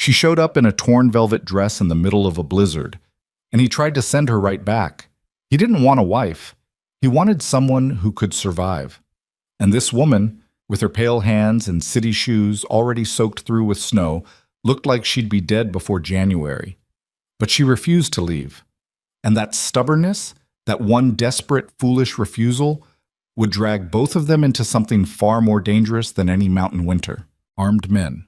She showed up in a torn velvet dress in the middle of a blizzard, and he tried to send her right back. He didn't want a wife. He wanted someone who could survive. And this woman, with her pale hands and city shoes already soaked through with snow, looked like she'd be dead before January. But she refused to leave. And that stubbornness, that one desperate, foolish refusal, would drag both of them into something far more dangerous than any mountain winter. Armed men.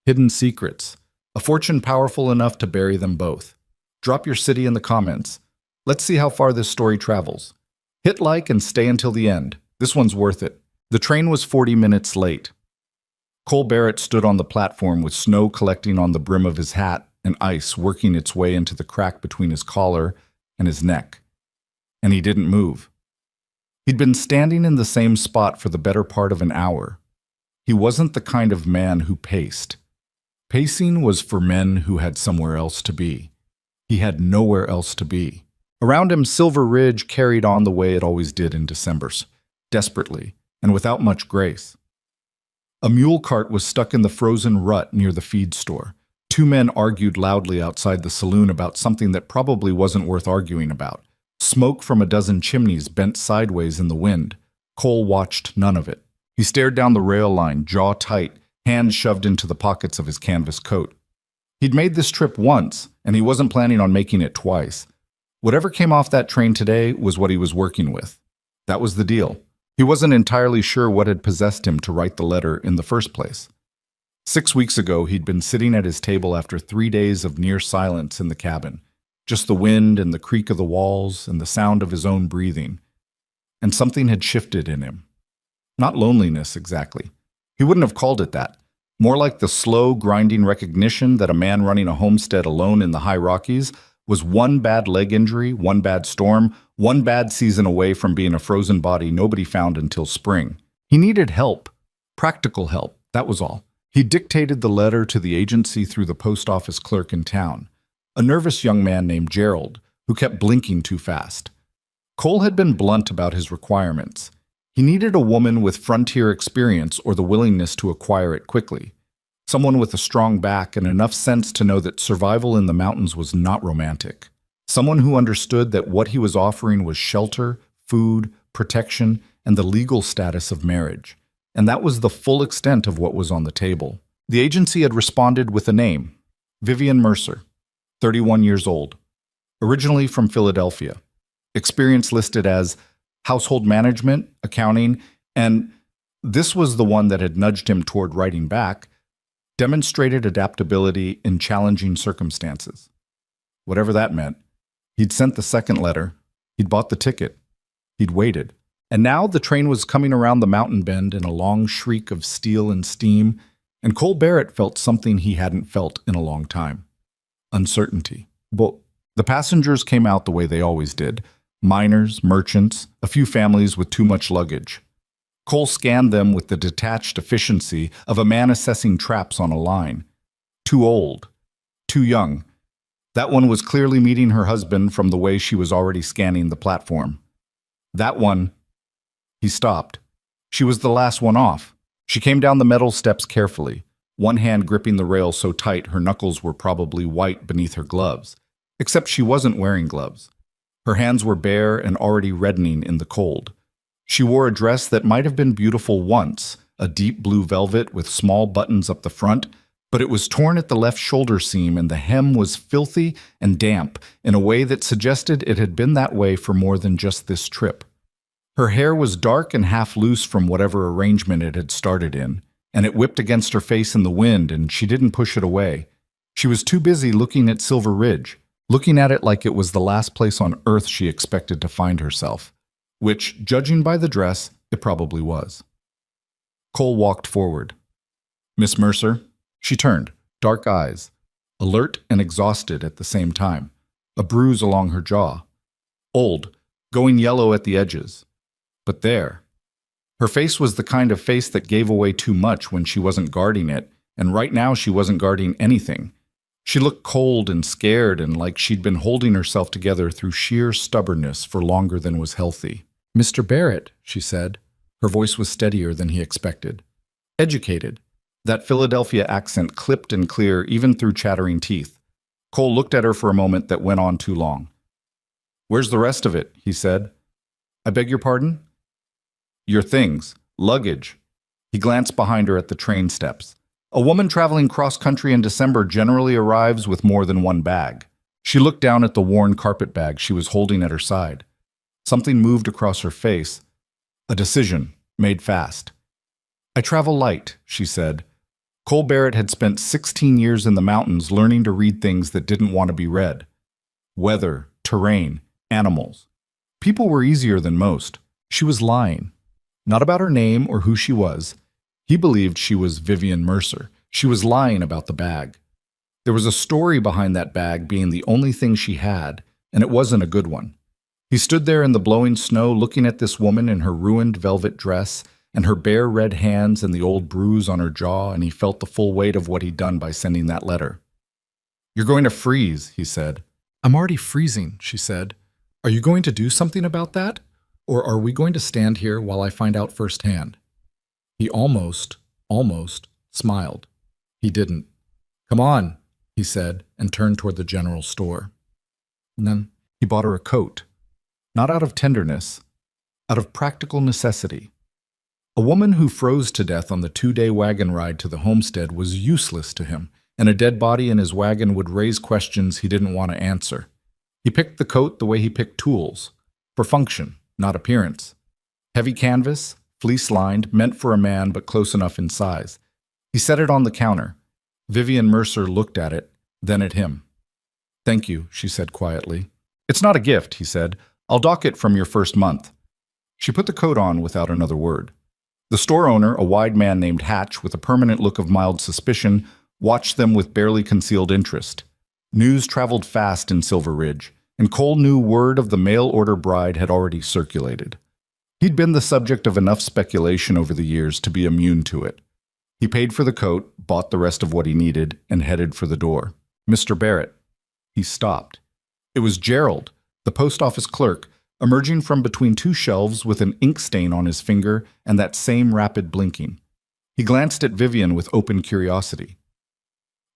Hidden secrets. A fortune powerful enough to bury them both. Drop your city in the comments. Let's see how far this story travels. Hit like and stay until the end. This one's worth it. The train was 40 minutes late. Cole Barrett stood on the platform with snow collecting on the brim of his hat and ice working its way into the crack between his collar and his neck. And he didn't move. He'd been standing in the same spot for the better part of an hour. He wasn't the kind of man who paced. Pacing was for men who had somewhere else to be. He had nowhere else to be. Around him, Silver Ridge carried on the way it always did in Decembers, desperately and without much grace. A mule cart was stuck in the frozen rut near the feed store. Two men argued loudly outside the saloon about something that probably wasn't worth arguing about. Smoke from a dozen chimneys bent sideways in the wind. Cole watched none of it. He stared down the rail line, jaw tight, hands shoved into the pockets of his canvas coat. He'd made this trip once, and he wasn't planning on making it twice. Whatever came off that train today was what he was working with. That was the deal. He wasn't entirely sure what had possessed him to write the letter in the first place. 6 weeks ago, he'd been sitting at his table after 3 days of near silence in the cabin. Just the wind and the creak of the walls and the sound of his own breathing. And something had shifted in him. Not loneliness, exactly. He wouldn't have called it that. More like the slow, grinding recognition that a man running a homestead alone in the high Rockies was one bad leg injury, one bad storm, one bad season away from being a frozen body nobody found until spring. He needed help. Practical help, that was all. He dictated the letter to the agency through the post office clerk in town, a nervous young man named Gerald, who kept blinking too fast. Cole had been blunt about his requirements. He needed a woman with frontier experience or the willingness to acquire it quickly. Someone with a strong back and enough sense to know that survival in the mountains was not romantic. Someone who understood that what he was offering was shelter, food, protection, and the legal status of marriage. And that was the full extent of what was on the table. The agency had responded with a name, Vivian Mercer, 31 years old, originally from Philadelphia. Experience listed as household management, accounting, and this was the one that had nudged him toward writing back, demonstrated adaptability in challenging circumstances. Whatever that meant. He'd sent the second letter. He'd bought the ticket. He'd waited. And now the train was coming around the mountain bend in a long shriek of steel and steam, and Cole Barrett felt something he hadn't felt in a long time. Uncertainty. But the passengers came out the way they always did. Miners, merchants, a few families with too much luggage. Cole scanned them with the detached efficiency of a man assessing traps on a line. Too old. Too young. That one was clearly meeting her husband from the way she was already scanning the platform. That one... He stopped. She was the last one off. She came down the metal steps carefully, one hand gripping the rail so tight her knuckles were probably white beneath her gloves. Except she wasn't wearing gloves. Her hands were bare and already reddening in the cold. She wore a dress that might have been beautiful once, a deep blue velvet with small buttons up the front, but it was torn at the left shoulder seam and the hem was filthy and damp in a way that suggested it had been that way for more than just this trip. Her hair was dark and half loose from whatever arrangement it had started in, and it whipped against her face in the wind, and she didn't push it away. She was too busy looking at Silver Ridge, looking at it like it was the last place on earth she expected to find herself, which, judging by the dress, it probably was. Cole walked forward. "Miss Mercer?" She turned, dark eyes, alert and exhausted at the same time, a bruise along her jaw. Old, going yellow at the edges. But there. Her face was the kind of face that gave away too much when she wasn't guarding it, and right now she wasn't guarding anything. She looked cold and scared and like she'd been holding herself together through sheer stubbornness for longer than was healthy. "Mr. Barrett," she said. Her voice was steadier than he expected. "Educated. That Philadelphia accent clipped and clear even through chattering teeth. Cole looked at her for a moment that went on too long. "Where's the rest of it?" he said. "I beg your pardon?" "Your things. Luggage." He glanced behind her at the train steps. A woman traveling cross-country in December generally arrives with more than one bag. She looked down at the worn carpet bag she was holding at her side. Something moved across her face. A decision, made fast. "I travel light," she said. Cole Barrett had spent 16 years in the mountains learning to read things that didn't want to be read. Weather, terrain, animals. People were easier than most. She was lying. Not about her name or who she was. He believed she was Vivian Mercer. She was lying about the bag. There was a story behind that bag being the only thing she had, and it wasn't a good one. He stood there in the blowing snow looking at this woman in her ruined velvet dress and her bare red hands and the old bruise on her jaw, and he felt the full weight of what he'd done by sending that letter. "You're going to freeze," he said. "I'm already freezing," she said. "Are you going to do something about that? Or are we going to stand here while I find out firsthand?" He almost smiled. He didn't. "Come on," he said, and turned toward the general store. And then he bought her a coat. Not out of tenderness, out of practical necessity. A woman who froze to death on the 2-day wagon ride to the homestead was useless to him, and a dead body in his wagon would raise questions he didn't want to answer. He picked the coat the way he picked tools, for function, not appearance. Heavy canvas, fleece-lined, meant for a man but close enough in size. He set it on the counter. Vivian Mercer looked at it, then at him. "Thank you," she said quietly. "It's not a gift," he said. "I'll dock it from your first month." She put the coat on without another word. The store owner, a wide man named Hatch with a permanent look of mild suspicion, watched them with barely concealed interest. News traveled fast in Silver Ridge, and Cole knew word of the mail-order bride had already circulated. He'd been the subject of enough speculation over the years to be immune to it. He paid for the coat, bought the rest of what he needed, and headed for the door. "Mr. Barrett." He stopped. It was Gerald, the post office clerk, emerging from between two shelves with an ink stain on his finger and that same rapid blinking. He glanced at Vivian with open curiosity.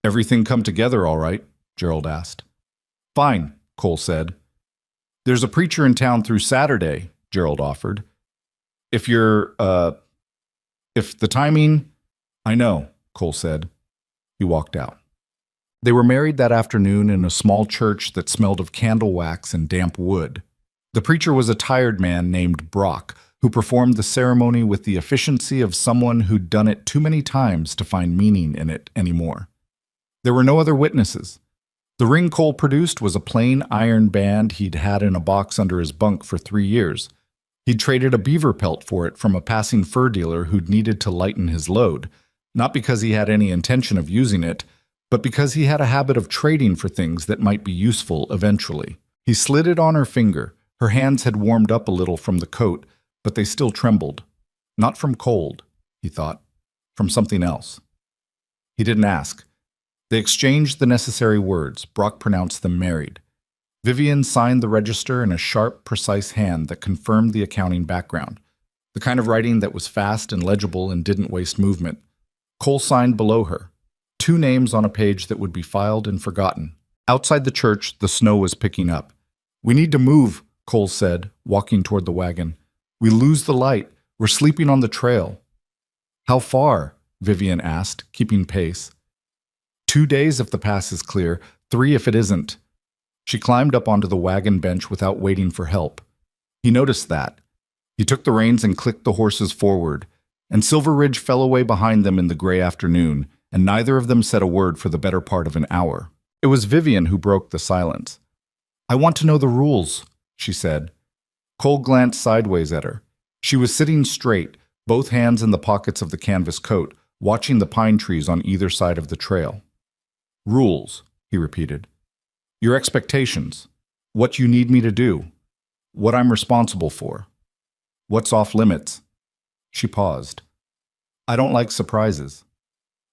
"Everything come together all right?" Gerald asked. "Fine," Cole said. "There's a preacher in town through Saturday," Gerald offered. If the timing..." "I know," Cole said. He walked out. They were married that afternoon in a small church that smelled of candle wax and damp wood. The preacher was a tired man named Brock, who performed the ceremony with the efficiency of someone who'd done it too many times to find meaning in it anymore. There were no other witnesses. The ring Cole produced was a plain iron band he'd had in a box under his bunk for 3 years. He'd traded a beaver pelt for it from a passing fur dealer who'd needed to lighten his load, not because he had any intention of using it, but because he had a habit of trading for things that might be useful eventually. He slid it on her finger. Her hands had warmed up a little from the coat, but they still trembled. Not from cold, he thought, from something else. He didn't ask. They exchanged the necessary words. Brock pronounced them married. Vivian signed the register in a sharp, precise hand that confirmed the accounting background, the kind of writing that was fast and legible and didn't waste movement. Cole signed below her, 2 names on a page that would be filed and forgotten. Outside the church, the snow was picking up. "We need to move," Cole said, walking toward the wagon. "We lose the light. We're sleeping on the trail." "How far?" Vivian asked, keeping pace. 2 days if the pass is clear, 3 if it isn't." She climbed up onto the wagon bench without waiting for help. He noticed that. He took the reins and clicked the horses forward, and Silver Ridge fell away behind them in the gray afternoon, and neither of them said a word for the better part of an hour. It was Vivian who broke the silence. "I want to know the rules," she said. Cole glanced sideways at her. She was sitting straight, both hands in the pockets of the canvas coat, watching the pine trees on either side of the trail. "Rules," he repeated. "Your expectations. What you need me to do. What I'm responsible for. What's off limits." She paused. "I don't like surprises."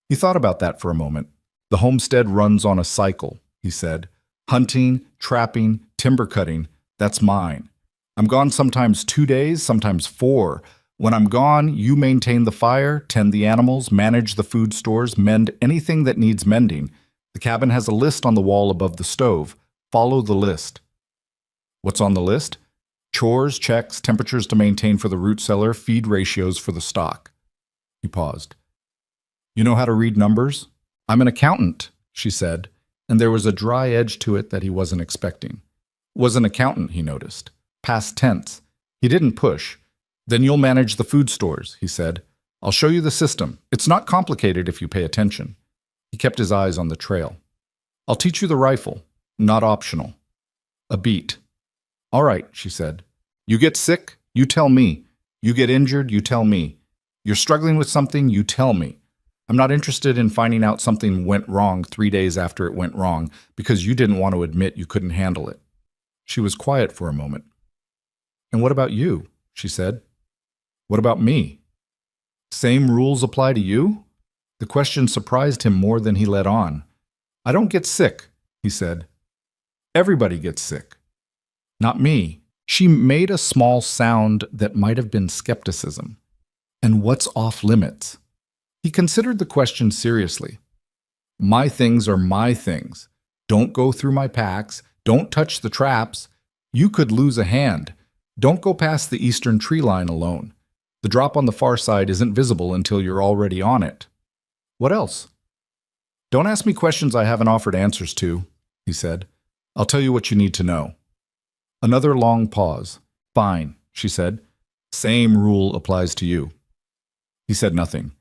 He thought about that for a moment. "The homestead runs on a cycle," he said. "Hunting, trapping, timber cutting, that's mine. I'm gone sometimes 2 days, sometimes 4, When I'm gone, you maintain the fire, tend the animals, manage the food stores, mend anything that needs mending. The cabin has a list on the wall above the stove. Follow the list. What's on the list? Chores, checks, temperatures to maintain for the root cellar, feed ratios for the stock. He paused. You know how to read numbers? I'm an accountant, she said, and there was a dry edge to it that he wasn't expecting. Was an accountant, he noticed. Past tense. He didn't push. Then you'll manage the food stores, he said. I'll show you the system. It's not complicated if you pay attention. He kept his eyes on the trail. I'll teach you the rifle. Not optional. A beat. All right, she said. You get sick, you tell me. You get injured, you tell me. You're struggling with something, you tell me. I'm not interested in finding out something went wrong 3 days after it went wrong because you didn't want to admit you couldn't handle it. She was quiet for a moment. And what about you? She said. What about me? Same rules apply to you? The question surprised him more than he let on. I don't get sick, he said. Everybody gets sick. Not me. She made a small sound that might have been skepticism. And what's off limits? He considered the question seriously. My things are my things. Don't go through my packs. Don't touch the traps. You could lose a hand. Don't go past the eastern tree line alone. The drop on the far side isn't visible until you're already on it. What else? Don't ask me questions I haven't offered answers to, he said. I'll tell you what you need to know. Another long pause. Fine, she said. Same rule applies to you. He said nothing.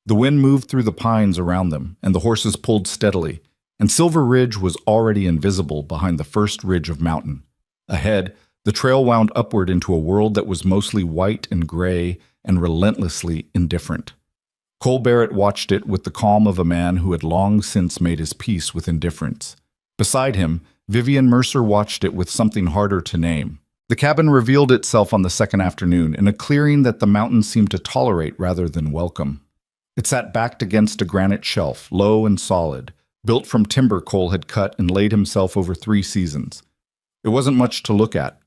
The wind moved through the pines around them, and the horses pulled steadily, and Silver Ridge was already invisible behind the first ridge of mountain. Ahead, the trail wound upward into a world that was mostly white and gray and relentlessly indifferent. Cole Barrett watched it with the calm of a man who had long since made his peace with indifference. Beside him, Vivian Mercer watched it with something harder to name. The cabin revealed itself on the second afternoon in a clearing that the mountain seemed to tolerate rather than welcome. It sat backed against a granite shelf, low and solid, built from timber Cole had cut and laid himself over 3 seasons. It wasn't much to look at.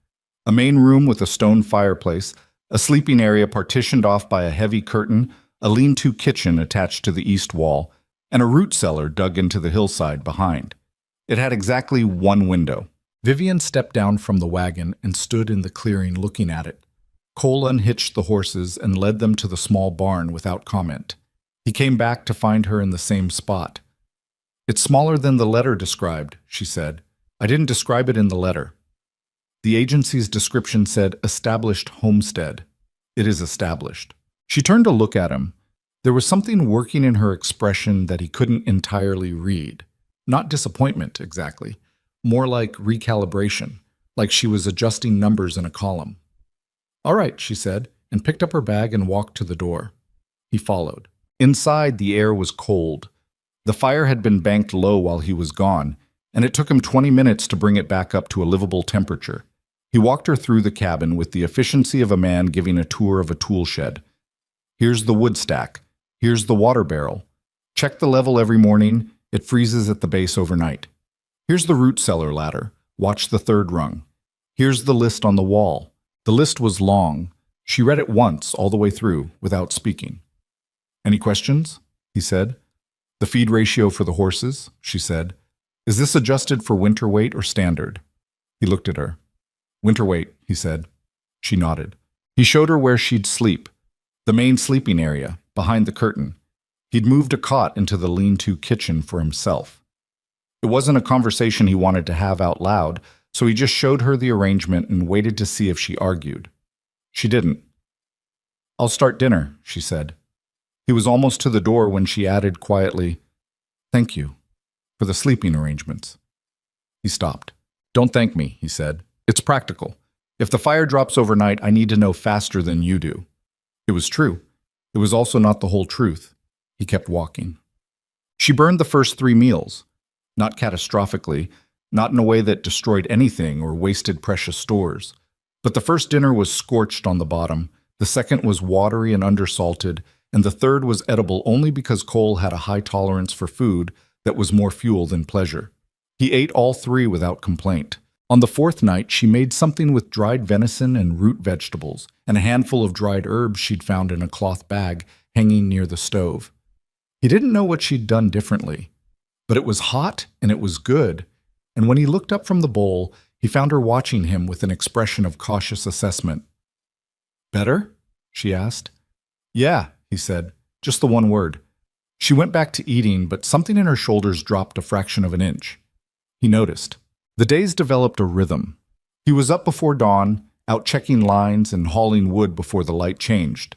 A main room with a stone fireplace, a sleeping area partitioned off by a heavy curtain, a lean-to kitchen attached to the east wall, and a root cellar dug into the hillside behind. It had exactly 1 window. Vivian stepped down from the wagon and stood in the clearing looking at it. Cole unhitched the horses and led them to the small barn without comment. He came back to find her in the same spot. It's smaller than the letter described, she said. I didn't describe it in the letter. The agency's description said established homestead. It is established. She turned to look at him. There was something working in her expression that he couldn't entirely read. Not disappointment, exactly. More like recalibration, like she was adjusting numbers in a column. All right, she said, and picked up her bag and walked to the door. He followed. Inside, the air was cold. The fire had been banked low while he was gone, and it took him 20 minutes to bring it back up to a livable temperature. He walked her through the cabin with the efficiency of a man giving a tour of a tool shed. Here's the wood stack. Here's the water barrel. Check the level every morning. It freezes at the base overnight. Here's the root cellar ladder. Watch the 3rd rung. Here's the list on the wall. The list was long. She read it once, all the way through, without speaking. Any questions? He said. The feed ratio for the horses, she said. Is this adjusted for winter weight or standard? He looked at her. Winter weight, he said. She nodded. He showed her where she'd sleep. The main sleeping area, behind the curtain. He'd moved a cot into the lean-to kitchen for himself. It wasn't a conversation he wanted to have out loud, so he just showed her the arrangement and waited to see if she argued. She didn't. I'll start dinner, she said. He was almost to the door when she added quietly, Thank you for the sleeping arrangements. He stopped. Don't thank me, he said. It's practical. If the fire drops overnight, I need to know faster than you do. It was true. It was also not the whole truth. He kept walking. She burned the first 3 meals. Not catastrophically, not in a way that destroyed anything or wasted precious stores. But the first dinner was scorched on the bottom, the second was watery and undersalted, and the third was edible only because Cole had a high tolerance for food that was more fuel than pleasure. He ate all 3 without complaint. On the fourth night, she made something with dried venison and root vegetables, and a handful of dried herbs she'd found in a cloth bag hanging near the stove. He didn't know what she'd done differently, but it was hot and it was good, and when he looked up from the bowl, he found her watching him with an expression of cautious assessment. "Better?" she asked. "Yeah," he said, just the one word. She went back to eating, but something in her shoulders dropped a fraction of an inch. He noticed. The days developed a rhythm. He was up before dawn, out checking lines and hauling wood before the light changed.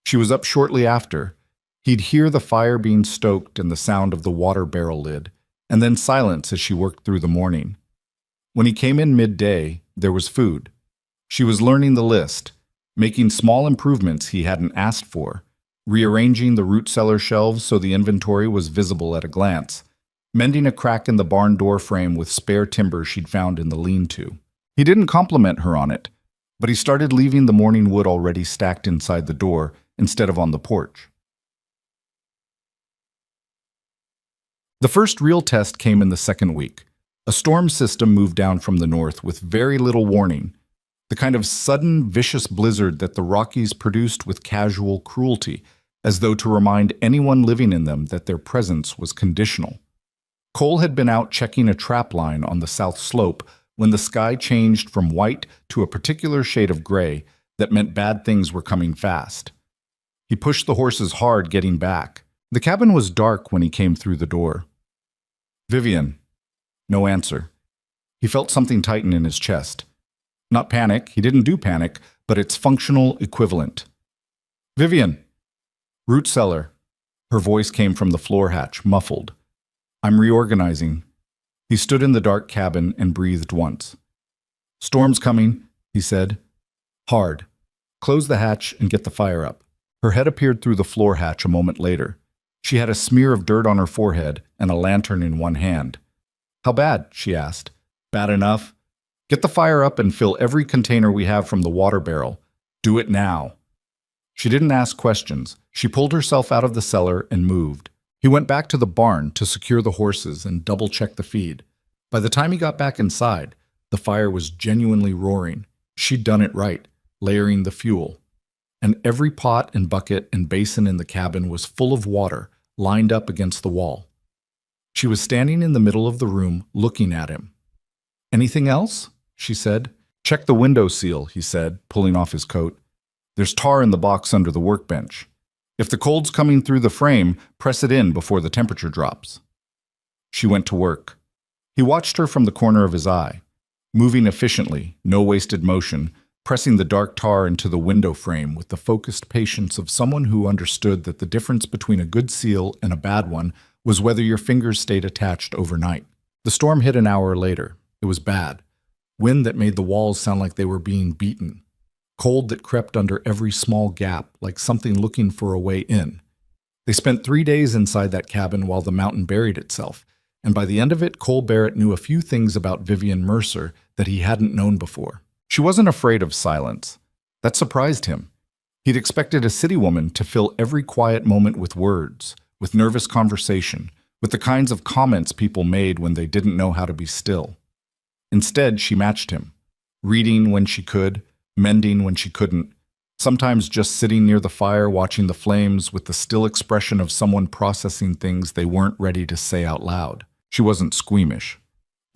She was up shortly after. He'd hear the fire being stoked and the sound of the water barrel lid, and then silence as she worked through the morning. When he came in midday, there was food. She was learning the list, making small improvements he hadn't asked for, rearranging the root cellar shelves so the inventory was visible at a glance, mending a crack in the barn door frame with spare timber she'd found in the lean-to. He didn't compliment her on it, but he started leaving the morning wood already stacked inside the door instead of on the porch. The first real test came in the second week. A storm system moved down from the north with very little warning, the kind of sudden, vicious blizzard that the Rockies produced with casual cruelty, as though to remind anyone living in them that their presence was conditional. Cole had been out checking a trap line on the south slope when the sky changed from white to a particular shade of gray that meant bad things were coming fast. He pushed the horses hard getting back. The cabin was dark when he came through the door. "Vivian." No answer. He felt something tighten in his chest. Not panic, he didn't do panic, but its functional equivalent. "Vivian." "Root cellar." Her voice came from the floor hatch, muffled. "I'm reorganizing." He stood in the dark cabin and breathed once. "Storm's coming," he said. "Hard. Close the hatch and get the fire up." Her head appeared through the floor hatch a moment later. She had a smear of dirt on her forehead and a lantern in one hand. "How bad?" she asked. "Bad enough. Get the fire up and fill every container we have from the water barrel. Do it now." She didn't ask questions. She pulled herself out of the cellar and moved. He went back to the barn to secure the horses and double-check the feed. By the time he got back inside, the fire was genuinely roaring. She'd done it right, layering the fuel. And every pot and bucket and basin in the cabin was full of water, lined up against the wall. She was standing in the middle of the room, looking at him. "Anything else?" she said. "Check the window seal," he said, pulling off his coat. "There's tar in the box under the workbench. If the cold's coming through the frame, press it in before the temperature drops." She went to work. He watched her from the corner of his eye, moving efficiently, no wasted motion, pressing the dark tar into the window frame with the focused patience of someone who understood that the difference between a good seal and a bad one was whether your fingers stayed attached overnight. The storm hit an hour later. It was bad. Wind that made the walls sound like they were being beaten. Cold that crept under every small gap, like something looking for a way in. They spent 3 days inside that cabin while the mountain buried itself, and by the end of it, Cole Barrett knew a few things about Vivian Mercer that he hadn't known before. She wasn't afraid of silence. That surprised him. He'd expected a city woman to fill every quiet moment with words, with nervous conversation, with the kinds of comments people made when they didn't know how to be still. Instead, she matched him, reading when she could, mending when she couldn't, sometimes just sitting near the fire watching the flames with the still expression of someone processing things they weren't ready to say out loud. She wasn't squeamish.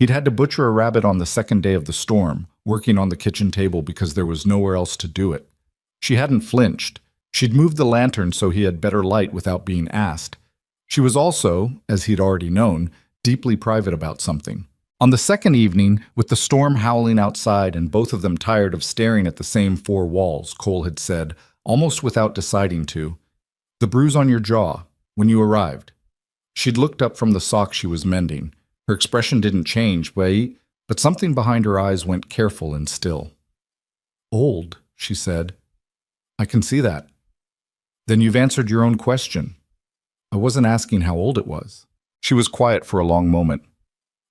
He'd had to butcher a rabbit on the second day of the storm, working on the kitchen table because there was nowhere else to do it. She hadn't flinched. She'd moved the lantern so he had better light without being asked. She was also, as he'd already known, deeply private about something. On the second evening, with the storm howling outside and both of them tired of staring at the same 4 walls, Cole had said, almost without deciding to, "The bruise on your jaw, when you arrived." She'd looked up from the sock she was mending. Her expression didn't change, but something behind her eyes went careful and still. "Old," she said. "I can see that." "Then you've answered your own question." "I wasn't asking how old it was." She was quiet for a long moment.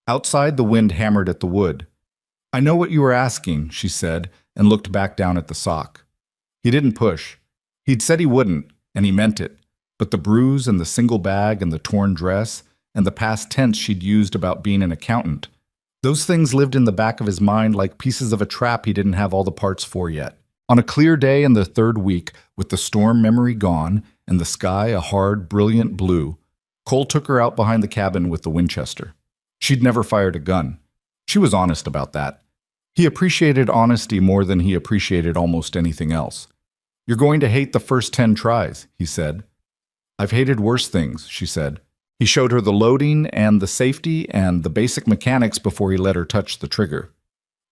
Outside, the wind hammered at the wood. "I know what you were asking," she said, and looked back down at the sock. He didn't push. He'd said he wouldn't, and he meant it. But the bruise and the single bag and the torn dress and the past tense she'd used about being an accountant, Those things lived in the back of his mind like pieces of a trap he didn't have all the parts for yet. On a clear day in the third week, with the storm memory gone and the sky a hard, brilliant blue, Cole took her out behind the cabin with the Winchester. She'd never fired a gun. She was honest about that. He appreciated honesty more than he appreciated almost anything else. "You're going to hate the first 10 tries," he said. "I've hated worse things," she said. He showed her the loading and the safety and the basic mechanics before he let her touch the trigger.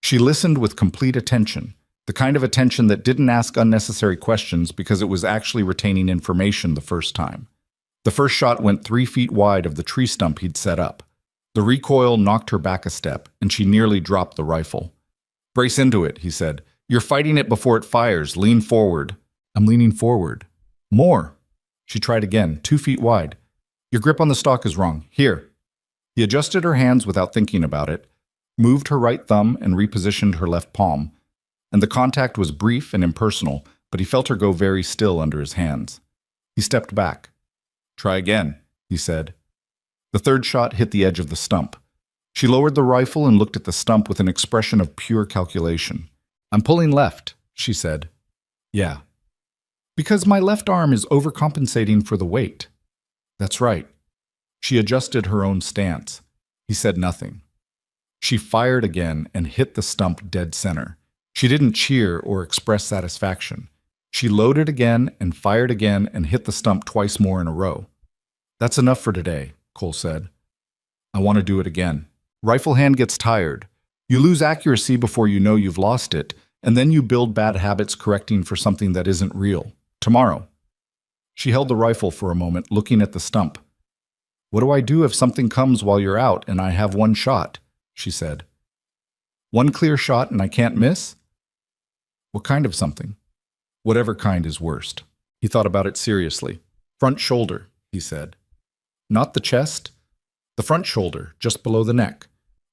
She listened with complete attention, the kind of attention that didn't ask unnecessary questions because it was actually retaining information the first time. The first shot went 3 feet wide of the tree stump he'd set up. The recoil knocked her back a step, and she nearly dropped the rifle. "Brace into it," he said. "You're fighting it before it fires. Lean forward." "I'm leaning forward." "More." She tried again, 2 feet wide. "Your grip on the stock is wrong. Here." He adjusted her hands without thinking about it, moved her right thumb and repositioned her left palm, and the contact was brief and impersonal, but he felt her go very still under his hands. He stepped back. "Try again," he said. The third shot hit the edge of the stump. She lowered the rifle and looked at the stump with an expression of pure calculation. "I'm pulling left," she said. "Yeah." "Because my left arm is overcompensating for the weight." "That's right." She adjusted her own stance. He said nothing. She fired again and hit the stump dead center. She didn't cheer or express satisfaction. She loaded again and fired again and hit the stump twice more in a row. "That's enough for today," Cole said. "I want to do it again." Rifle hand gets tired. You lose accuracy before you know you've lost it, and then you build bad habits correcting for something that isn't real. Tomorrow. She held the rifle for a moment, looking at the stump. "What do I do if something comes while you're out and I have one shot?" she said. "One clear shot and I can't miss?" "What kind of something?" "Whatever kind is worst." He thought about it seriously. "Front shoulder," he said. "Not the chest, the front shoulder, just below the neck.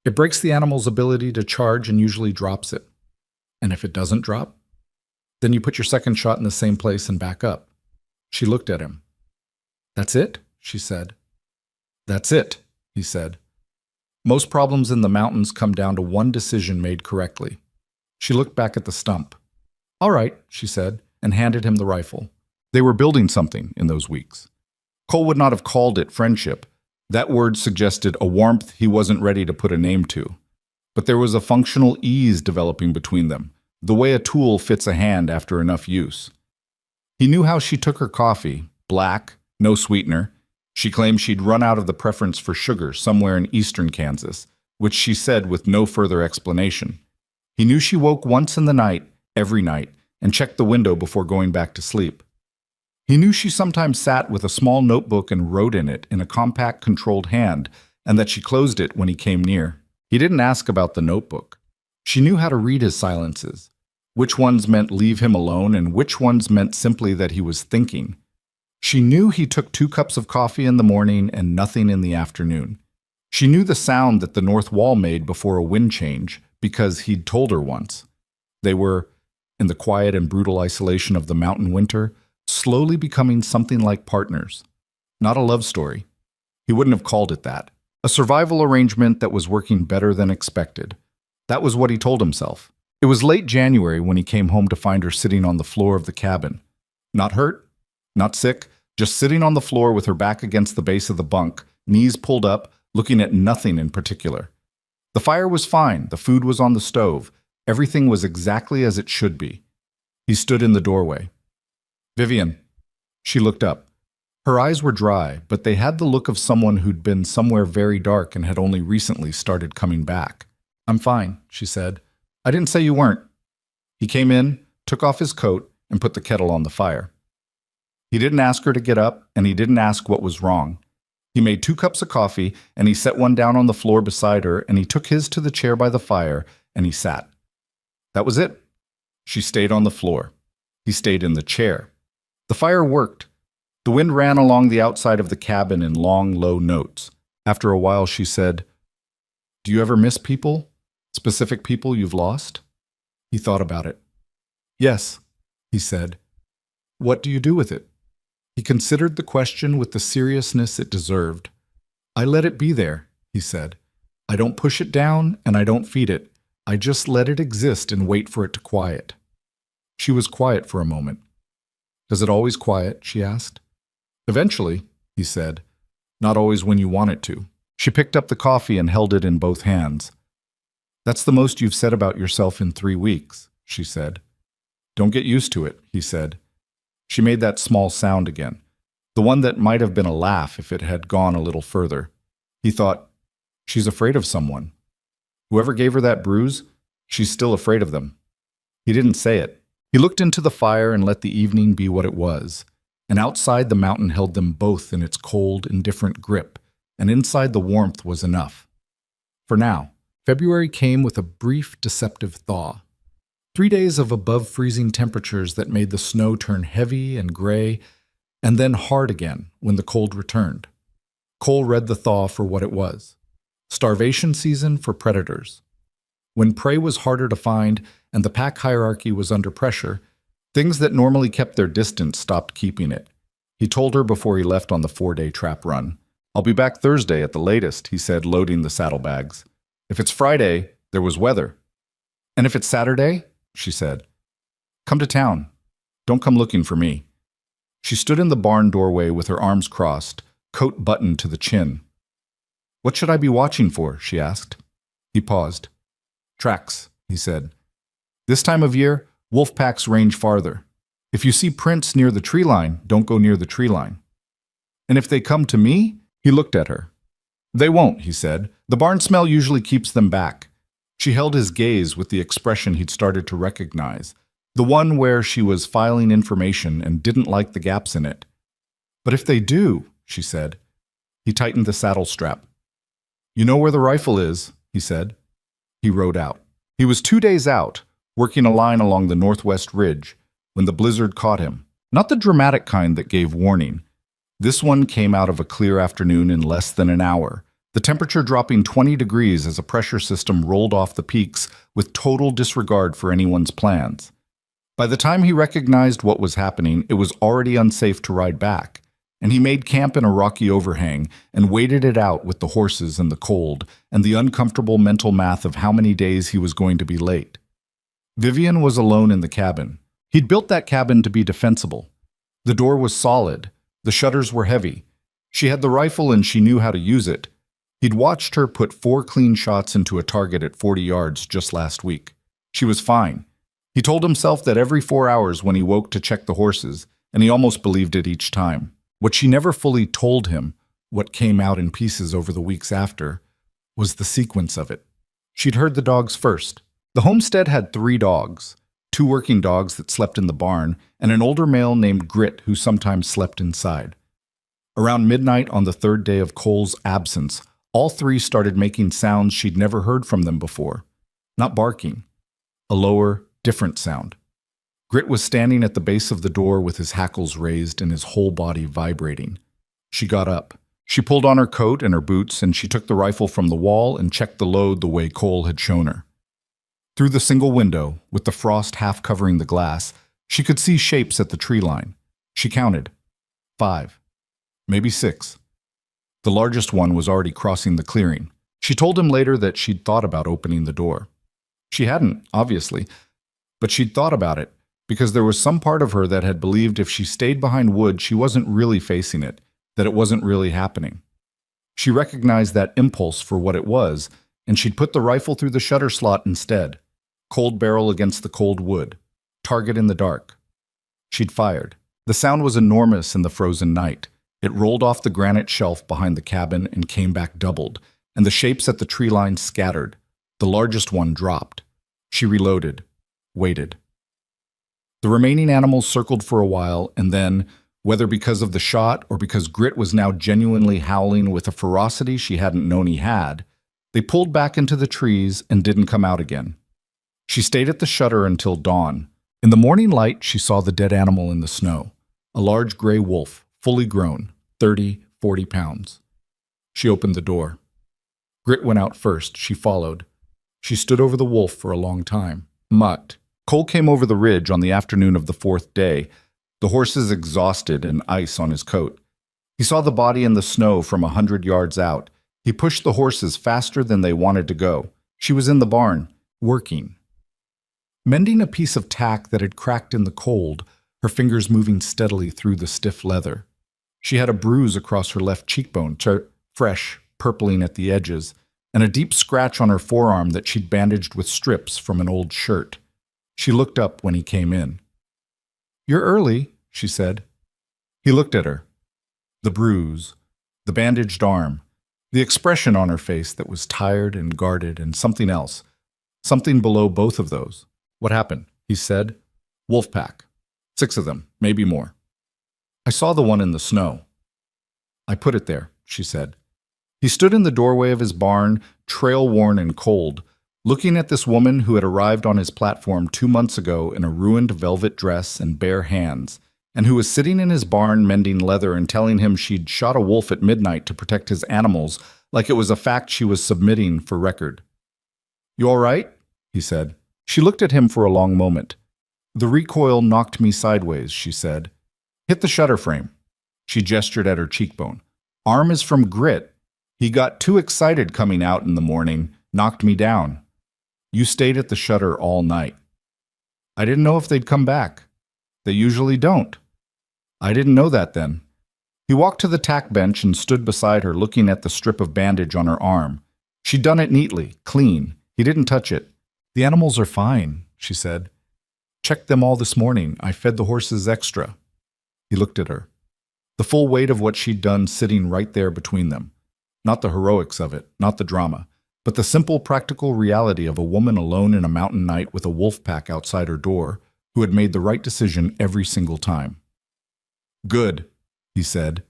It breaks the animal's ability to charge and usually drops it. And if it doesn't drop, then you put your second shot in the same place and back up." She looked at him. "That's it?" she said. "That's it," he said. "Most problems in the mountains come down to one decision made correctly." She looked back at the stump. "All right," she said, and handed him the rifle. They were building something in those weeks. Cole would not have called it friendship. That word suggested a warmth he wasn't ready to put a name to. But there was a functional ease developing between them, the way a tool fits a hand after enough use. He knew how she took her coffee, black, no sweetener. She claimed she'd run out of the preference for sugar somewhere in eastern Kansas, which she said with no further explanation. He knew she woke once in the night, every night, and checked the window before going back to sleep. He knew she sometimes sat with a small notebook and wrote in it in a compact, controlled hand, and that she closed it when he came near. He didn't ask about the notebook. She knew how to read his silences, which ones meant leave him alone and which ones meant simply that he was thinking. She knew he took 2 cups of coffee in the morning and nothing in the afternoon. She knew the sound that the north wall made before a wind change because he'd told her once. They were, in the quiet and brutal isolation of the mountain winter, slowly becoming something like partners. Not a love story. He wouldn't have called it that. A survival arrangement that was working better than expected. That was what he told himself. It was late January when he came home to find her sitting on the floor of the cabin. Not hurt, not sick, just sitting on the floor with her back against the base of the bunk, knees pulled up, looking at nothing in particular. The fire was fine, the food was on the stove, everything was exactly as it should be. He stood in the doorway. "Vivian." She looked up. Her eyes were dry, but they had the look of someone who'd been somewhere very dark and had only recently started coming back. "I'm fine," she said. "I didn't say you weren't." He came in, took off his coat, and put the kettle on the fire. He didn't ask her to get up, and he didn't ask what was wrong. He made 2 cups of coffee, and he set one down on the floor beside her, and he took his to the chair by the fire, and he sat. That was it. She stayed on the floor. He stayed in the chair. The fire worked. The wind ran along the outside of the cabin in long, low notes. After a while, she said, "Do you ever miss people? Specific people you've lost?" He thought about it. "Yes," he said. "What do you do with it?" He considered the question with the seriousness it deserved. "I let it be there," he said. I don't push it down and I don't feed it. I just let it exist and wait for it to quiet. She was quiet for a moment. Does it always quiet? She asked. Eventually, he said. Not always when you want it to. She picked up the coffee and held it in both hands. That's the most you've said about yourself in 3 weeks, she said. Don't get used to it, he said. She made that small sound again, the one that might have been a laugh if it had gone a little further. He thought, she's afraid of someone. Whoever gave her that bruise, she's still afraid of them. He didn't say it. He looked into the fire and let the evening be what it was. And outside the mountain held them both in its cold, indifferent grip, and inside the warmth was enough. For now, February came with a brief, deceptive thaw. 3 days of above-freezing temperatures that made the snow turn heavy and gray, and then hard again when the cold returned. Cole read the thaw for what it was. Starvation season for predators. When prey was harder to find and the pack hierarchy was under pressure, things that normally kept their distance stopped keeping it. He told her before he left on the 4-day trap run. I'll be back Thursday at the latest, he said, loading the saddlebags. If it's Friday, there was weather. And if it's Saturday, she said, come to town. Don't come looking for me. She stood in the barn doorway with her arms crossed, coat buttoned to the chin. What should I be watching for? She asked. He paused. Tracks, he said. This time of year, wolf packs range farther. If you see prints near the tree line, don't go near the tree line. And if they come to me? He looked at her. They won't, he said. The barn smell usually keeps them back. She held his gaze with the expression he'd started to recognize, the one where she was filing information and didn't like the gaps in it. But if they do, she said. He tightened the saddle strap. You know where the rifle is, he said. He rode out. He was 2 days out, working a line along the northwest ridge, when the blizzard caught him. Not the dramatic kind that gave warning. This one came out of a clear afternoon in less than an hour, the temperature dropping 20 degrees as a pressure system rolled off the peaks with total disregard for anyone's plans. By the time he recognized what was happening, it was already unsafe to ride back, and he made camp in a rocky overhang and waited it out with the horses and the cold and the uncomfortable mental math of how many days he was going to be late. Vivian was alone in the cabin. He'd built that cabin to be defensible. The door was solid. The shutters were heavy. She had the rifle and she knew how to use it. He'd watched her put 4 clean shots into a target at 40 yards just last week. She was fine. He told himself that every 4 hours when he woke to check the horses, and he almost believed it each time. What she never fully told him, what came out in pieces over the weeks after, was the sequence of it. She'd heard the dogs first. The homestead had 3 dogs, 2 working dogs that slept in the barn, and an older male named Grit who sometimes slept inside. Around midnight on the 3rd day of Cole's absence, all 3 started making sounds she'd never heard from them before. Not barking. A lower, different sound. Grit was standing at the base of the door with his hackles raised and his whole body vibrating. She got up. She pulled on her coat and her boots, and she took the rifle from the wall and checked the load the way Cole had shown her. Through the single window, with the frost half covering the glass, she could see shapes at the tree line. She counted. 5. Maybe 6. The largest one was already crossing the clearing. She told him later that she'd thought about opening the door. She hadn't, obviously, but she'd thought about it, because there was some part of her that had believed if she stayed behind wood she wasn't really facing it, that it wasn't really happening. She recognized that impulse for what it was, and she'd put the rifle through the shutter slot instead. Cold barrel against the cold wood. Target in the dark. She'd fired. The sound was enormous in the frozen night. It rolled off the granite shelf behind the cabin and came back doubled, and the shapes at the tree line scattered. The largest one dropped. She reloaded. Waited. The remaining animals circled for a while, and then, whether because of the shot or because Grit was now genuinely howling with a ferocity she hadn't known he had, they pulled back into the trees and didn't come out again. She stayed at the shutter until dawn. In the morning light, she saw the dead animal in the snow, a large gray wolf, fully grown, 30, 40 pounds. She opened the door. Grit went out first. She followed. She stood over the wolf for a long time. Mutt. Cole came over the ridge on the afternoon of the 4th day, the horses exhausted and ice on his coat. He saw the body in the snow from 100 yards out, He pushed the horses faster than they wanted to go. She was in the barn, working. Mending a piece of tack that had cracked in the cold, her fingers moving steadily through the stiff leather. She had a bruise across her left cheekbone, fresh, purpling at the edges, and a deep scratch on her forearm that she'd bandaged with strips from an old shirt. She looked up when he came in. "You're early," she said. He looked at her. The bruise, the bandaged arm, the expression on her face that was tired and guarded, and something else, something below both of those. "What happened?" he said. "Wolf pack. 6 of them, maybe more. I saw the one in the snow." "I put it there," she said. He stood in the doorway of his barn, trail-worn and cold, looking at this woman who had arrived on his platform 2 months ago in a ruined velvet dress and bare hands, and who was sitting in his barn mending leather and telling him she'd shot a wolf at midnight to protect his animals like it was a fact she was submitting for record. "You all right?" he said. She looked at him for a long moment. "The recoil knocked me sideways," she said. "Hit the shutter frame." She gestured at her cheekbone. "Arm is from grit. He got too excited coming out in the morning, knocked me down. You stayed at the shutter all night." "I didn't know if they'd come back. They usually don't." "I didn't know that then." He walked to the tack bench and stood beside her, looking at the strip of bandage on her arm. She'd done it neatly, clean. He didn't touch it. "The animals are fine," she said. "Checked them all this morning. I fed the horses extra." He looked at her. The full weight of what she'd done sitting right there between them. Not the heroics of it, not the drama, but the simple practical reality of a woman alone in a mountain night with a wolf pack outside her door, who had made the right decision every single time. "Good," he said.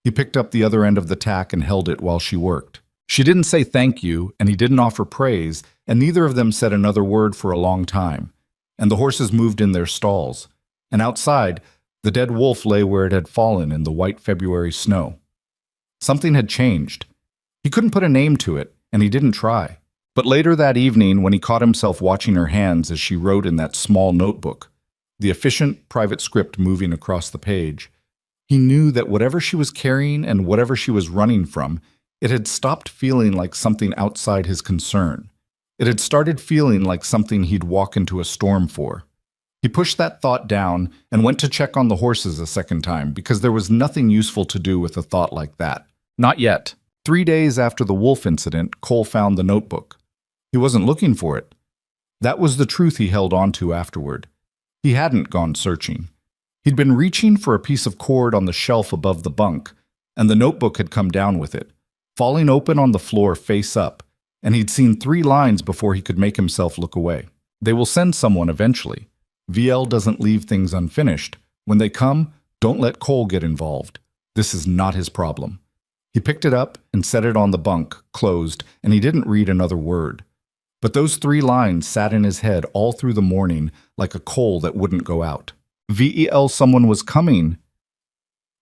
He picked up the other end of the tack and held it while she worked. She didn't say thank you, and he didn't offer praise, and neither of them said another word for a long time. And the horses moved in their stalls. And outside, the dead wolf lay where it had fallen in the white February snow. Something had changed. He couldn't put a name to it, and he didn't try. But later that evening, when he caught himself watching her hands as she wrote in that small notebook, the efficient private script moving across the page, he knew that whatever she was carrying and whatever she was running from, it had stopped feeling like something outside his concern. It had started feeling like something he'd walk into a storm for. He pushed that thought down and went to check on the horses a second time because there was nothing useful to do with a thought like that. Not yet. 3 days after the wolf incident, Cole found the notebook. He wasn't looking for it. That was the truth he held on to afterward. He hadn't gone searching. He'd been reaching for a piece of cord on the shelf above the bunk, and the notebook had come down with it, falling open on the floor face up, and he'd seen 3 lines before he could make himself look away. "They will send someone eventually. VL doesn't leave things unfinished. When they come, don't let Cole get involved. This is not his problem." He picked it up and set it on the bunk, closed, and he didn't read another word. But those 3 lines sat in his head all through the morning like a coal that wouldn't go out. VEL, someone was coming.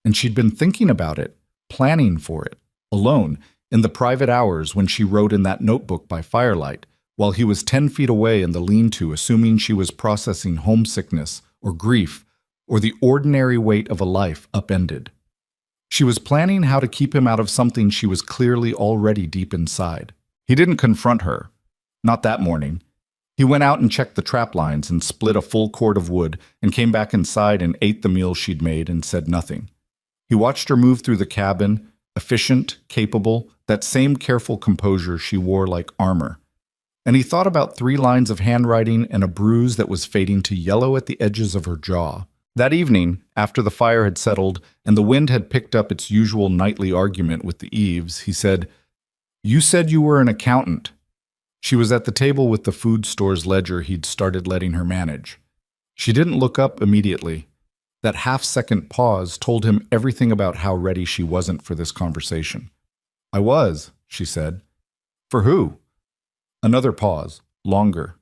And she'd been thinking about it, planning for it, alone, in the private hours when she wrote in that notebook by firelight, while he was 10 feet away in the lean-to, assuming she was processing homesickness or grief or the ordinary weight of a life upended. She was planning how to keep him out of something she was clearly already deep inside. He didn't confront her. Not that morning. He went out and checked the trap lines and split a full cord of wood and came back inside and ate the meal she'd made and said nothing. He watched her move through the cabin, efficient, capable, that same careful composure she wore like armor. And he thought about 3 lines of handwriting and a bruise that was fading to yellow at the edges of her jaw. That evening, after the fire had settled and the wind had picked up its usual nightly argument with the eaves, he said, "You said you were an accountant." She was at the table with the food store's ledger he'd started letting her manage. She didn't look up immediately. That half-second pause told him everything about how ready she wasn't for this conversation. "I was," she said. "For who?" Another pause, longer.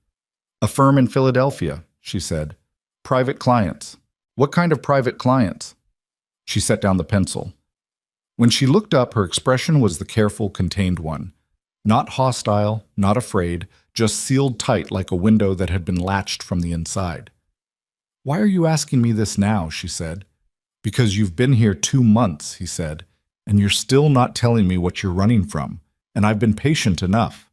"A firm in Philadelphia," she said. "Private clients." "What kind of private clients?" She set down the pencil. When she looked up, her expression was the careful, contained one. Not hostile, not afraid, just sealed tight like a window that had been latched from the inside. "Why are you asking me this now?" she said. "Because you've been here 2 months," he said, "and you're still not telling me what you're running from. and I've been patient enough.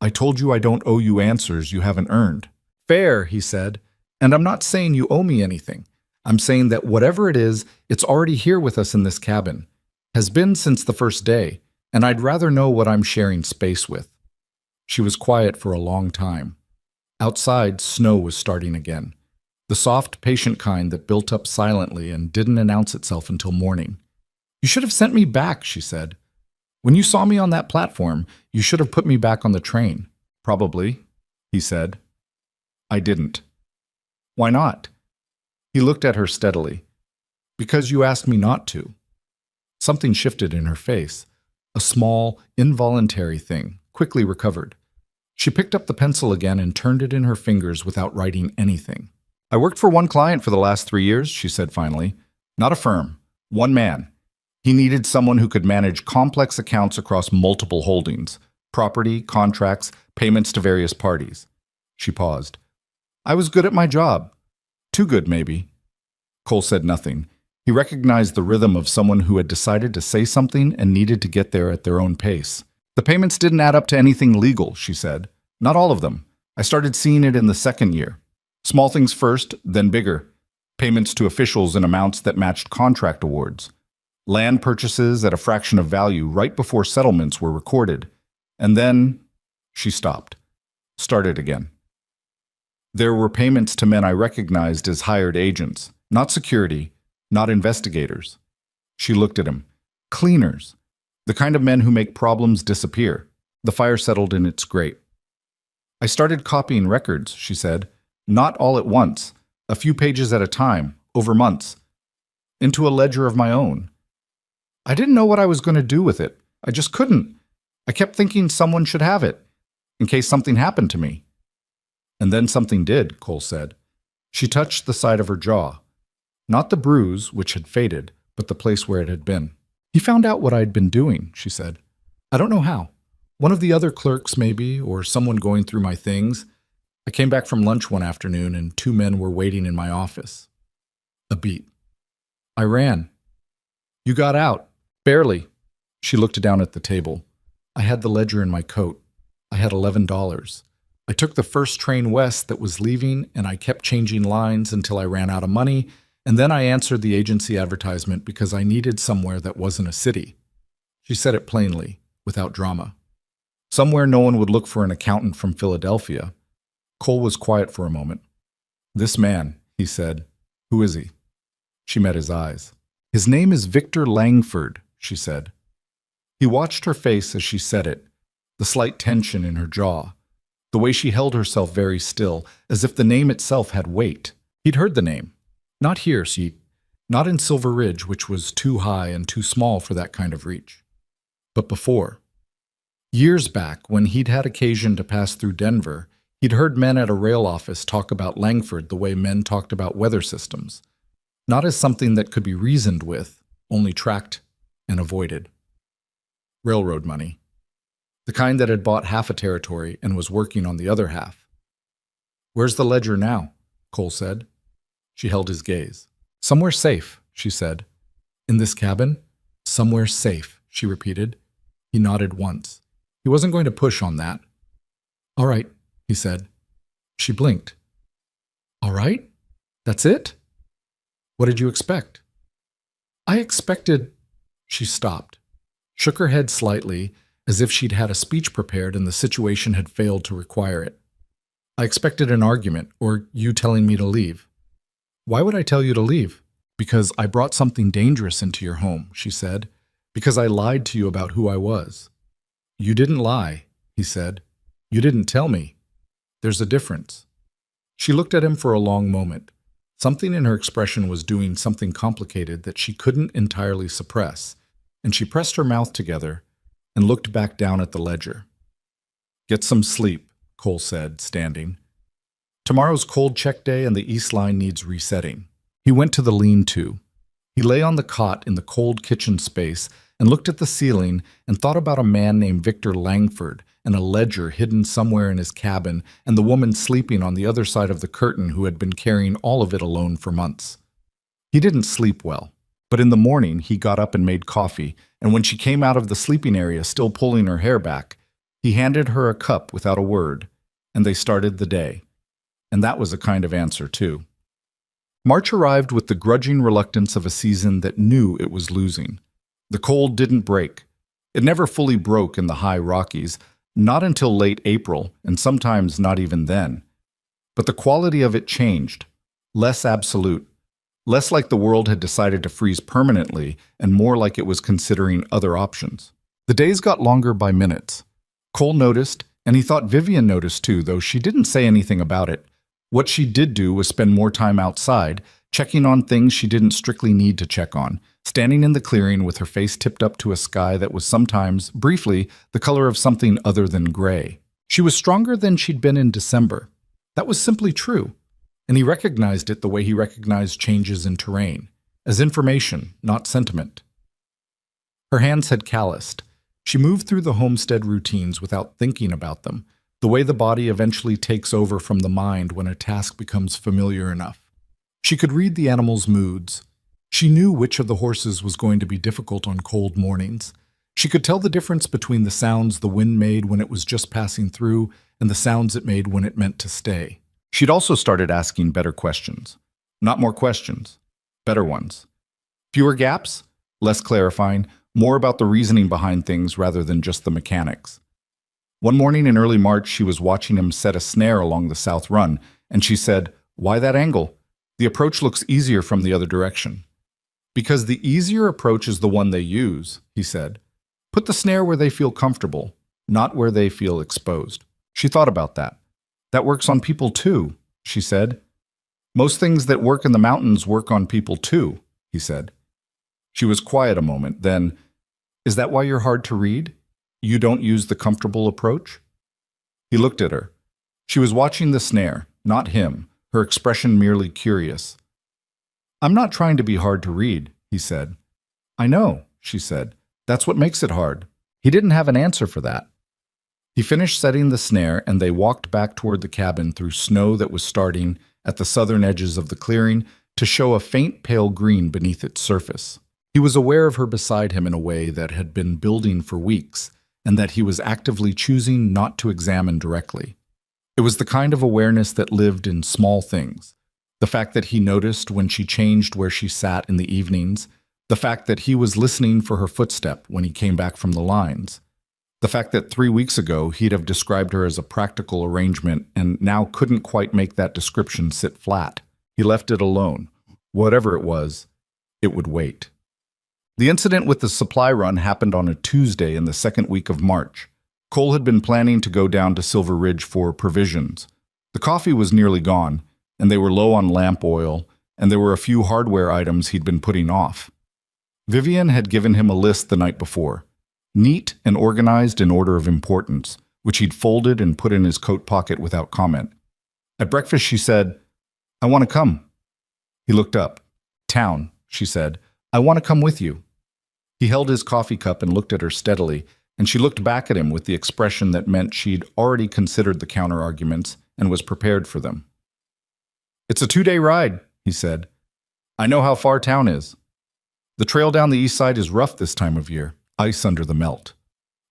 I told you I don't owe you answers you haven't earned. Fair, he said, and I'm not saying you owe me anything. I'm saying that whatever it is, it's already here with us in this cabin. Has been since the first day, and I'd rather know what I'm sharing space with. She was quiet for a long time. Outside, snow was starting again. The soft, patient kind that built up silently and didn't announce itself until morning. You should have sent me back, she said. When you saw me on that platform, you should have put me back on the train. Probably, he said. I didn't. Why not? He looked at her steadily. Because you asked me not to. Something shifted in her face. A small, involuntary thing, quickly recovered. She picked up the pencil again and turned it in her fingers without writing anything. I worked for one client for the last 3 years, she said finally. Not a firm. One man. He needed someone who could manage complex accounts across multiple holdings, property, contracts, payments to various parties. She paused. I was good at my job. Too good, maybe. Cole said nothing. He recognized the rhythm of someone who had decided to say something and needed to get there at their own pace. The payments didn't add up to anything legal, she said. Not all of them. I started seeing it in the second year. Small things first, then bigger. Payments to officials in amounts that matched contract awards. Land purchases at a fraction of value right before settlements were recorded. And then she stopped. Started again. There were payments to men I recognized as hired agents, not security, not investigators. She looked at him. Cleaners. The kind of men who make problems disappear. The fire settled in its grate. I started copying records, she said. Not all at once. A few pages at a time, over months. Into a ledger of my own. I didn't know what I was going to do with it. I just couldn't. I kept thinking someone should have it, in case something happened to me. And then something did, Cole said. She touched the side of her jaw. Not the bruise, which had faded, but the place where it had been. He found out what I'd been doing, she said. I don't know how. One of the other clerks, maybe, or someone going through my things. I came back from lunch one afternoon and 2 men were waiting in my office. A beat. I ran. You got out. Barely. She looked down at the table. I had the ledger in my coat. I had $11. I took the first train west that was leaving, and I kept changing lines until I ran out of money, and then I answered the agency advertisement because I needed somewhere that wasn't a city. She said it plainly, without drama. Somewhere no one would look for an accountant from Philadelphia. Cole was quiet for a moment. This man, he said. Who is he? She met his eyes. His name is Victor Langford, she said. He watched her face as she said it, the slight tension in her jaw, the way she held herself very still, as if the name itself had weight. He'd heard the name. Not here, not in Silver Ridge, which was too high and too small for that kind of reach. But before. Years back, when he'd had occasion to pass through Denver, he'd heard men at a rail office talk about Langford the way men talked about weather systems. Not as something that could be reasoned with, only tracked and avoided. Railroad money. The kind that had bought half a territory and was working on the other half. Where's the ledger now? Cole said. She held his gaze. Somewhere safe, she said. In this cabin? Somewhere safe, she repeated. He nodded once. He wasn't going to push on that. All right, he said. She blinked. All right? That's it? What did you expect? I expected... She stopped, shook her head slightly, as if she'd had a speech prepared and the situation had failed to require it. I expected an argument, or you telling me to leave. Why would I tell you to leave? Because I brought something dangerous into your home, she said. Because I lied to you about who I was. You didn't lie, he said. You didn't tell me. There's a difference. She looked at him for a long moment. Something in her expression was doing something complicated that she couldn't entirely suppress, and she pressed her mouth together and looked back down at the ledger. Get some sleep, Cole said, standing. Tomorrow's cold check day and the East Line needs resetting. He went to the lean-to. He lay on the cot in the cold kitchen space and looked at the ceiling and thought about a man named Victor Langford and a ledger hidden somewhere in his cabin and the woman sleeping on the other side of the curtain who had been carrying all of it alone for months. He didn't sleep well. But in the morning, he got up and made coffee, and when she came out of the sleeping area still pulling her hair back, he handed her a cup without a word, and they started the day. And that was a kind of answer, too. March arrived with the grudging reluctance of a season that knew it was losing. The cold didn't break. It never fully broke in the high Rockies, not until late April, and sometimes not even then. But the quality of it changed, less absolute, less like the world had decided to freeze permanently, and more like it was considering other options. The days got longer by minutes. Cole noticed, and he thought Vivian noticed too, though she didn't say anything about it. What she did do was spend more time outside, checking on things she didn't strictly need to check on, standing in the clearing with her face tipped up to a sky that was sometimes, briefly, the color of something other than gray. She was stronger than she'd been in December. That was simply true, and he recognized it the way he recognized changes in terrain, as information, not sentiment. Her hands had calloused. She moved through the homestead routines without thinking about them, the way the body eventually takes over from the mind when a task becomes familiar enough. She could read the animals' moods. She knew which of the horses was going to be difficult on cold mornings. She could tell the difference between the sounds the wind made when it was just passing through and the sounds it made when it meant to stay. She'd also started asking better questions. Not more questions, better ones. Fewer gaps, less clarifying, more about the reasoning behind things rather than just the mechanics. One morning in early March, she was watching him set a snare along the south run, and she said, "Why that angle? The approach looks easier from the other direction." "Because the easier approach is the one they use," he said. "Put the snare where they feel comfortable, not where they feel exposed." She thought about that. "That works on people too," she said. "Most things that work in the mountains work on people too," he said. She was quiet a moment, then, "Is that why you're hard to read? You don't use the comfortable approach?" He looked at her. She was watching the snare, not him, her expression merely curious. "I'm not trying to be hard to read," he said. "I know," she said. "That's what makes it hard." He didn't have an answer for that. He finished setting the snare, and they walked back toward the cabin through snow that was starting, at the southern edges of the clearing, to show a faint pale green beneath its surface. He was aware of her beside him in a way that had been building for weeks, and that he was actively choosing not to examine directly. It was the kind of awareness that lived in small things. The fact that he noticed when she changed where she sat in the evenings, the fact that he was listening for her footstep when he came back from the lines, the fact that 3 weeks ago he'd have described her as a practical arrangement and now couldn't quite make that description sit flat. He left it alone. Whatever it was, it would wait. The incident with the supply run happened on a Tuesday in the second week of March. Cole had been planning to go down to Silver Ridge for provisions. The coffee was nearly gone, and they were low on lamp oil, and there were a few hardware items he'd been putting off. Vivian had given him a list the night before, neat and organized in order of importance, which he'd folded and put in his coat pocket without comment. At breakfast she said, "I want to come." He looked up. "Town," she said. "I want to come with you." He held his coffee cup and looked at her steadily, and she looked back at him with the expression that meant she'd already considered the counter-arguments and was prepared for them. "It's a 2-day ride," he said. "I know how far town is. The trail down the east side is rough this time of year, ice under the melt.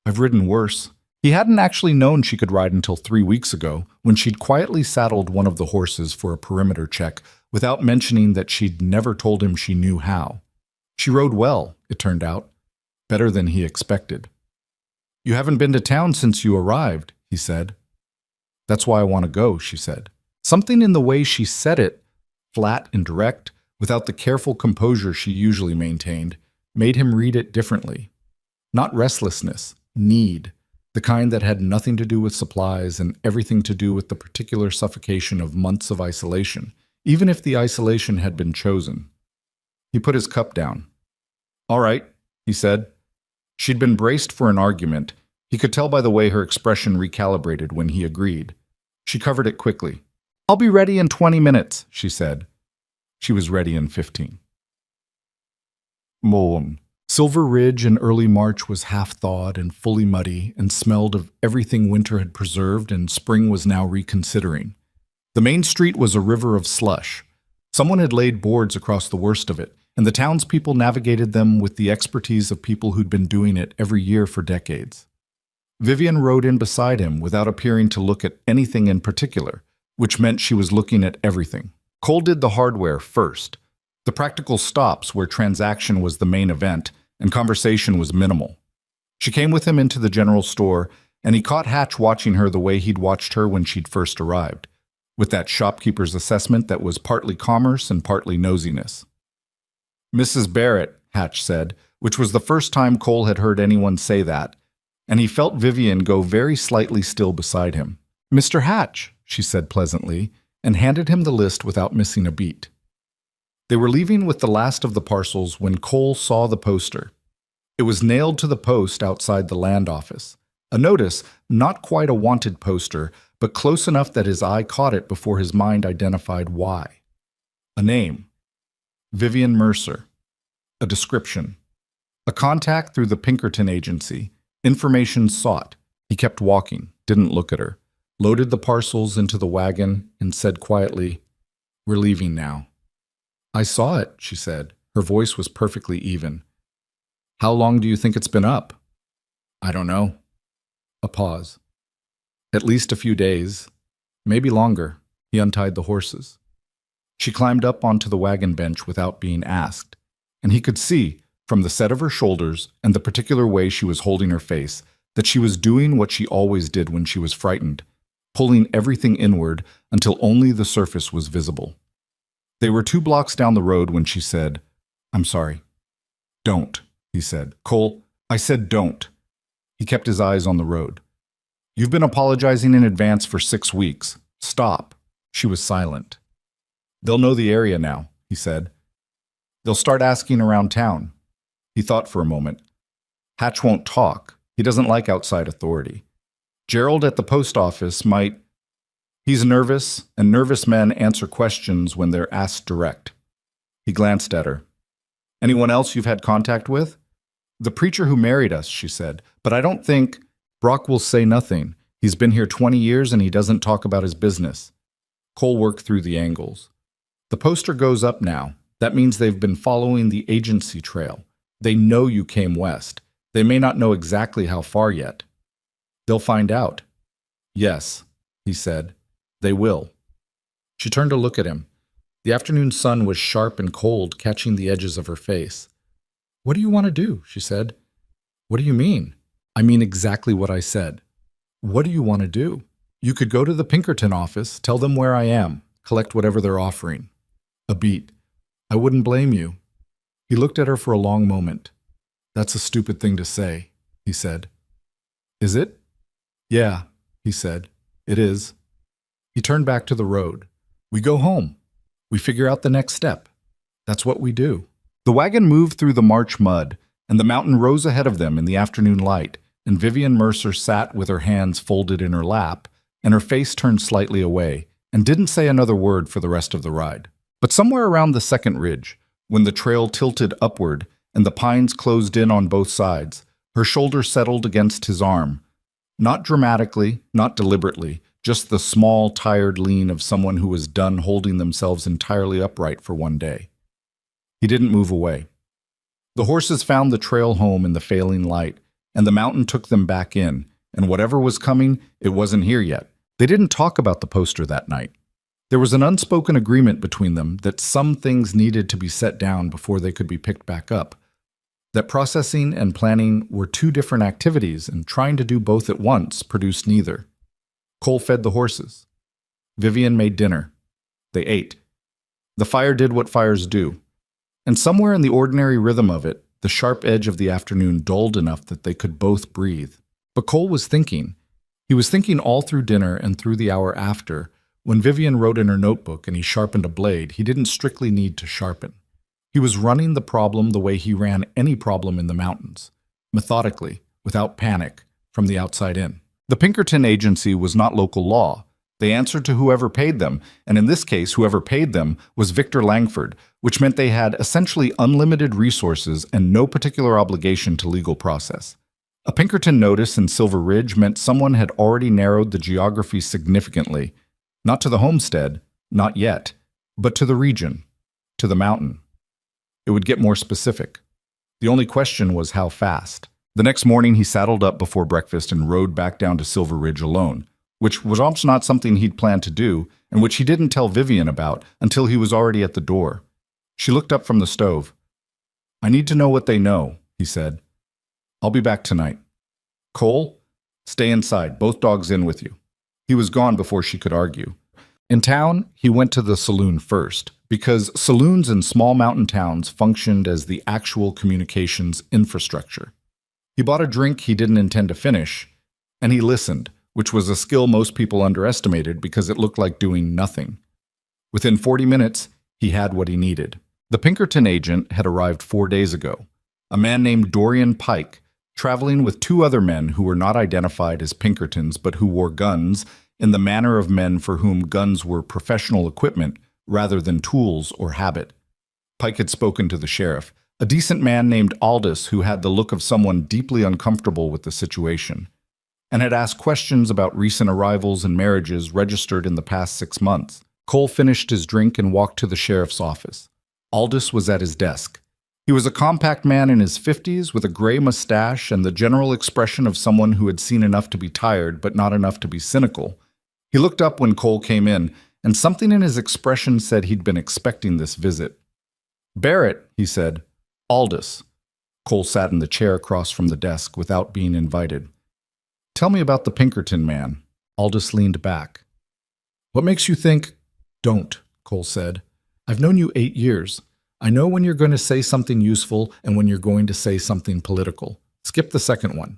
I've ridden worse." He hadn't actually known she could ride until 3 weeks ago, when she'd quietly saddled one of the horses for a perimeter check without mentioning that she'd never told him she knew how. She rode well, it turned out, better than he expected. "You haven't been to town since you arrived," he said. "That's why I want to go," she said. Something in the way she said it, flat and direct, without the careful composure she usually maintained, made him read it differently. Not restlessness, need, the kind that had nothing to do with supplies and everything to do with the particular suffocation of months of isolation, even if the isolation had been chosen. He put his cup down. "All right," he said. She'd been braced for an argument. He could tell by the way her expression recalibrated when he agreed. She covered it quickly. "I'll be ready in 20 minutes, she said. She was ready in 15. Morn. Silver Ridge in early March was half-thawed and fully muddy and smelled of everything winter had preserved and spring was now reconsidering. The main street was a river of slush. Someone had laid boards across the worst of it, and the townspeople navigated them with the expertise of people who'd been doing it every year for decades. Vivian rode in beside him without appearing to look at anything in particular, which meant she was looking at everything. Cole did the hardware first, the practical stops where transaction was the main event and conversation was minimal. She came with him into the general store, and he caught Hatch watching her the way he'd watched her when she'd first arrived, with that shopkeeper's assessment that was partly commerce and partly nosiness. "Mrs. Barrett," Hatch said, which was the first time Cole had heard anyone say that, and he felt Vivian go very slightly still beside him. "Mr. Hatch," she said pleasantly, and handed him the list without missing a beat. They were leaving with the last of the parcels when Cole saw the poster. It was nailed to the post outside the land office. A notice, not quite a wanted poster, but close enough that his eye caught it before his mind identified why. A name. Vivian Mercer. A description. A contact through the Pinkerton agency. Information sought. He kept walking, didn't look at her, loaded the parcels into the wagon, and said quietly, "We're leaving now." "I saw it," she said. Her voice was perfectly even. "How long do you think it's been up?" "I don't know." A pause. "At least a few days. Maybe longer." He untied the horses. She climbed up onto the wagon bench without being asked, and he could see, from the set of her shoulders and the particular way she was holding her face, that she was doing what she always did when she was frightened, pulling everything inward until only the surface was visible. They were 2 blocks down the road when she said, "I'm sorry." "Don't," he said. "Cole, I said don't." He kept his eyes on the road. "You've been apologizing in advance for 6 weeks. Stop." She was silent. "They'll know the area now," he said. "They'll start asking around town." He thought for a moment. Hatch won't talk. He doesn't like outside authority. Gerald at the post office might. He's nervous, and nervous men answer questions when they're asked direct. He glanced at her. "Anyone else you've had contact with?" "The preacher who married us," she said. "But I don't think Brock will say nothing. He's been here 20 years and he doesn't talk about his business." Cole worked through the angles. "The poster goes up now. That means they've been following the agency trail. They know you came west. They may not know exactly how far yet." "They'll find out." "Yes," he said. "They will." She turned to look at him. The afternoon sun was sharp and cold, catching the edges of her face. "What do you want to do?" she said. "What do you mean?" "I mean exactly what I said." "What do you want to do?" "You could go to the Pinkerton office, tell them where I am, collect whatever they're offering." A beat. "I wouldn't blame you." He looked at her for a long moment. "That's a stupid thing to say," he said. "Is it?" "Yeah," he said. "It is." He turned back to the road. "We go home. We figure out the next step. That's what we do." The wagon moved through the March mud, and the mountain rose ahead of them in the afternoon light, and Vivian Mercer sat with her hands folded in her lap and her face turned slightly away, and didn't say another word for the rest of the ride. But somewhere around the second ridge, when the trail tilted upward and the pines closed in on both sides, her shoulder settled against his arm. Not dramatically, not deliberately, just the small, tired lean of someone who was done holding themselves entirely upright for one day. He didn't move away. The horses found the trail home in the failing light, and the mountain took them back in, and whatever was coming, it wasn't here yet. They didn't talk about the poster that night. There was an unspoken agreement between them that some things needed to be set down before they could be picked back up, that processing and planning were 2 different activities, and trying to do both at once produced neither. Cole fed the horses. Vivian made dinner. They ate. The fire did what fires do, and somewhere in the ordinary rhythm of it, the sharp edge of the afternoon dulled enough that they could both breathe. But Cole was thinking. He was thinking all through dinner and through the hour after. When Vivian wrote in her notebook and he sharpened a blade, he didn't strictly need to sharpen. He was running the problem the way he ran any problem in the mountains, methodically, without panic, from the outside in. The Pinkerton agency was not local law. They answered to whoever paid them, and in this case, whoever paid them was Victor Langford, which meant they had essentially unlimited resources and no particular obligation to legal process. A Pinkerton notice in Silver Ridge meant someone had already narrowed the geography significantly, not to the homestead, not yet, but to the region, to the mountain. it would get more specific. The only question was how fast. The next morning, he saddled up before breakfast and rode back down to Silver Ridge alone, which was almost not something he'd planned to do, and which he didn't tell Vivian about until he was already at the door. She looked up from the stove. "I need to know what they know," he said. "I'll be back tonight. Cole, stay inside, both dogs in with you." He was gone before she could argue. In town, he went to the saloon first, because saloons in small mountain towns functioned as the actual communications infrastructure. He bought a drink he didn't intend to finish, and he listened, which was a skill most people underestimated because it looked like doing nothing. Within 40 minutes, he had what he needed. The Pinkerton agent had arrived 4 days ago, a man named Dorian Pike, traveling with 2 other men who were not identified as Pinkertons but who wore guns in the manner of men for whom guns were professional equipment rather than tools or habit. Pike had spoken to the sheriff, a decent man named Aldous who had the look of someone deeply uncomfortable with the situation, and had asked questions about recent arrivals and marriages registered in the past 6 months. Cole finished his drink and walked to the sheriff's office. Aldous was at his desk. He was a compact man in his 50s with a gray mustache and the general expression of someone who had seen enough to be tired but not enough to be cynical. He looked up when Cole came in, and something in his expression said he'd been expecting this visit. "Barrett," he said. "Aldous." Cole sat in the chair across from the desk without being invited. "Tell me about the Pinkerton man." Aldous leaned back. "What makes you think—" "Don't," Cole said. "I've known you 8 years. I know when you're going to say something useful and when you're going to say something political. Skip the second one."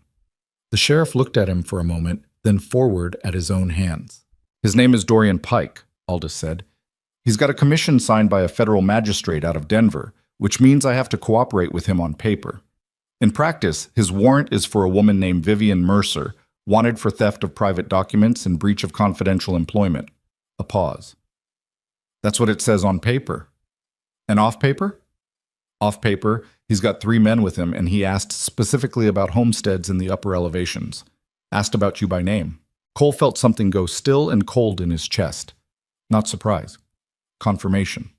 The sheriff looked at him for a moment, then forward at his own hands. "His name is Dorian Pike," Aldous said. "He's got a commission signed by a federal magistrate out of Denver, which means I have to cooperate with him on paper. In practice, his warrant is for a woman named Vivian Mercer, wanted for theft of private documents and breach of confidential employment." A pause. "That's what it says on paper. And off paper?" "Off paper, he's got 3 men with him, and he asked specifically about homesteads in the upper elevations. Asked about you by name." Cole felt something go still and cold in his chest. Not surprise. Confirmation.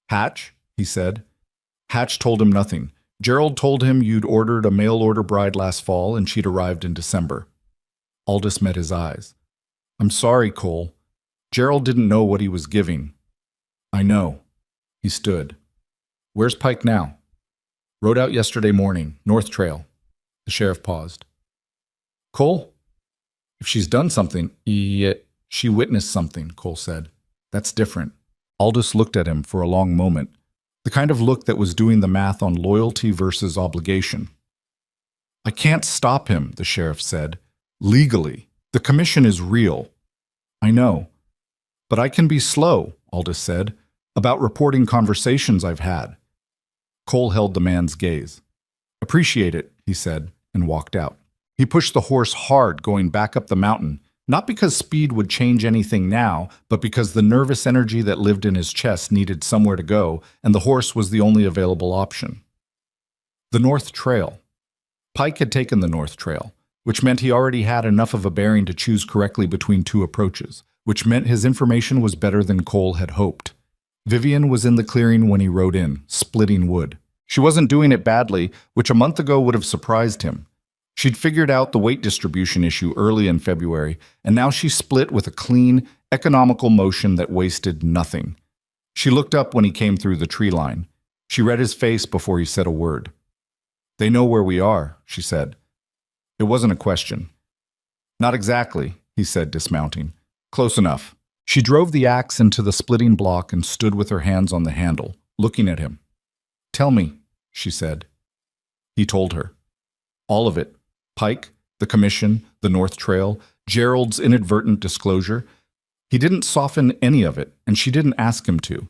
"Hatch?" he said. Hatch told him nothing. Gerald told him you'd ordered a mail-order bride last fall and she'd arrived in December. Aldous met his eyes. "I'm sorry, Cole. Gerald didn't know what he was giving." "I know." He stood. "Where's Pike now?" "Rode out yesterday morning, North Trail." The sheriff paused. "Cole? If she's done something—" "She witnessed something," Cole said. "That's different." Aldous looked at him for a long moment, the kind of look that was doing the math on loyalty versus obligation. "I can't stop him," the sheriff said. "Legally. The commission is real." "I know. But I can be slow," Aldous said, "about reporting conversations I've had." Cole held the man's gaze. "Appreciate it," he said, and walked out. He pushed the horse hard going back up the mountain, not because speed would change anything now, but because the nervous energy that lived in his chest needed somewhere to go, and the horse was the only available option. The North Trail. Pike had taken the North Trail, which meant he already had enough of a bearing to choose correctly between 2 approaches, which meant his information was better than Cole had hoped. Vivian was in the clearing when he rode in, splitting wood. She wasn't doing it badly, which a month ago would have surprised him. She'd figured out the weight distribution issue early in February, and now she split with a clean, economical motion that wasted nothing. She looked up when he came through the tree line. She read his face before he said a word. "They know where we are," she said. It wasn't a question. "Not exactly," he said, dismounting. "Close enough." She drove the axe into the splitting block and stood with her hands on the handle, looking at him. "Tell me," she said. He told her. All of it. Pike, the commission, the North Trail, Gerald's inadvertent disclosure. He didn't soften any of it, and she didn't ask him to.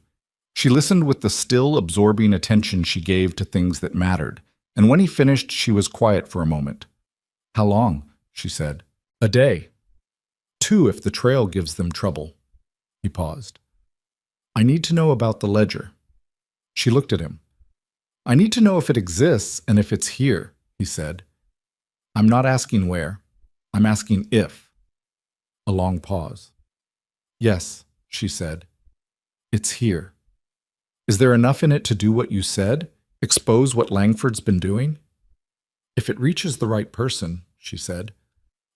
She listened with the still absorbing attention she gave to things that mattered, and when he finished, she was quiet for a moment. "How long?" she said. "A day. 2 if the trail gives them trouble." He paused. "I need to know about the ledger." She looked at him. "I need to know if it exists and if it's here," he said. "I'm not asking where. I'm asking if." A long pause. "Yes," she said. "It's here." Is there enough in it to do what you said? Expose what Langford's been doing? If it reaches the right person, she said.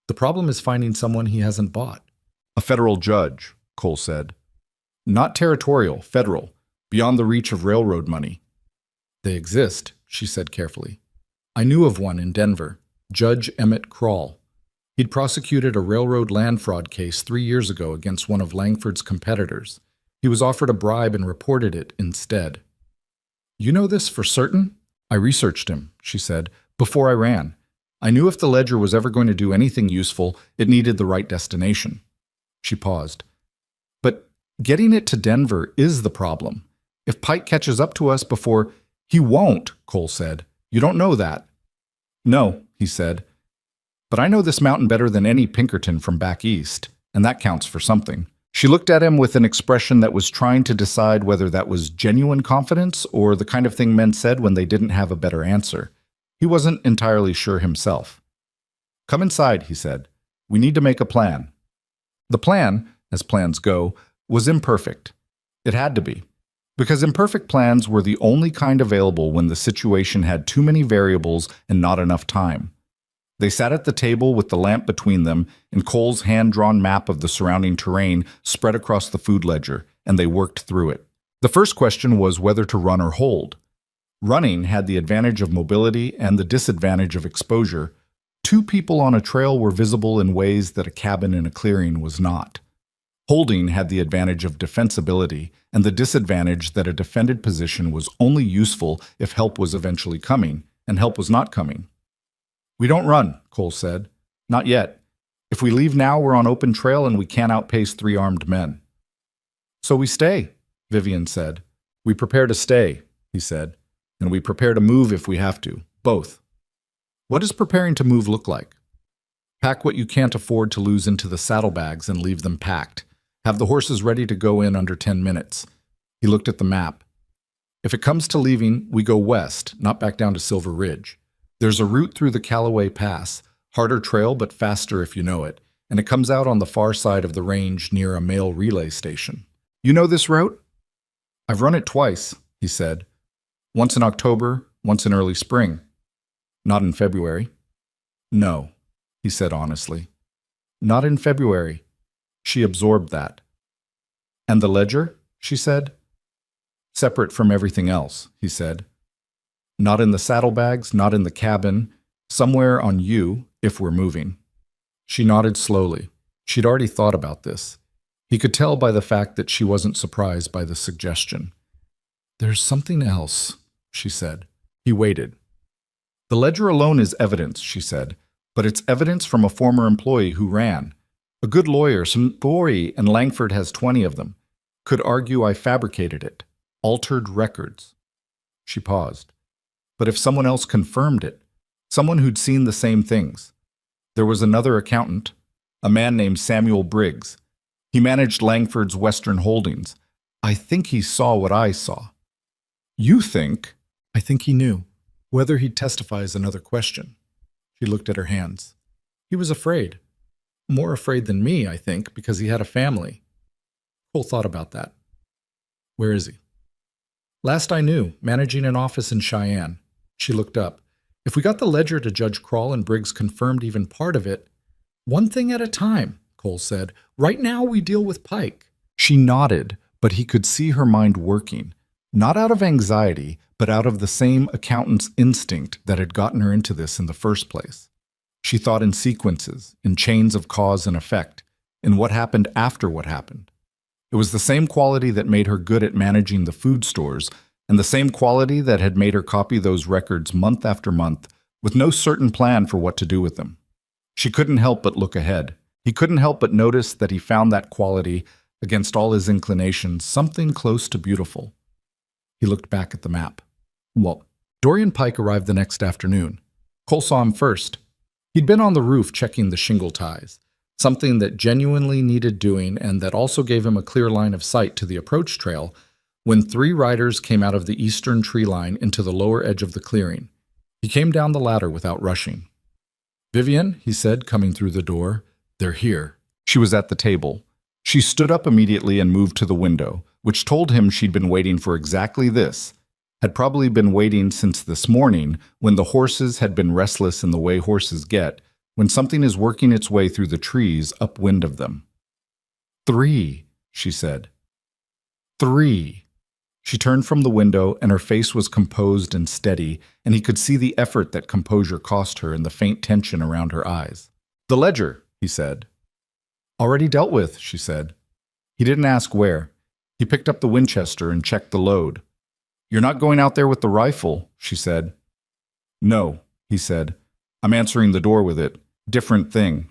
The problem is finding someone he hasn't bought. A federal judge, Cole said. Not territorial, federal, beyond the reach of railroad money. They exist, she said carefully. I knew of one in Denver, Judge Emmett Krall. He'd prosecuted a railroad land fraud case 3 years ago against one of Langford's competitors. He was offered a bribe and reported it instead. You know this for certain? I researched him, she said, before I ran. I knew if the ledger was ever going to do anything useful, it needed the right destination. She paused. But getting it to Denver is the problem. If Pike catches up to us before... He won't, Cole said. You don't know that. No, he said. But I know this mountain better than any Pinkerton from back east, and that counts for something. She looked at him with an expression that was trying to decide whether that was genuine confidence or the kind of thing men said when they didn't have a better answer. He wasn't entirely sure himself. Come inside, he said. We need to make a plan. The plan, as plans go, was imperfect. It had to be. Because imperfect plans were the only kind available when the situation had too many variables and not enough time. They sat at the table with the lamp between them and Cole's hand-drawn map of the surrounding terrain spread across the food ledger, and they worked through it. The first question was whether to run or hold. Running had the advantage of mobility and the disadvantage of exposure. 2 people on a trail were visible in ways that a cabin in a clearing was not. Holding had the advantage of defensibility and the disadvantage that a defended position was only useful if help was eventually coming, and help was not coming. We don't run, Cole said. Not yet. If we leave now, we're on open trail and we can't outpace 3 armed men. So we stay, Vivian said. We prepare to stay, he said, and we prepare to move if we have to, both. What does preparing to move look like? Pack what you can't afford to lose into the saddlebags and leave them packed. Have the horses ready to go in under 10 minutes. He looked at the map. If it comes to leaving, we go west, not back down to Silver Ridge. There's a route through the Callaway Pass, harder trail but faster if you know it, and it comes out on the far side of the range near a mail relay station. You know this route? I've run it twice, he said. Once in October, once in early spring. Not in February. No, he said honestly. Not in February. She absorbed that. And the ledger, she said. Separate from everything else, he said. Not in the saddlebags, not in the cabin, somewhere on you, if we're moving. She nodded slowly. She'd already thought about this. He could tell by the fact that she wasn't surprised by the suggestion. There's something else, she said. He waited. The ledger alone is evidence, she said, but it's evidence from a former employee who ran. A good lawyer, some employee, and Langford has 20 of them, could argue I fabricated it, altered records. She paused. But if someone else confirmed it, someone who'd seen the same things. There was another accountant, a man named Samuel Briggs. He managed Langford's Western holdings. I think he saw what I saw. You think? I think he knew. Whether he'd testify is another question. She looked at her hands. He was afraid. More afraid than me, I think, because he had a family. Cole thought about that. Where is he? Last I knew, managing an office in Cheyenne. She looked up. If we got the ledger to Judge Krall and Briggs confirmed even part of it, one thing at a time, Cole said. Right now we deal with Pike. She nodded, but he could see her mind working. Not out of anxiety, but out of the same accountant's instinct that had gotten her into this in the first place. She thought in sequences, in chains of cause and effect, in what happened after what happened. It was the same quality that made her good at managing the food stores, and the same quality that had made her copy those records month after month, with no certain plan for what to do with them. She couldn't help but look ahead. He couldn't help but notice that he found that quality, against all his inclinations, something close to beautiful. He looked back at the map. Well, Dorian Pike arrived the next afternoon. Cole saw him first. He'd been on the roof checking the shingle ties, something that genuinely needed doing and that also gave him a clear line of sight to the approach trail, when 3 riders came out of the eastern tree line into the lower edge of the clearing. He came down the ladder without rushing. Vivian, he said, coming through the door, they're here. She was at the table. She stood up immediately and moved to the window, which told him she'd been waiting for exactly this, had probably been waiting since this morning when the horses had been restless in the way horses get when something is working its way through the trees upwind of them. 3, she said. 3. She turned from the window, and her face was composed and steady, and he could see the effort that composure cost her in the faint tension around her eyes. "The ledger," he said. "Already dealt with," she said. He didn't ask where. He picked up the Winchester and checked the load. "You're not going out there with the rifle," she said. "No," he said. "I'm answering the door with it. Different thing."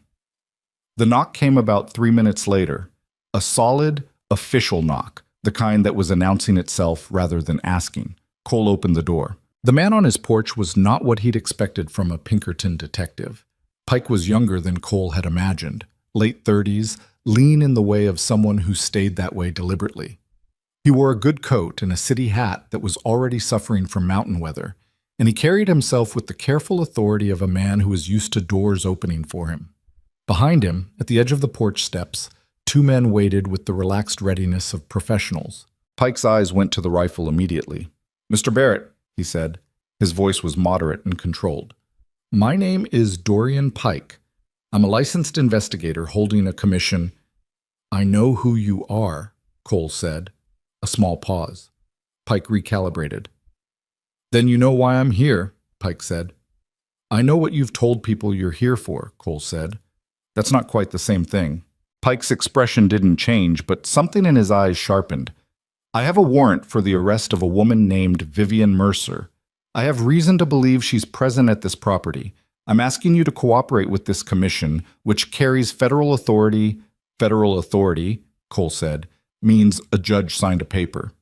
The knock came about 3 minutes later. A solid, official knock, the kind that was announcing itself rather than asking. Cole opened the door. The man on his porch was not what he'd expected from a Pinkerton detective. Pike was younger than Cole had imagined, late 30s, lean in the way of someone who stayed that way deliberately. He wore a good coat and a city hat that was already suffering from mountain weather, and he carried himself with the careful authority of a man who was used to doors opening for him. Behind him, at the edge of the porch steps, 2 men waited with the relaxed readiness of professionals. Pike's eyes went to the rifle immediately. "Mr. Barrett," he said. His voice was moderate and controlled. "My name is Dorian Pike. I'm a licensed investigator holding a commission." "I know who you are," Cole said. A small pause. Pike recalibrated. "Then you know why I'm here," Pike said. "I know what you've told people you're here for," Cole said. "That's not quite the same thing." Pike's expression didn't change, but something in his eyes sharpened. "I have a warrant for the arrest of a woman named Vivian Mercer. I have reason to believe she's present at this property. I'm asking you to cooperate with this commission, which carries federal authority." "Federal authority," Cole said, "means a judge signed a paper.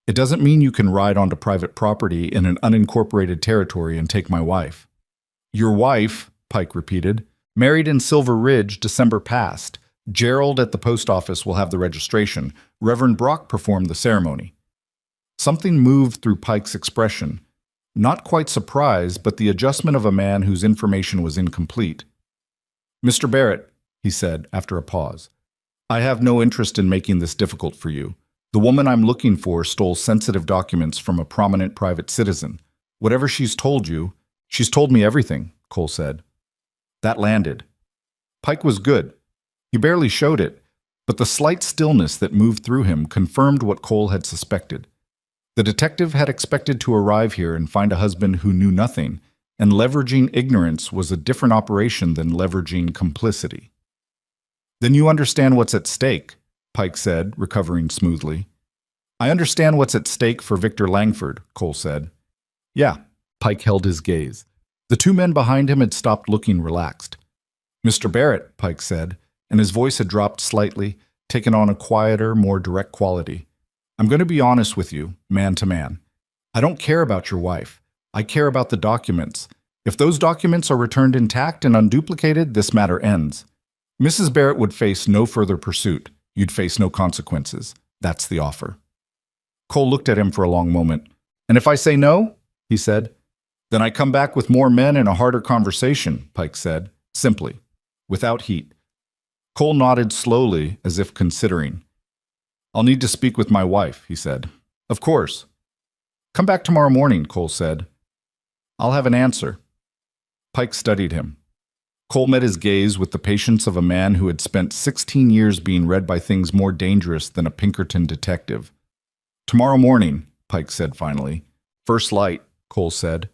It doesn't mean you can ride onto private property in an unincorporated territory and take my wife." "Your wife," Pike repeated, "married in Silver Ridge December past. Gerald at the post office will have the registration. Reverend Brock performed the ceremony." Something moved through Pike's expression. Not quite surprise, but the adjustment of a man whose information was incomplete. "Mr. Barrett," he said after a pause, "I have no interest in making this difficult for you. The woman I'm looking for stole sensitive documents from a prominent private citizen. Whatever she's told you—" "She's told me everything," Cole said. That landed. Pike was good. He barely showed it, but the slight stillness that moved through him confirmed what Cole had suspected. The detective had expected to arrive here and find a husband who knew nothing, and leveraging ignorance was a different operation than leveraging complicity. "Then you understand what's at stake," Pike said, recovering smoothly. "I understand what's at stake for Victor Langford," Cole said. "Yeah." Pike held his gaze. The 2 men behind him had stopped looking relaxed. "Mr. Barrett," Pike said, and his voice had dropped slightly, taken on a quieter, more direct quality. "I'm going to be honest with you, man to man. I don't care about your wife. I care about the documents. If those documents are returned intact and unduplicated, this matter ends. Mrs. Barrett would face no further pursuit. You'd face no consequences. That's the offer." Cole looked at him for a long moment. "And if I say no?" he said. "Then I come back with more men and a harder conversation," Pike said, simply, without heat. Cole nodded slowly, as if considering. "I'll need to speak with my wife," he said. "Of course." "Come back tomorrow morning," Cole said. "I'll have an answer." Pike studied him. Cole met his gaze with the patience of a man who had spent 16 years being read by things more dangerous than a Pinkerton detective. "Tomorrow morning," Pike said finally. "First light," Cole said.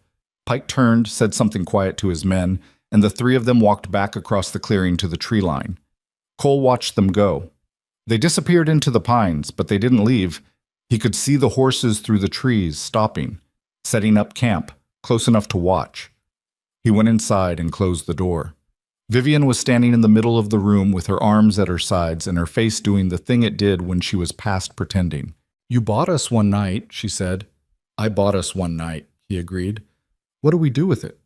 Pike turned, said something quiet to his men, and the 3 of them walked back across the clearing to the tree line. Cole watched them go. They disappeared into the pines, but they didn't leave. He could see the horses through the trees, stopping, setting up camp, close enough to watch. He went inside and closed the door. Vivian was standing in the middle of the room with her arms at her sides and her face doing the thing it did when she was past pretending. "You bought us one night," she said. "I bought us one night," he agreed. "What do we do with it?"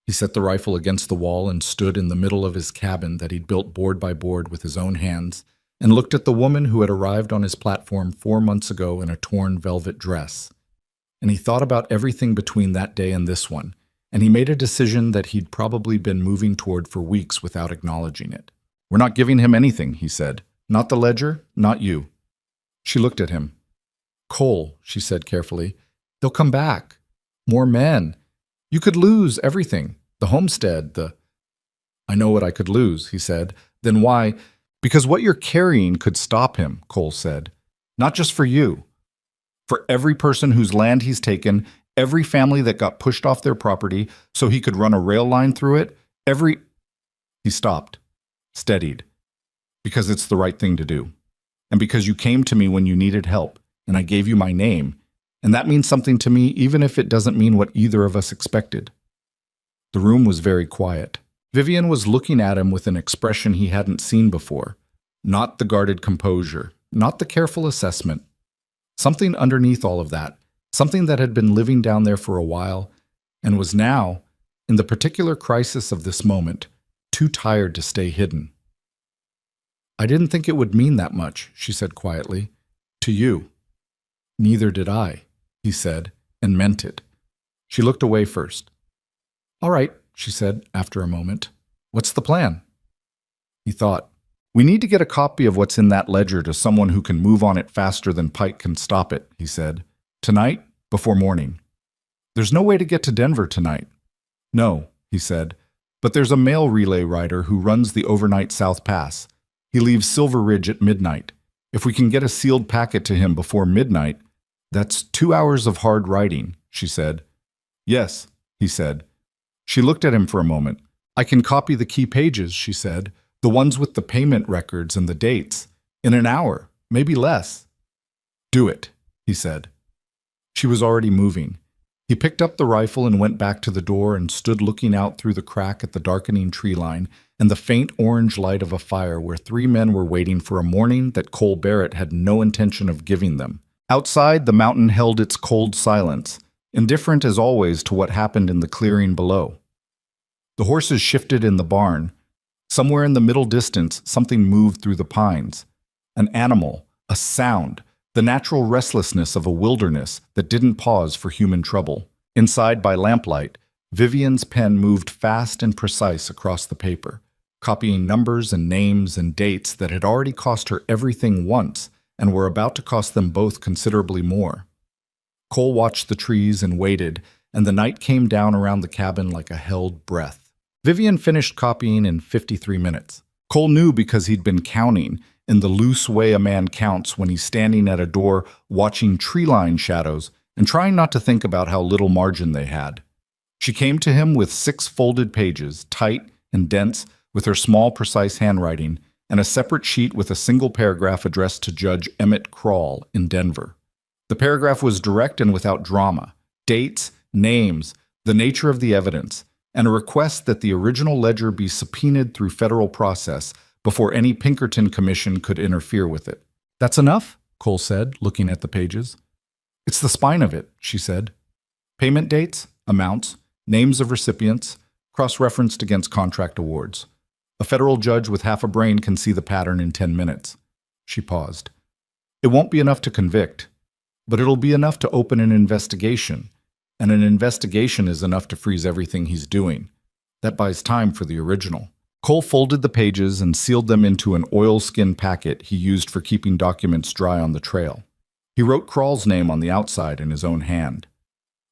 He set the rifle against the wall and stood in the middle of his cabin that he'd built board by board with his own hands, and looked at the woman who had arrived on his platform 4 months ago in a torn velvet dress. And he thought about everything between that day and this one, and he made a decision that he'd probably been moving toward for weeks without acknowledging it. "We're not giving him anything," he said. "Not the ledger, not you." She looked at him. Cole, she said carefully, they'll come back. More men. You could lose everything. The homestead, I know what I could lose, he said. Then why? Because what you're carrying could stop him, Cole said. Not just for you. For every person whose land he's taken, every family that got pushed off their property so he could run a rail line through it, He stopped, steadied. Because it's the right thing to do. And because you came to me when you needed help, and I gave you my name, and that means something to me even if it doesn't mean what either of us expected. The room was very quiet. Vivian was looking at him with an expression he hadn't seen before. Not the guarded composure, not the careful assessment. Something underneath all of that, something that had been living down there for a while, and was now, in the particular crisis of this moment, too tired to stay hidden. I didn't think it would mean that much, she said quietly. To you. Neither did I, he said, and meant it. She looked away first. All right, she said after a moment. What's the plan? He thought. We need to get a copy of what's in that ledger to someone who can move on it faster than Pike can stop it, he said. Tonight, before morning. There's no way to get to Denver tonight. No, he said, but there's a mail relay rider who runs the overnight South Pass. He leaves Silver Ridge at midnight. If we can get a sealed packet to him before midnight, that's 2 hours of hard writing, she said. Yes, he said. She looked at him for a moment. I can copy the key pages, she said, the ones with the payment records and the dates, in an hour, maybe less. Do it, he said. She was already moving. He picked up the rifle and went back to the door and stood looking out through the crack at the darkening tree line and the faint orange light of a fire where 3 men were waiting for a morning that Cole Barrett had no intention of giving them. Outside, the mountain held its cold silence, indifferent as always to what happened in the clearing below. The horses shifted in the barn. Somewhere in the middle distance, something moved through the pines. An animal, a sound, the natural restlessness of a wilderness that didn't pause for human trouble. Inside, by lamplight, Vivian's pen moved fast and precise across the paper, copying numbers and names and dates that had already cost her everything once and were about to cost them both considerably more. Cole watched the trees and waited, and the night came down around the cabin like a held breath. Vivian finished copying in 53 minutes. Cole knew because he'd been counting, in the loose way a man counts when he's standing at a door watching tree-line shadows and trying not to think about how little margin they had. She came to him with 6 folded pages, tight and dense, with her small, precise handwriting, and a separate sheet with a single paragraph addressed to Judge Emmett Krall in Denver. The paragraph was direct and without drama. Dates, names, the nature of the evidence, and a request that the original ledger be subpoenaed through federal process before any Pinkerton commission could interfere with it. That's enough, Cole said, looking at the pages. It's the spine of it, she said. Payment dates, amounts, names of recipients, cross-referenced against contract awards. A federal judge with half a brain can see the pattern in 10 minutes. She paused. It won't be enough to convict, but it'll be enough to open an investigation, and an investigation is enough to freeze everything he's doing. That buys time for the original. Cole folded the pages and sealed them into an oilskin packet he used for keeping documents dry on the trail. He wrote Krall's name on the outside in his own hand.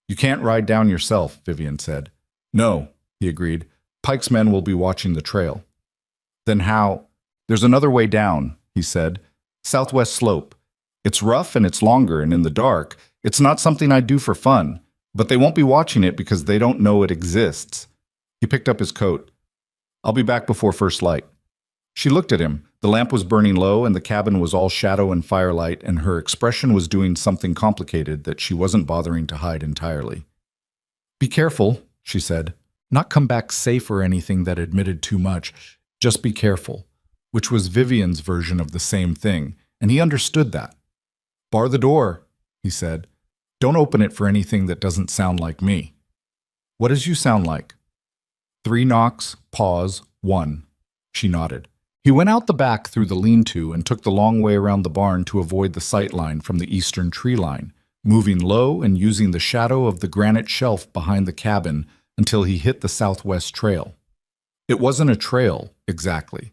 You can't ride down yourself, Vivian said. No, he agreed. Pike's men will be watching the trail. Then how? There's another way down, he said. Southwest slope. It's rough and it's longer and in the dark. It's not something I'd do for fun, but they won't be watching it because they don't know it exists. He picked up his coat. I'll be back before first light. She looked at him. The lamp was burning low and the cabin was all shadow and firelight, and her expression was doing something complicated that she wasn't bothering to hide entirely. Be careful, she said. Not come back safe or anything that admitted too much. Just be careful, which was Vivian's version of the same thing, and he understood that. Bar the door, he said. Don't open it for anything that doesn't sound like me. What does you sound like? 3 knocks, pause, 1. She nodded. He went out the back through the lean-to and took the long way around the barn to avoid the sight line from the eastern tree line, moving low and using the shadow of the granite shelf behind the cabin until he hit the southwest trail. It wasn't a trail, exactly.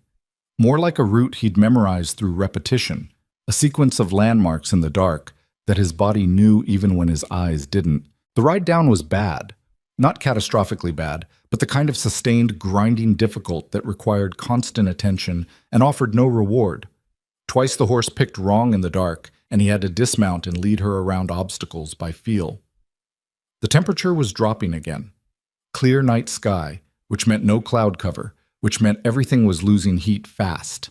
More like a route he'd memorized through repetition, a sequence of landmarks in the dark that his body knew even when his eyes didn't. The ride down was bad. Not catastrophically bad, but the kind of sustained, grinding difficult that required constant attention and offered no reward. Twice the horse picked wrong in the dark, and he had to dismount and lead her around obstacles by feel. The temperature was dropping again. Clear night sky, which meant no cloud cover, which meant everything was losing heat fast.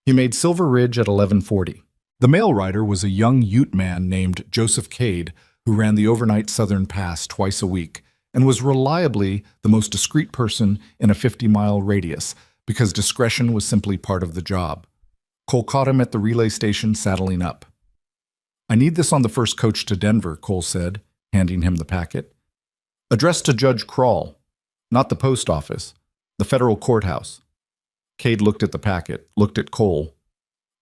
He made Silver Ridge at 11:40. The mail rider was a young Ute man named Joseph Cade, who ran the overnight Southern Pass twice a week and was reliably the most discreet person in a 50-mile radius because discretion was simply part of the job. Cole caught him at the relay station saddling up. "I need this on the first coach to Denver," Cole said, handing him the packet. "Addressed to Judge Crawl, not the post office, the federal courthouse." Cade looked at the packet, looked at Cole.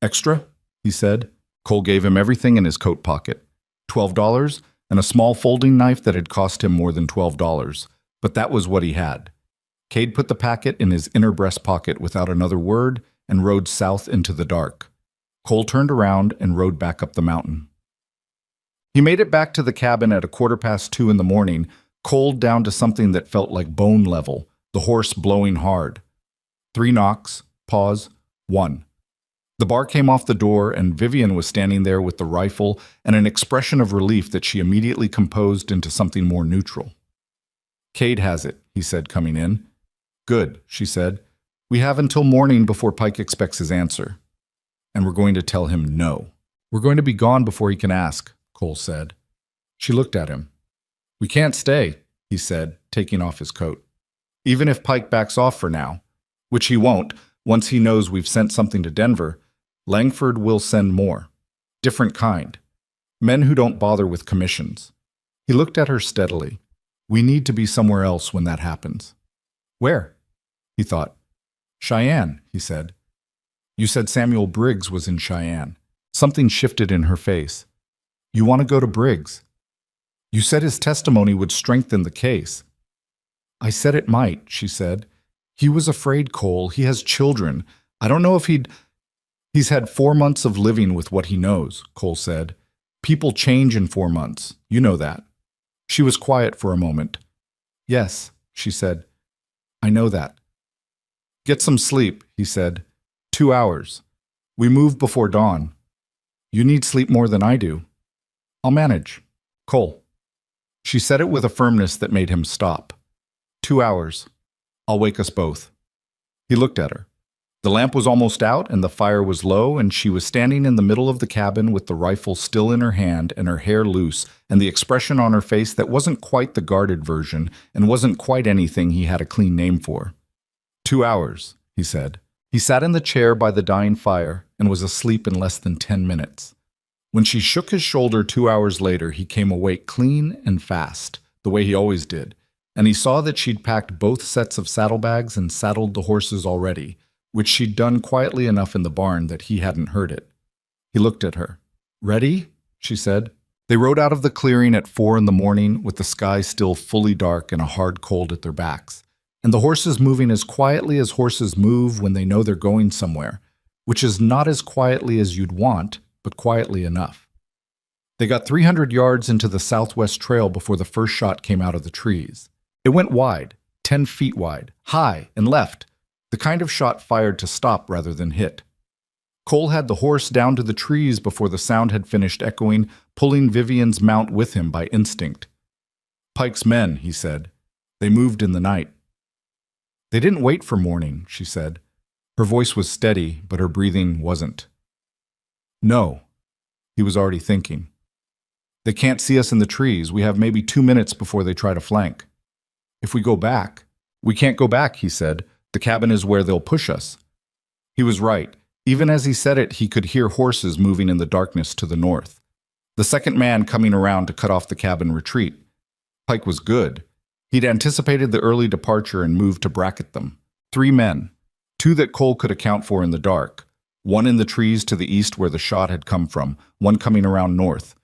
"Extra?" he said. Cole gave him everything in his coat pocket. $12 and a small folding knife that had cost him more than $12, but that was what he had. Cade put the packet in his inner breast pocket without another word and rode south into the dark. Cole turned around and rode back up the mountain. He made it back to the cabin at 2:15 in the morning, cold down to something that felt like bone level, the horse blowing hard. 3 knocks, pause, 1. The bar came off the door, and Vivian was standing there with the rifle and an expression of relief that she immediately composed into something more neutral. "Cade has it," he said, coming in. "Good," she said. "We have until morning before Pike expects his answer. And we're going to tell him no. We're going to be gone before he can ask," Cole said. She looked at him. "We can't stay," he said, taking off his coat. "Even if Pike backs off for now, which he won't, once he knows we've sent something to Denver, Langford will send more. Different kind. Men who don't bother with commissions." He looked at her steadily. "We need to be somewhere else when that happens." "Where?" he thought. "Cheyenne," he said. "You said Samuel Briggs was in Cheyenne." Something shifted in her face. "You want to go to Briggs? You said his testimony would strengthen the case." "I said it might," she said. "He was afraid, Cole. He has children. I don't know if He's had 4 months of living with what he knows," Cole said. "People change in 4 months. You know that." She was quiet for a moment. "Yes," she said. "I know that." "Get some sleep," he said. 2 hours. We move before dawn. You need sleep more than I do." "I'll manage. Cole." She said it with a firmness that made him stop. 2 hours. I'll wake us both." He looked at her. The lamp was almost out and the fire was low, and she was standing in the middle of the cabin with the rifle still in her hand and her hair loose and the expression on her face that wasn't quite the guarded version and wasn't quite anything he had a clean name for. 2 hours, he said. He sat in the chair by the dying fire and was asleep in less than 10 minutes. When she shook his shoulder 2 hours later, he came awake clean and fast, the way he always did, and he saw that she'd packed both sets of saddlebags and saddled the horses already, which she'd done quietly enough in the barn that he hadn't heard it. He looked at her. "Ready?" she said. They rode out of the clearing at 4 in the morning with the sky still fully dark and a hard cold at their backs, and the horses moving as quietly as horses move when they know they're going somewhere, which is not as quietly as you'd want, but quietly enough. They got 300 yards into the southwest trail before the first shot came out of the trees. It went wide, 10 feet wide, high and left, the kind of shot fired to stop rather than hit. Cole had the horse down to the trees before the sound had finished echoing, pulling Vivian's mount with him by instinct. "Pike's men," he said. "They moved in the night." "They didn't wait for morning," she said. Her voice was steady, but her breathing wasn't. "No," he was already thinking. "They can't see us in the trees. We have maybe 2 minutes before they try to flank. If we go back..." "We can't go back," he said. "The cabin is where they'll push us." He was right. Even as he said it, he could hear horses moving in the darkness to the north. The second man coming around to cut off the cabin retreat. Pike was good. He'd anticipated the early departure and moved to bracket them. 3 men. 2 that Cole could account for in the dark. 1 in the trees to the east where the shot had come from, 1 coming around north.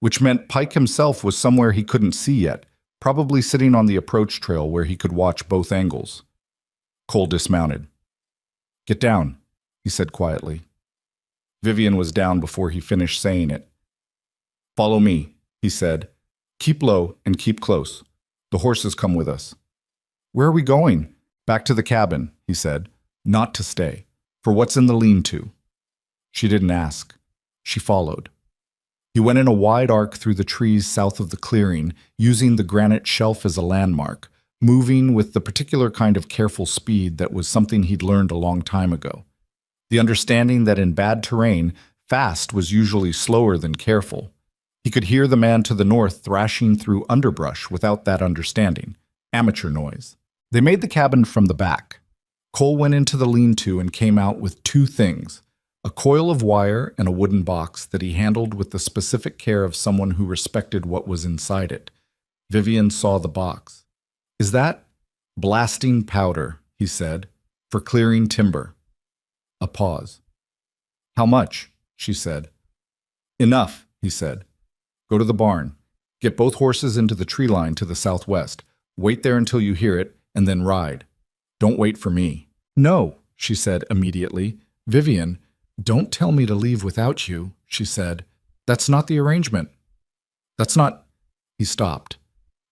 Which meant Pike himself was somewhere he couldn't see yet, probably sitting on the approach trail where he could watch both angles. Cole dismounted. "Get down," he said quietly. Vivian was down before he finished saying it. Follow me, he said. Keep low and keep close. The horses come with us. Where are we going? Back to the cabin, he said. Not to stay. For what's in the lean-to? She didn't ask. She followed. He went in a wide arc through the trees south of the clearing, using the granite shelf as a landmark, moving with the particular kind of careful speed that was something he'd learned a long time ago. The understanding that in bad terrain, fast was usually slower than careful. He could hear the man to the north thrashing through underbrush without that understanding. Amateur noise. They made the cabin from the back. Cole went into the lean-to and came out with two things: a coil of wire and a wooden box that he handled with the specific care of someone who respected what was inside it. Vivian saw the box. "Is that blasting powder?" he said, "for clearing timber." A pause. "How much?" she said. "Enough," he said. "Go to the barn. Get both horses into the tree line to the southwest. Wait there until you hear it, and then ride. Don't wait for me." "No," she said immediately. "Vivian, don't tell me to leave without you," she said. "That's not the arrangement." "That's not—" He stopped.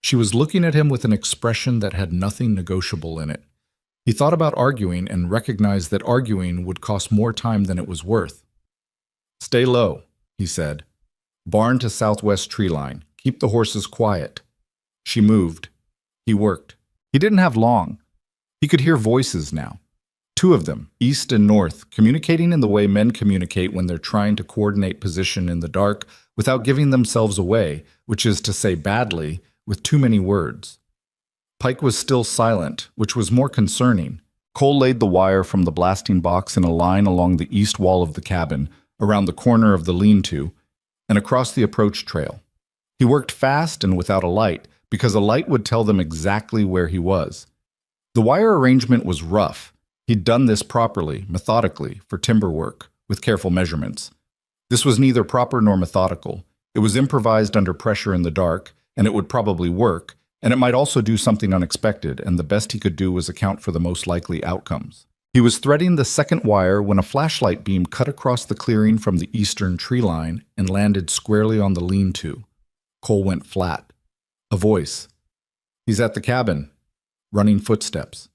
She was looking at him with an expression that had nothing negotiable in it. He thought about arguing and recognized that arguing would cost more time than it was worth. "Stay low," he said. "Barn to southwest tree line. Keep the horses quiet." She moved. He worked. He didn't have long. He could hear voices now. Two of them, east and north, communicating in the way men communicate when they're trying to coordinate position in the dark without giving themselves away, which is to say badly, with too many words. Pike was still silent, which was more concerning. Cole laid the wire from the blasting box in a line along the east wall of the cabin, around the corner of the lean-to, and across the approach trail. He worked fast and without a light, because a light would tell them exactly where he was. The wire arrangement was rough. He'd done this properly, methodically, for timber work, with careful measurements. This was neither proper nor methodical. It was improvised under pressure in the dark, and it would probably work, and it might also do something unexpected, and the best he could do was account for the most likely outcomes. He was threading the second wire when a flashlight beam cut across the clearing from the eastern tree line and landed squarely on the lean-to. Cole went flat. A voice. "He's at the cabin." Running footsteps.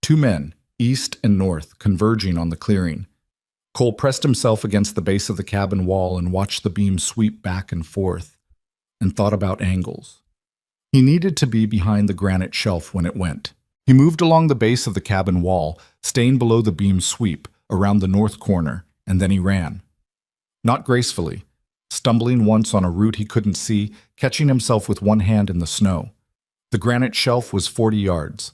Two men, east and north, converging on the clearing. Cole pressed himself against the base of the cabin wall and watched the beam sweep back and forth, and thought about angles. He needed to be behind the granite shelf when it went. He moved along the base of the cabin wall, staying below the beam's sweep, around the north corner, and then he ran. Not gracefully, stumbling once on a route he couldn't see, catching himself with one hand in the snow. The granite shelf was 40 yards.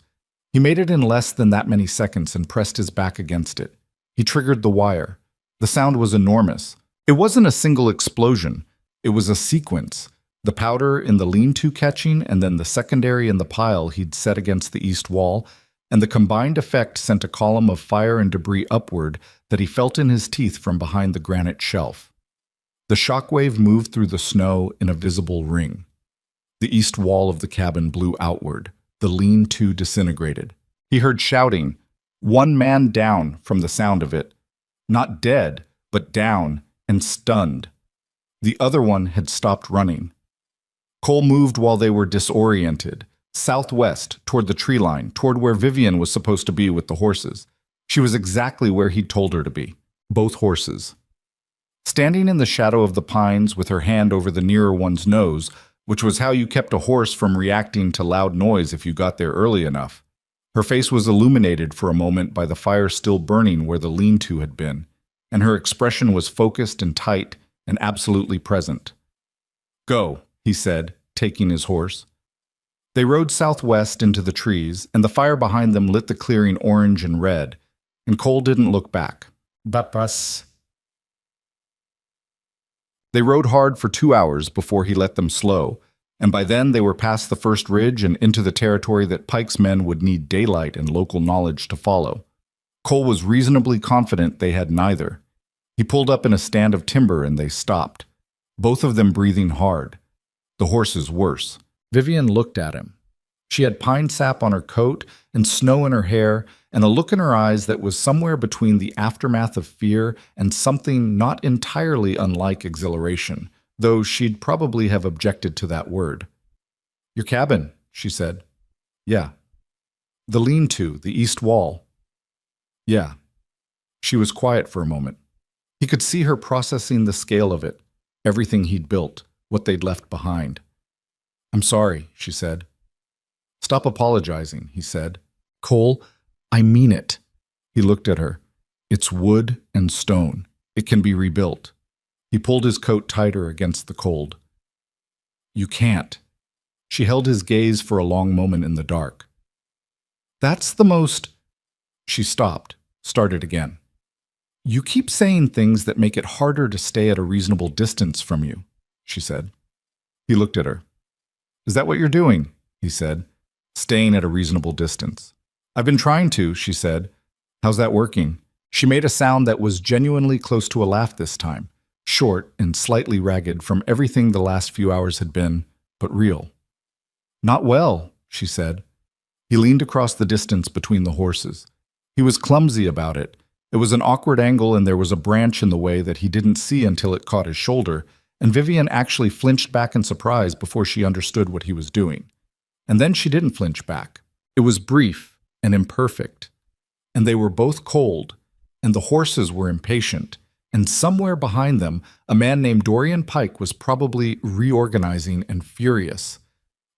He made it in less than that many seconds and pressed his back against it. He triggered the wire. The sound was enormous. It wasn't a single explosion. It was a sequence. The powder in the lean-to catching, and then the secondary in the pile he'd set against the east wall, and the combined effect sent a column of fire and debris upward that he felt in his teeth from behind the granite shelf. The shockwave moved through the snow in a visible ring. The east wall of the cabin blew outward. The lean-to disintegrated. He heard shouting, "One man down," from the sound of it. Not dead, but down and stunned. The other one had stopped running. Cole moved while they were disoriented, southwest, toward the tree line, toward where Vivian was supposed to be with the horses. She was exactly where he'd told her to be. Both horses. Standing in the shadow of the pines with her hand over the nearer one's nose, which was how you kept a horse from reacting to loud noise if you got there early enough. Her face was illuminated for a moment by the fire still burning where the lean-to had been, and her expression was focused and tight and absolutely present. "Go," he said, taking his horse. They rode southwest into the trees, and the fire behind them lit the clearing orange and red, and Cole didn't look back. Bapas. They rode hard for 2 hours before he let them slow, and by then they were past the first ridge and into the territory that Pike's men would need daylight and local knowledge to follow. Cole was reasonably confident they had neither. He pulled up in a stand of timber and they stopped, both of them breathing hard. The horses worse. Vivian looked at him. She had pine sap on her coat and snow in her hair and a look in her eyes that was somewhere between the aftermath of fear and something not entirely unlike exhilaration, though she'd probably have objected to that word. Your cabin, she said. Yeah. The lean-to, the east wall. Yeah. She was quiet for a moment. He could see her processing the scale of it, everything he'd built, what they'd left behind. I'm sorry, she said. Stop apologizing, he said. Cole, I mean it. He looked at her. It's wood and stone. It can be rebuilt. He pulled his coat tighter against the cold. You can't. She held his gaze for a long moment in the dark. That's the most... She stopped, started again. You keep saying things that make it harder to stay at a reasonable distance from you, she said. He looked at her. Is that what you're doing? He said, staying at a reasonable distance. I've been trying to, she said. How's that working? She made a sound that was genuinely close to a laugh this time, short and slightly ragged from everything the last few hours had been, but real. Not well, she said. He leaned across the distance between the horses. He was clumsy about it. It was an awkward angle and there was a branch in the way that he didn't see until it caught his shoulder, and Vivian actually flinched back in surprise before she understood what he was doing. And then she didn't flinch back. It was brief and imperfect. And they were both cold, and the horses were impatient, and somewhere behind them, a man named Dorian Pike was probably reorganizing and furious.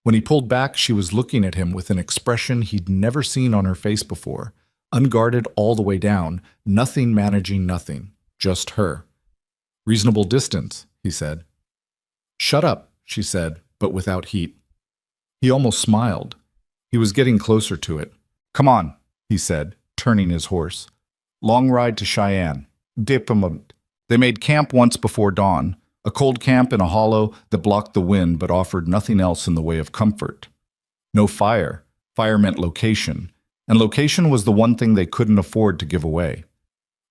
When he pulled back, she was looking at him with an expression he'd never seen on her face before, unguarded all the way down, nothing managing nothing, just her. Reasonable distance, he said. Shut up, she said, but without heat. He almost smiled. He was getting closer to it. Come on, he said, turning his horse. Long ride to Cheyenne. Diplomat. They made camp once before dawn, a cold camp in a hollow that blocked the wind but offered nothing else in the way of comfort. No fire. Fire meant location, and location was the one thing they couldn't afford to give away.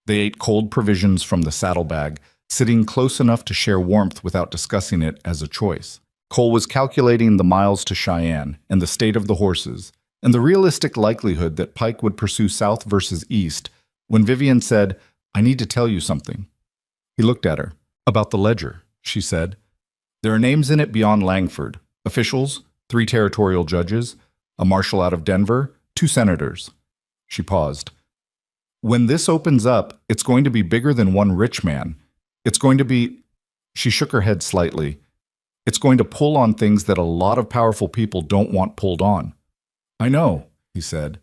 They ate cold provisions from the saddlebag, sitting close enough to share warmth without discussing it as a choice. Cole was calculating the miles to Cheyenne and the state of the horses, and the realistic likelihood that Pike would pursue south versus east, when Vivian said, I need to tell you something. He looked at her. About the ledger, she said. There are names in it beyond Langford. Officials, 3 territorial judges, a marshal out of Denver, 2 senators. She paused. When this opens up, it's going to be bigger than one rich man. It's going to be... She shook her head slightly. It's going to pull on things that a lot of powerful people don't want pulled on. I know, he said.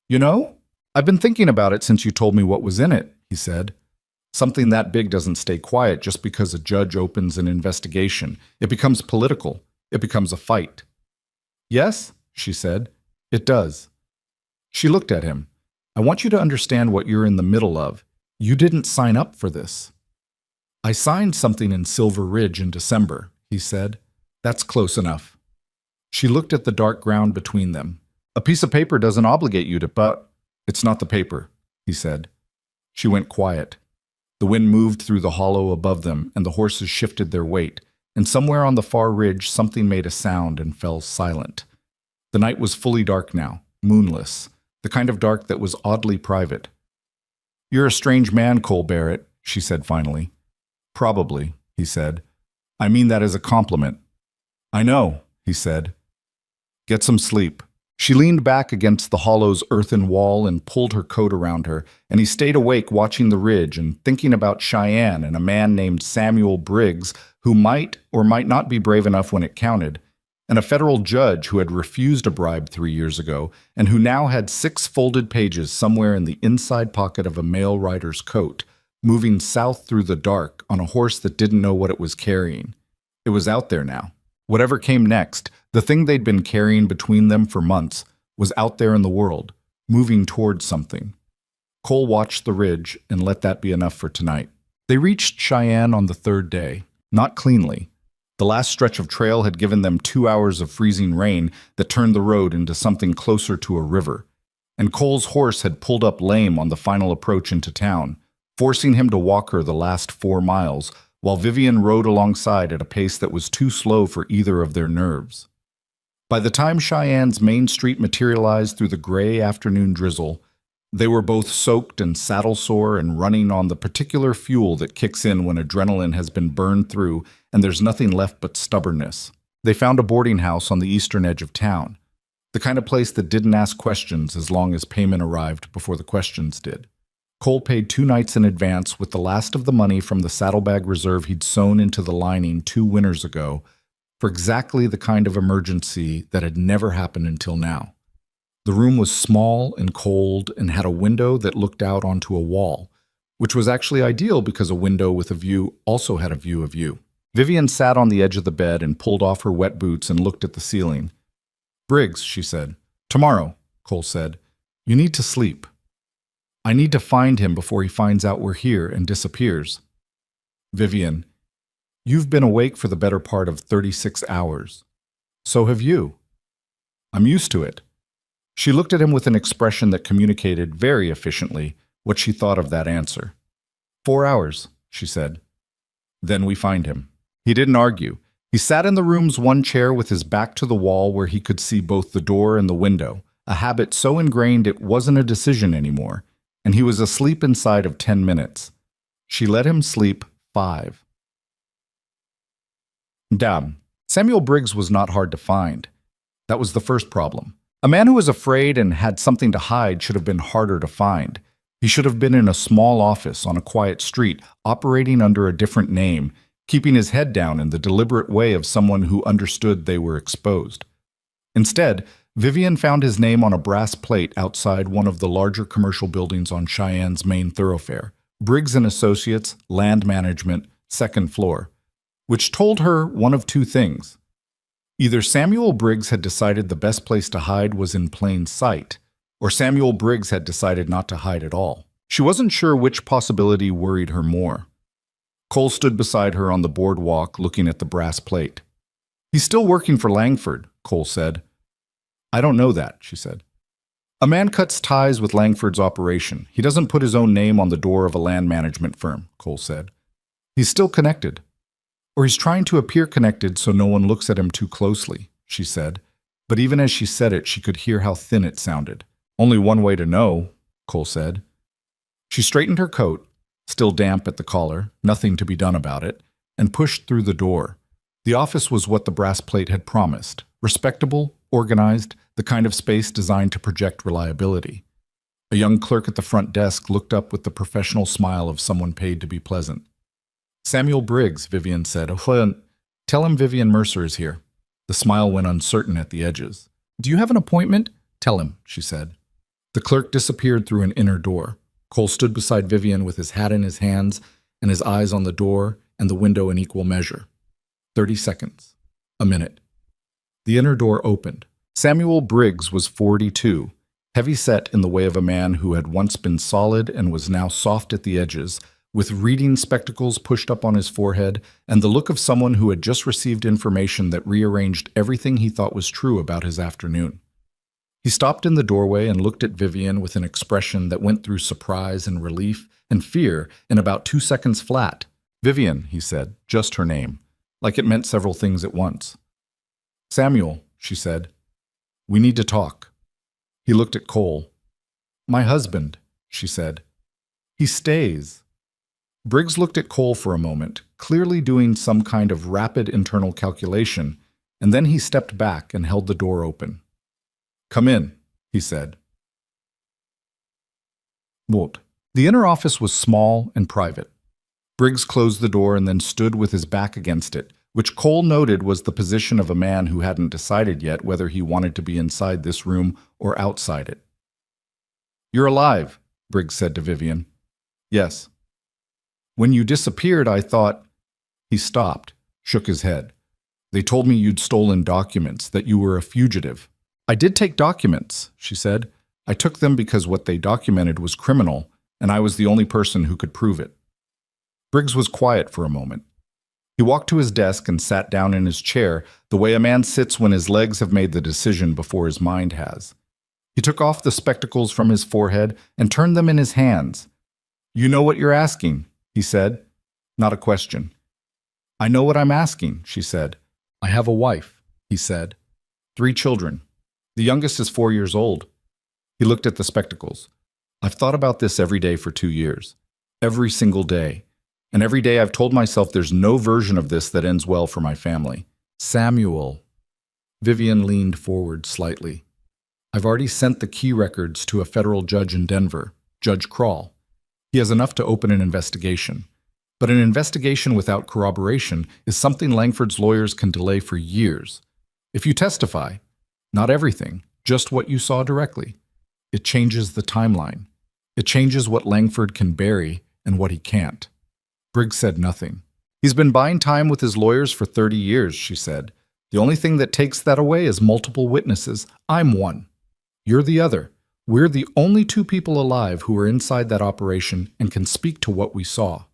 You know? I've been thinking about it since you told me what was in it, he said. Something that big doesn't stay quiet just because a judge opens an investigation. It becomes political. It becomes a fight. Yes, she said. It does. She looked at him. I want you to understand what you're in the middle of. You didn't sign up for this. I signed something in Silver Ridge in December, he said. That's close enough. She looked at the dark ground between them. A piece of paper doesn't obligate you to, but it's not the paper, he said. She went quiet. The wind moved through the hollow above them, and the horses shifted their weight, and somewhere on the far ridge something made a sound and fell silent. The night was fully dark now, moonless, the kind of dark that was oddly private. You're a strange man, Cole Barrett, she said finally. Probably, he said. I mean that as a compliment. I know, he said. Get some sleep. She leaned back against the hollow's earthen wall and pulled her coat around her, and he stayed awake watching the ridge and thinking about Cheyenne and a man named Samuel Briggs who might or might not be brave enough when it counted, and a federal judge who had refused a bribe 3 years ago and who now had 6 folded pages somewhere in the inside pocket of a mail rider's coat, moving south through the dark on a horse that didn't know what it was carrying. It was out there now. Whatever came next, the thing they'd been carrying between them for months, was out there in the world, moving towards something. Cole watched the ridge and let that be enough for tonight. They reached Cheyenne on the 3rd day, not cleanly. The last stretch of trail had given them 2 hours of freezing rain that turned the road into something closer to a river, and Cole's horse had pulled up lame on the final approach into town, forcing him to walk her the last 4 miles, while Vivian rode alongside at a pace that was too slow for either of their nerves. By the time Cheyenne's main street materialized through the gray afternoon drizzle, They were both soaked and saddle sore and running on the particular fuel that kicks in when adrenaline has been burned through and there's nothing left but stubbornness. They found a boarding house on the eastern edge of town, the kind of place that didn't ask questions as long as payment arrived before the questions did. Cole paid 2 nights in advance with the last of the money from the saddlebag reserve he'd sewn into the lining 2 winters ago for exactly the kind of emergency that had never happened until now. The room was small and cold and had a window that looked out onto a wall, which was actually ideal because a window with a view also had a view of you. Vivian sat on the edge of the bed and pulled off her wet boots and looked at the ceiling. "Briggs," she said. "Tomorrow," Cole said. "You need to sleep. I need to find him before he finds out we're here and disappears." Vivian: "You've been awake for the better part of 36 hours. So have you." "I'm used to it." She looked at him with an expression that communicated very efficiently what she thought of that answer. 4 hours, she said. Then we find him. He didn't argue. He sat in the room's one chair with his back to the wall where he could see both the door and the window, a habit so ingrained it wasn't a decision anymore, and he was asleep inside of 10 minutes. She let him sleep 5. Damn, Samuel Briggs was not hard to find. That was the first problem. A man who was afraid and had something to hide should have been harder to find. He should have been in a small office on a quiet street, operating under a different name, keeping his head down in the deliberate way of someone who understood they were exposed. Instead, Vivian found his name on a brass plate outside one of the larger commercial buildings on Cheyenne's main thoroughfare, Briggs & Associates, Land Management, 2nd floor, which told her one of 2 things. Either Samuel Briggs had decided the best place to hide was in plain sight, or Samuel Briggs had decided not to hide at all. She wasn't sure which possibility worried her more. Cole stood beside her on the boardwalk looking at the brass plate. "He's still working for Langford," Cole said. "I don't know that," she said. "A man cuts ties with Langford's operation. He doesn't put his own name on the door of a land management firm," Cole said. "He's still connected. Or he's trying to appear connected so no one looks at him too closely," she said. But even as she said it, she could hear how thin it sounded. "Only one way to know," Cole said. She straightened her coat, still damp at the collar, nothing to be done about it, and pushed through the door. The office was what the brass plate had promised. Respectable, organized, the kind of space designed to project reliability. A young clerk at the front desk looked up with the professional smile of someone paid to be pleasant. "Samuel Briggs," Vivian said. "Oh, tell him Vivian Mercer is here." The smile went uncertain at the edges. "Do you have an appointment?" "Tell him," she said. The clerk disappeared through an inner door. Cole stood beside Vivian with his hat in his hands and his eyes on the door and the window in equal measure. 30 seconds. A minute. The inner door opened. Samuel Briggs was 42, heavy-set in the way of a man who had once been solid and was now soft at the edges, with reading spectacles pushed up on his forehead and the look of someone who had just received information that rearranged everything he thought was true about his afternoon. He stopped in the doorway and looked at Vivian with an expression that went through surprise and relief and fear in about 2 seconds flat. "Vivian," he said, just her name, like it meant several things at once. "Samuel," she said, "we need to talk." He looked at Cole. "My husband," she said. "He stays." Briggs looked at Cole for a moment, clearly doing some kind of rapid internal calculation, and then he stepped back and held the door open. "Come in," he said. What? The inner office was small and private. Briggs closed the door and then stood with his back against it, which Cole noted was the position of a man who hadn't decided yet whether he wanted to be inside this room or outside it. "You're alive," Briggs said to Vivian. "Yes." "When you disappeared, I thought—" He stopped, shook his head. "They told me you'd stolen documents, that you were a fugitive." "I did take documents," she said. "I took them because what they documented was criminal, and I was the only person who could prove it." Briggs was quiet for a moment. He walked to his desk and sat down in his chair, the way a man sits when his legs have made the decision before his mind has. He took off the spectacles from his forehead and turned them in his hands. "You know what you're asking," he said. Not a question. "I know what I'm asking," she said. "I have a wife," he said. 3 children. The youngest is 4 years old." He looked at the spectacles. I've thought about this every day for 2 years. Every single day. And every day I've told myself there's no version of this that ends well for my family. Samuel. Vivian leaned forward slightly. I've already sent the key records to a federal judge in Denver, Judge Kroll. He has enough to open an investigation. But an investigation without corroboration is something Langford's lawyers can delay for years. If you testify, not everything, just what you saw directly, it changes the timeline. It changes what Langford can bury and what he can't. Briggs said nothing. He's been buying time with his lawyers for 30 years, she said. The only thing that takes that away is multiple witnesses. I'm one. You're the other. We're the only two people alive who were inside that operation and can speak to what we saw.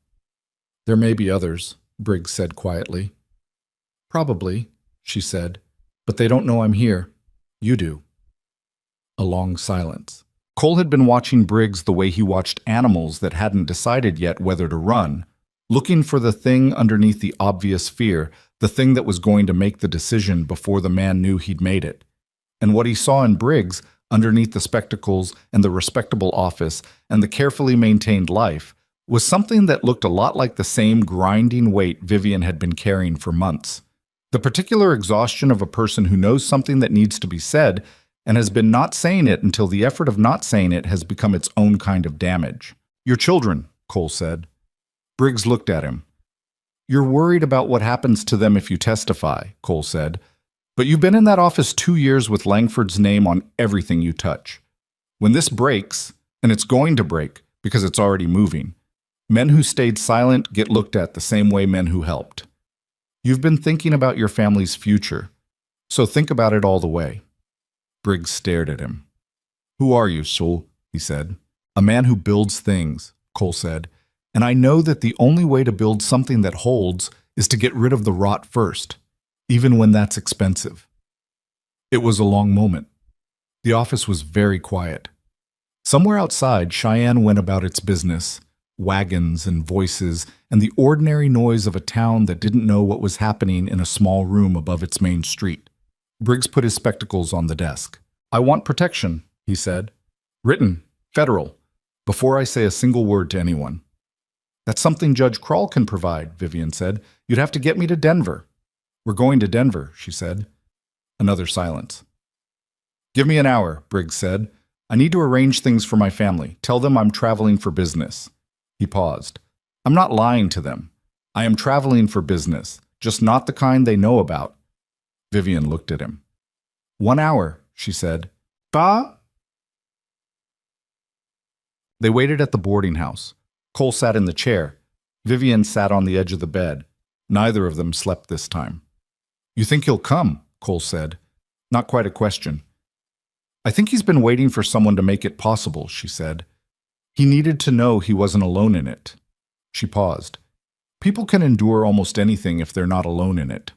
There may be others, Briggs said quietly. Probably, she said, but they don't know I'm here. You do. A long silence. Cole had been watching Briggs the way he watched animals that hadn't decided yet whether to run, looking for the thing underneath the obvious fear, the thing that was going to make the decision before the man knew he'd made it. And what he saw in Briggs, underneath the spectacles and the respectable office and the carefully maintained life, was something that looked a lot like the same grinding weight Vivian had been carrying for months. The particular exhaustion of a person who knows something that needs to be said and has been not saying it until the effort of not saying it has become its own kind of damage. Your children, Cole said. Briggs looked at him. You're worried about what happens to them if you testify, Cole said. But you've been in that office 2 years with Langford's name on everything you touch. When this breaks, and it's going to break because it's already moving, men who stayed silent get looked at the same way men who helped. You've been thinking about your family's future, so think about it all the way. Briggs stared at him. Who are you, Saul? He said. A man who builds things, Cole said, and I know that the only way to build something that holds is to get rid of the rot first, even when that's expensive. It was a long moment. The office was very quiet. Somewhere outside, Cheyenne went about its business, wagons and voices, and the ordinary noise of a town that didn't know what was happening in a small room above its main street. Briggs put his spectacles on the desk. I want protection, he said. Written, federal, before I say a single word to anyone. That's something Judge Kroll can provide, Vivian said. You'd have to get me to Denver. We're going to Denver, she said. Another silence. Give me an hour, Briggs said. I need to arrange things for my family. Tell them I'm traveling for business. He paused. I'm not lying to them. I am traveling for business, just not the kind they know about. Vivian looked at him. 1 hour, she said. Ba? They waited at the boarding house. Cole sat in the chair. Vivian sat on the edge of the bed. Neither of them slept this time. You think he'll come? Cole said. Not quite a question. I think he's been waiting for someone to make it possible, she said. He needed to know he wasn't alone in it. She paused. People can endure almost anything if they're not alone in it.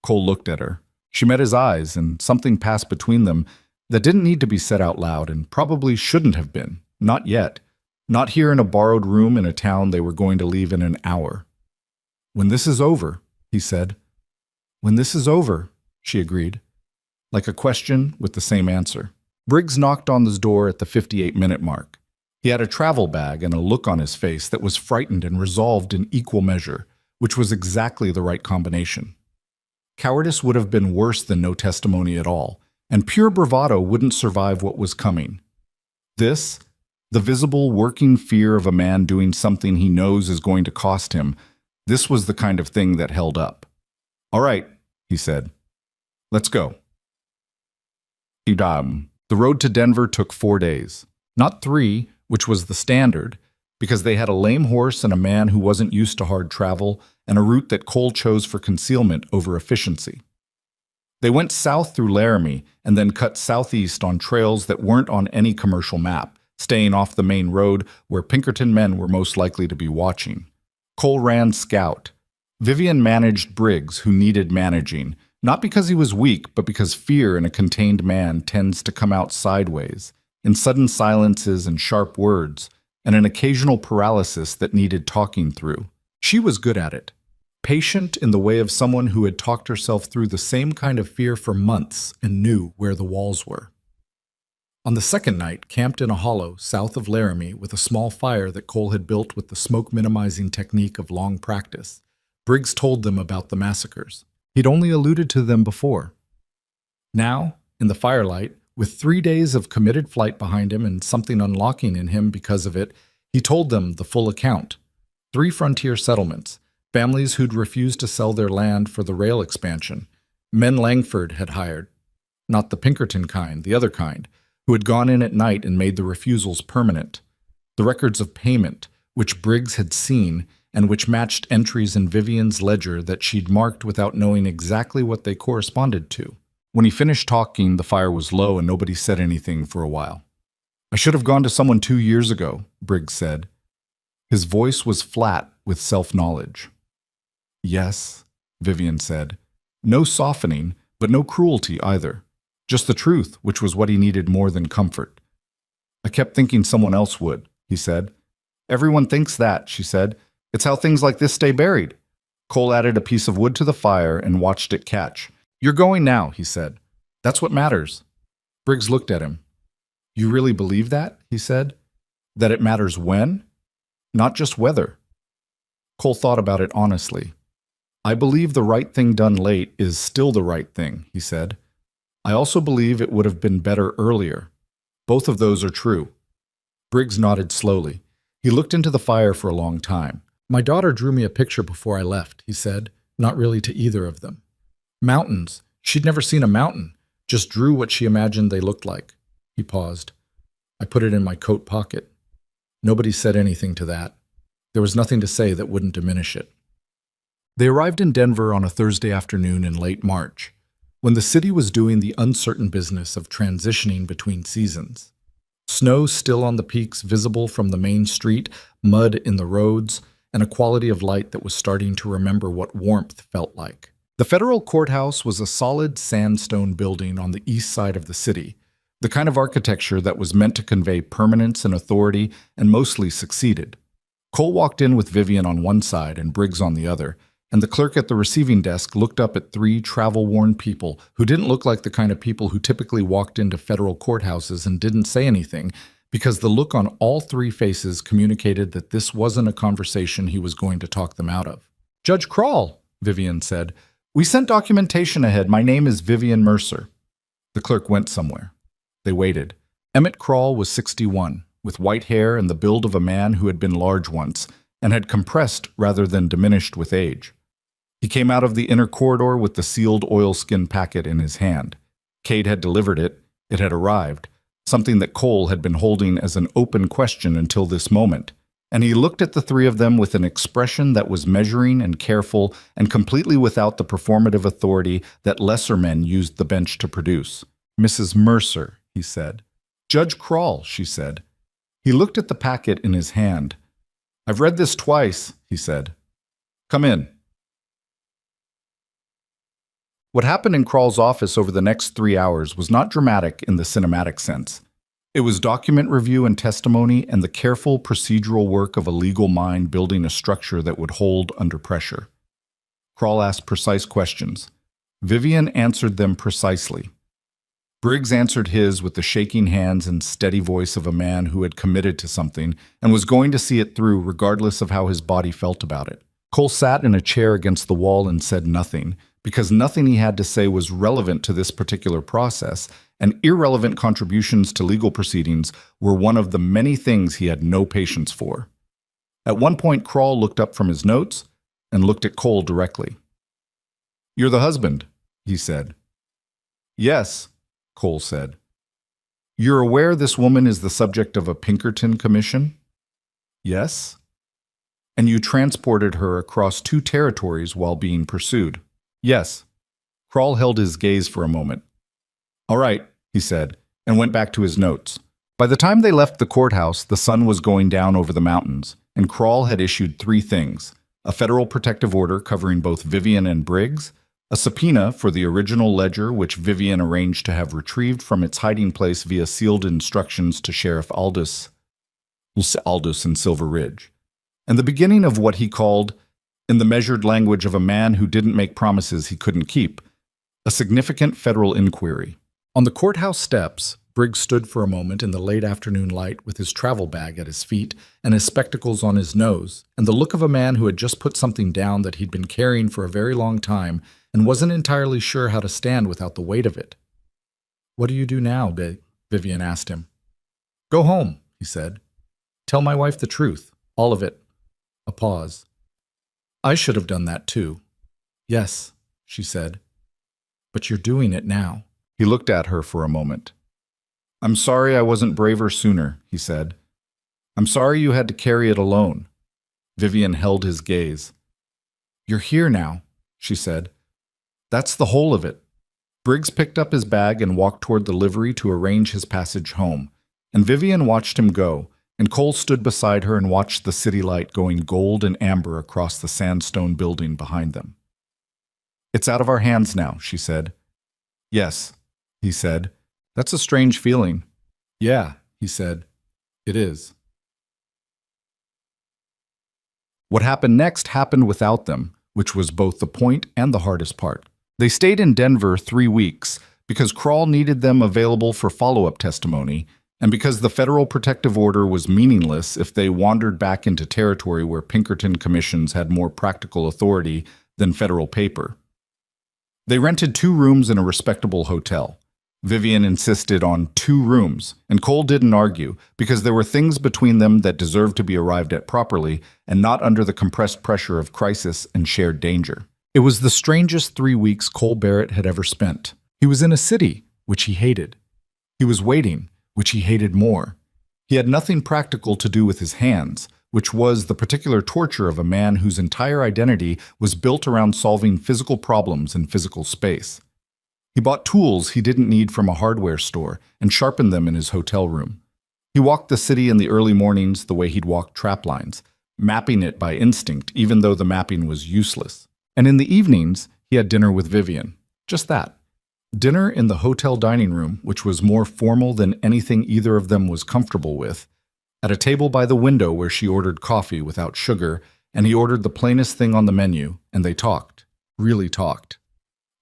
Cole looked at her. She met his eyes, and something passed between them that didn't need to be said out loud and probably shouldn't have been. Not yet. Not here in a borrowed room in a town they were going to leave in an hour. When this is over, he said. When this is over, she agreed. Like a question with the same answer. Briggs knocked on his door at the 58-minute mark. He had a travel bag and a look on his face that was frightened and resolved in equal measure, which was exactly the right combination. Cowardice would have been worse than no testimony at all, and pure bravado wouldn't survive what was coming. This, the visible working fear of a man doing something he knows is going to cost him, this was the kind of thing that held up. All right, he said. Let's go. The road to Denver took 4 days. Not 3, which was the standard, because they had a lame horse and a man who wasn't used to hard travel and a route that Cole chose for concealment over efficiency. They went south through Laramie and then cut southeast on trails that weren't on any commercial map, staying off the main road where Pinkerton men were most likely to be watching. Cole ran scout. Vivian managed Briggs, who needed managing, not because he was weak, but because fear in a contained man tends to come out sideways, in sudden silences and sharp words, and an occasional paralysis that needed talking through. She was good at it. Patient in the way of someone who had talked herself through the same kind of fear for months and knew where the walls were. On the second night, camped in a hollow south of Laramie with a small fire that Cole had built with the smoke-minimizing technique of long practice, Briggs told them about the massacres. He'd only alluded to them before. Now, in the firelight, with 3 days of committed flight behind him and something unlocking in him because of it, he told them the full account. 3 frontier settlements, families who'd refused to sell their land for the rail expansion, men Langford had hired, not the Pinkerton kind, the other kind, who had gone in at night and made the refusals permanent, the records of payment, which Briggs had seen and which matched entries in Vivian's ledger that she'd marked without knowing exactly what they corresponded to. When he finished talking, the fire was low and nobody said anything for a while. "I should have gone to someone 2 years ago," Briggs said. His voice was flat with self-knowledge. "Yes," Vivian said. No softening, but no cruelty either. Just the truth, which was what he needed more than comfort. "I kept thinking someone else would," he said. "Everyone thinks that," she said. "It's how things like this stay buried." Cole added a piece of wood to the fire and watched it catch. "You're going now," he said. "That's what matters." Briggs looked at him. "You really believe that?" he said. "That it matters when? Not just whether." Cole thought about it honestly. "I believe the right thing done late is still the right thing," he said. "I also believe it would have been better earlier. Both of those are true." Briggs nodded slowly. He looked into the fire for a long time. "My daughter drew me a picture before I left," he said, not really to either of them. "Mountains. She'd never seen a mountain, just drew what she imagined they looked like." He paused. "I put it in my coat pocket." Nobody said anything to that. There was nothing to say that wouldn't diminish it. They arrived in Denver on a Thursday afternoon in late March, when the city was doing the uncertain business of transitioning between seasons. Snow still on the peaks visible from the main street, mud in the roads, and a quality of light that was starting to remember what warmth felt like. The federal courthouse was a solid sandstone building on the east side of the city, the kind of architecture that was meant to convey permanence and authority and mostly succeeded. Cole walked in with Vivian on one side and Briggs on the other, and the clerk at the receiving desk looked up at 3 travel-worn people who didn't look like the kind of people who typically walked into federal courthouses and didn't say anything, because the look on all 3 faces communicated that this wasn't a conversation he was going to talk them out of. "Judge Krall," Vivian said. "We sent documentation ahead. My name is Vivian Mercer." The clerk went somewhere. They waited. Emmett Krall was 61, with white hair and the build of a man who had been large once, and had compressed rather than diminished with age. He came out of the inner corridor with the sealed oilskin packet in his hand. Cade had delivered it. It had arrived, something that Cole had been holding as an open question until this moment. And he looked at the 3 of them with an expression that was measuring and careful and completely without the performative authority that lesser men used the bench to produce. "Mrs. Mercer," he said. "Judge Krall," she said. He looked at the packet in his hand. "I've read this twice," he said. "Come in." What happened in Krall's office over the next 3 hours was not dramatic in the cinematic sense. It was document review and testimony and the careful procedural work of a legal mind building a structure that would hold under pressure. Krall asked precise questions. Vivian answered them precisely. Briggs answered his with the shaking hands and steady voice of a man who had committed to something and was going to see it through regardless of how his body felt about it. Cole sat in a chair against the wall and said nothing, because nothing he had to say was relevant to this particular process, and irrelevant contributions to legal proceedings were one of the many things he had no patience for. At one point, Krall looked up from his notes and looked at Cole directly. "You're the husband," he said. "Yes," Cole said. "You're aware this woman is the subject of a Pinkerton commission?" "Yes." "And you transported her across 2 territories while being pursued?" "Yes." Krall held his gaze for a moment. "All right," he said, and went back to his notes. By the time they left the courthouse, the sun was going down over the mountains, and Krall had issued 3 things: a federal protective order covering both Vivian and Briggs, a subpoena for the original ledger which Vivian arranged to have retrieved from its hiding place via sealed instructions to Sheriff Aldous in Silver Ridge, and the beginning of what he called, in the measured language of a man who didn't make promises he couldn't keep, a significant federal inquiry. On the courthouse steps, Briggs stood for a moment in the late afternoon light with his travel bag at his feet and his spectacles on his nose, and the look of a man who had just put something down that he'd been carrying for a very long time and wasn't entirely sure how to stand without the weight of it. "What do you do now?" Vivian asked him. "Go home," he said. "Tell my wife the truth, all of it." A pause. "I should have done that too." "Yes," she said. "But you're doing it now." He looked at her for a moment. "I'm sorry I wasn't braver sooner," he said. "I'm sorry you had to carry it alone." Vivian held his gaze. "You're here now," she said. "That's the whole of it." Briggs picked up his bag and walked toward the livery to arrange his passage home, and Vivian watched him go, and Cole stood beside her and watched the city light going gold and amber across the sandstone building behind them. "It's out of our hands now," she said. "Yes," he said. "That's a strange feeling." "Yeah," he said. "It is." What happened next happened without them, which was both the point and the hardest part. They stayed in Denver 3 weeks because Kroll needed them available for follow-up testimony, and because the federal protective order was meaningless if they wandered back into territory where Pinkerton commissions had more practical authority than federal paper. They rented 2 rooms in a respectable hotel. Vivian insisted on 2 rooms, and Cole didn't argue, because there were things between them that deserved to be arrived at properly and not under the compressed pressure of crisis and shared danger. It was the strangest 3 weeks Cole Barrett had ever spent. He was in a city, which he hated. He was waiting, which he hated more. He had nothing practical to do with his hands, which was the particular torture of a man whose entire identity was built around solving physical problems in physical space. He bought tools he didn't need from a hardware store and sharpened them in his hotel room. He walked the city in the early mornings the way he'd walked trap lines, mapping it by instinct even though the mapping was useless. And in the evenings, he had dinner with Vivian. Just that. Dinner in the hotel dining room, which was more formal than anything either of them was comfortable with, at a table by the window where she ordered coffee without sugar, and he ordered the plainest thing on the menu, and they talked. Really talked.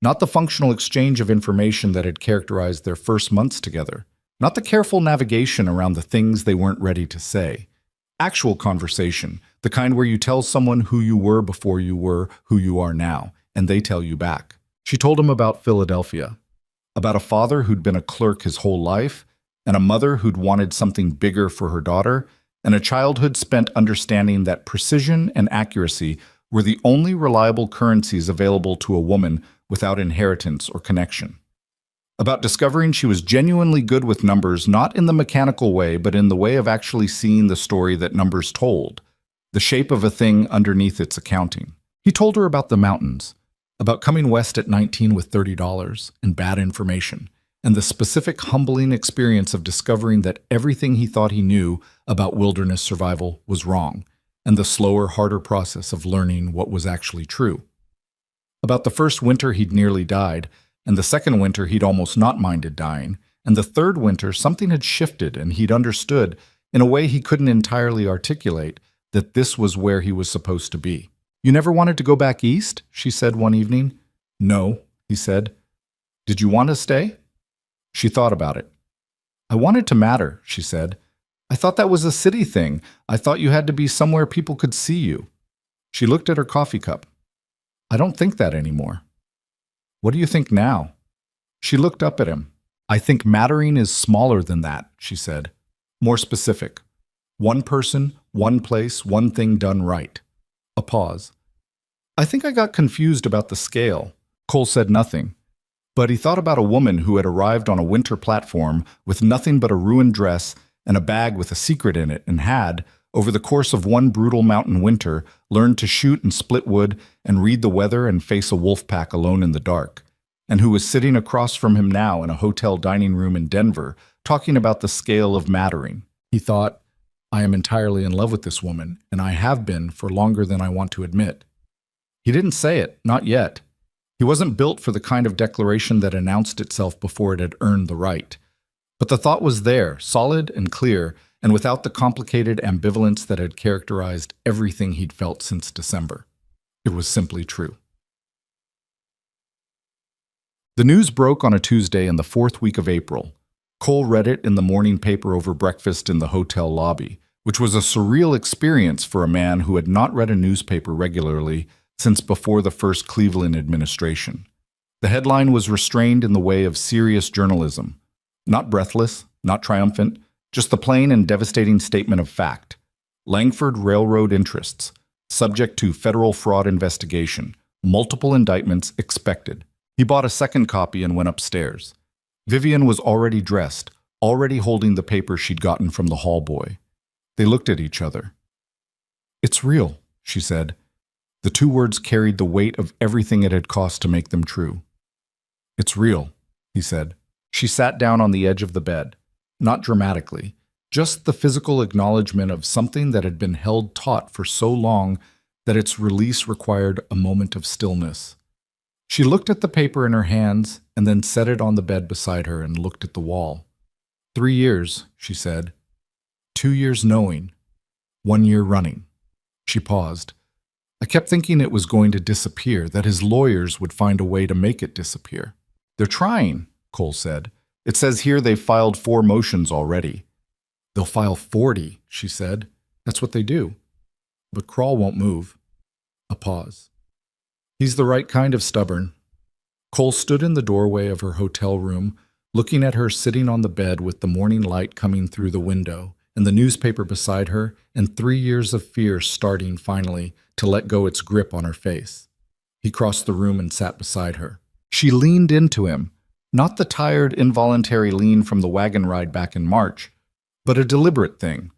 Not the functional exchange of information that had characterized their first months together. Not the careful navigation around the things they weren't ready to say. Actual conversation, the kind where you tell someone who you were before you were who you are now, and they tell you back. She told him about Philadelphia, about a father who'd been a clerk his whole life, and a mother who'd wanted something bigger for her daughter, and a childhood spent understanding that precision and accuracy were the only reliable currencies available to a woman without inheritance or connection. About discovering she was genuinely good with numbers, not in the mechanical way, but in the way of actually seeing the story that numbers told, the shape of a thing underneath its accounting. He told her about the mountains, about coming west at 19 with $30 and bad information, and the specific humbling experience of discovering that everything he thought he knew about wilderness survival was wrong, and the slower, harder process of learning what was actually true. About the first winter he'd nearly died, and the second winter he'd almost not minded dying, and the third winter something had shifted and he'd understood, in a way he couldn't entirely articulate, that this was where he was supposed to be. "You never wanted to go back east?" she said one evening. "No," he said. "Did you want to stay?" She thought about it. "I wanted to matter," she said. "I thought that was a city thing. I thought you had to be somewhere people could see you." She looked at her coffee cup. "I don't think that anymore." "What do you think now?" She looked up at him. "I think mattering is smaller than that," she said. "More specific. One person, one place, one thing done right." A pause. "I think I got confused about the scale." Cole said nothing. But he thought about a woman who had arrived on a winter platform with nothing but a ruined dress and a bag with a secret in it, and had, over the course of one brutal mountain winter, learned to shoot and split wood and read the weather and face a wolf pack alone in the dark, and who was sitting across from him now in a hotel dining room in Denver, talking about the scale of mattering. He thought, "I am entirely in love with this woman, and I have been for longer than I want to admit." He didn't say it, not yet. He wasn't built for the kind of declaration that announced itself before it had earned the right. But the thought was there, solid and clear, and without the complicated ambivalence that had characterized everything he'd felt since December. It was simply true. The news broke on a Tuesday in the 4th week of April. Cole read it in the morning paper over breakfast in the hotel lobby, which was a surreal experience for a man who had not read a newspaper regularly since before the first Cleveland administration. The headline was restrained in the way of serious journalism. Not breathless, not triumphant, just the plain and devastating statement of fact. Langford Railroad interests, subject to federal fraud investigation, multiple indictments expected. He bought a second copy and went upstairs. Vivian was already dressed, already holding the paper she'd gotten from the hall boy. They looked at each other. "It's real," she said. The two words carried the weight of everything it had cost to make them true. "It's real," he said. She sat down on the edge of the bed, not dramatically, just the physical acknowledgement of something that had been held taut for so long that its release required a moment of stillness. She looked at the paper in her hands and then set it on the bed beside her and looked at the wall. 3 years, she said. 2 years knowing. 1 year running. She paused. I kept thinking it was going to disappear, that his lawyers would find a way to make it disappear. They're trying, Cole said. It says here they've filed 4 motions already. They'll file 40, she said. That's what they do. But Crawl won't move. A pause. He's the right kind of stubborn. Cole stood in the doorway of her hotel room, looking at her sitting on the bed with the morning light coming through the window, and the newspaper beside her, and 3 years of fear starting finally to let go its grip on her face. He crossed the room and sat beside her. She leaned into him, not the tired, involuntary lean from the wagon ride back in March, but a deliberate thing,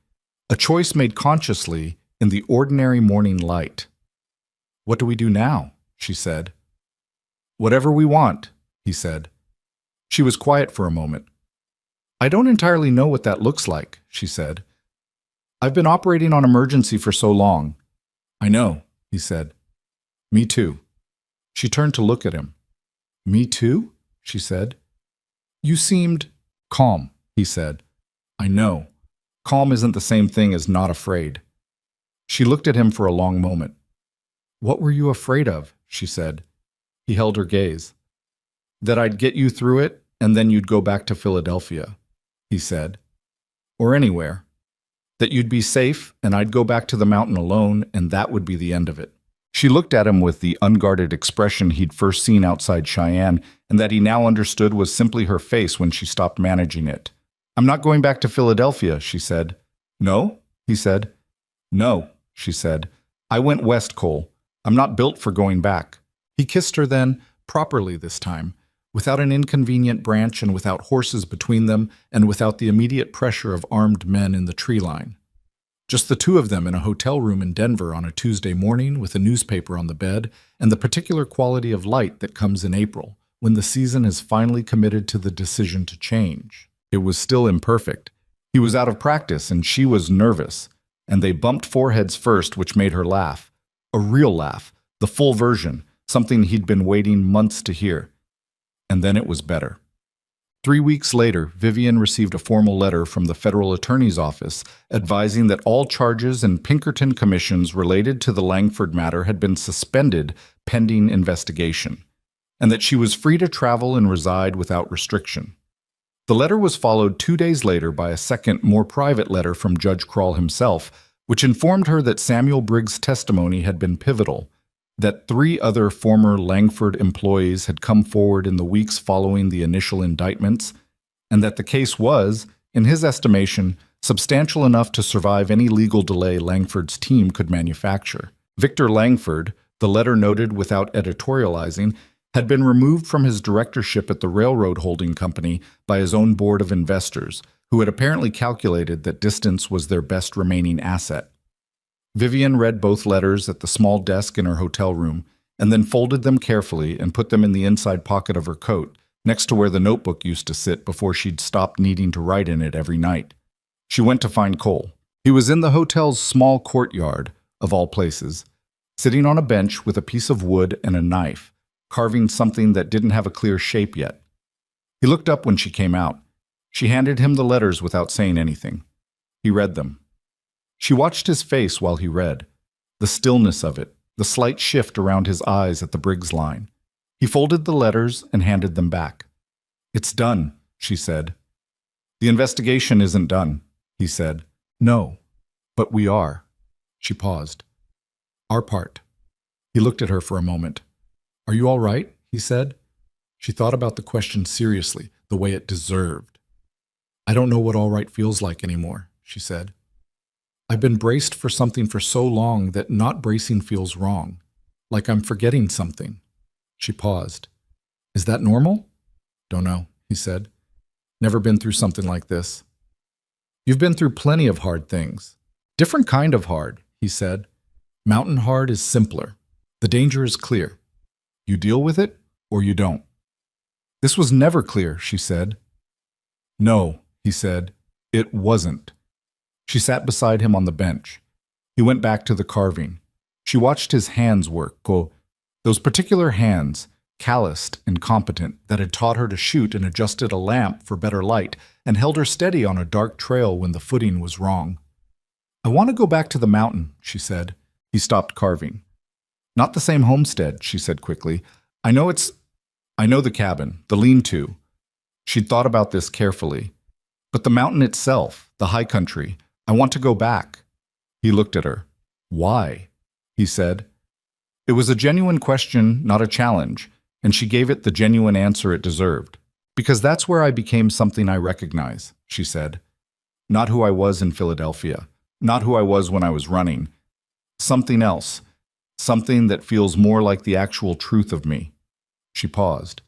a choice made consciously in the ordinary morning light. What do we do now? She said. Whatever we want, he said. She was quiet for a moment. I don't entirely know what that looks like, she said. I've been operating on emergency for so long. I know, he said. Me too. She turned to look at him. Me too? She said. You seemed calm, he said. I know. Calm isn't the same thing as not afraid. She looked at him for a long moment. What were you afraid of? She said. He held her gaze. That I'd get you through it, and then you'd go back to Philadelphia, he said. Or anywhere. That you'd be safe, and I'd go back to the mountain alone, and that would be the end of it. She looked at him with the unguarded expression he'd first seen outside Cheyenne, and that he now understood was simply her face when she stopped managing it. I'm not going back to Philadelphia, she said. No? He said. No, she said. I went west, Cole. I'm not built for going back. He kissed her then, properly this time, without an inconvenient branch and without horses between them and without the immediate pressure of armed men in the tree line. Just the two of them in a hotel room in Denver on a Tuesday morning with a newspaper on the bed and the particular quality of light that comes in April, when the season is finally committed to the decision to change. It was still imperfect. He was out of practice and she was nervous, and they bumped foreheads first, which made her laugh. A real laugh, the full version, something he'd been waiting months to hear. And then it was better. 3 weeks later, Vivian received a formal letter from the federal attorney's office advising that all charges and Pinkerton commissions related to the Langford matter had been suspended pending investigation, and that she was free to travel and reside without restriction. The letter was followed 2 days later by a second, more private letter from Judge Crawl himself, which informed her that Samuel Briggs' testimony had been pivotal, that 3 other former Langford employees had come forward in the weeks following the initial indictments, and that the case was, in his estimation, substantial enough to survive any legal delay Langford's team could manufacture. Victor Langford, the letter noted without editorializing, had been removed from his directorship at the railroad holding company by his own board of investors, who had apparently calculated that distance was their best remaining asset. Vivian read both letters at the small desk in her hotel room, and then folded them carefully and put them in the inside pocket of her coat, next to where the notebook used to sit before she'd stopped needing to write in it every night. She went to find Cole. He was in the hotel's small courtyard, of all places, sitting on a bench with a piece of wood and a knife, carving something that didn't have a clear shape yet. He looked up when she came out. She handed him the letters without saying anything. He read them. She watched his face while he read, the stillness of it, the slight shift around his eyes at the Briggs line. He folded the letters and handed them back. It's done, she said. The investigation isn't done, he said. No, but we are. She paused. Our part. He looked at her for a moment. Are you all right? He said. She thought about the question seriously, the way it deserved. I don't know what all right feels like anymore, she said. I've been braced for something for so long that not bracing feels wrong, like I'm forgetting something. She paused. Is that normal? Don't know, he said. Never been through something like this. You've been through plenty of hard things. Different kind of hard, he said. Mountain hard is simpler. The danger is clear. You deal with it or you don't. This was never clear, she said. No, he said. It wasn't. She sat beside him on the bench. He went back to the carving. She watched his hands work, those particular hands, calloused and competent, that had taught her to shoot and adjusted a lamp for better light and held her steady on a dark trail when the footing was wrong. I want to go back to the mountain, she said. He stopped carving. Not the same homestead, she said quickly. I know the cabin, the lean-to. She'd thought about this carefully. But the mountain itself, the high country, I want to go back. He looked at her. Why? He said. It was a genuine question, not a challenge, and she gave it the genuine answer it deserved. Because that's where I became something I recognize, she said. Not who I was in Philadelphia, not who I was when I was running. Something else, something that feels more like the actual truth of me. She paused.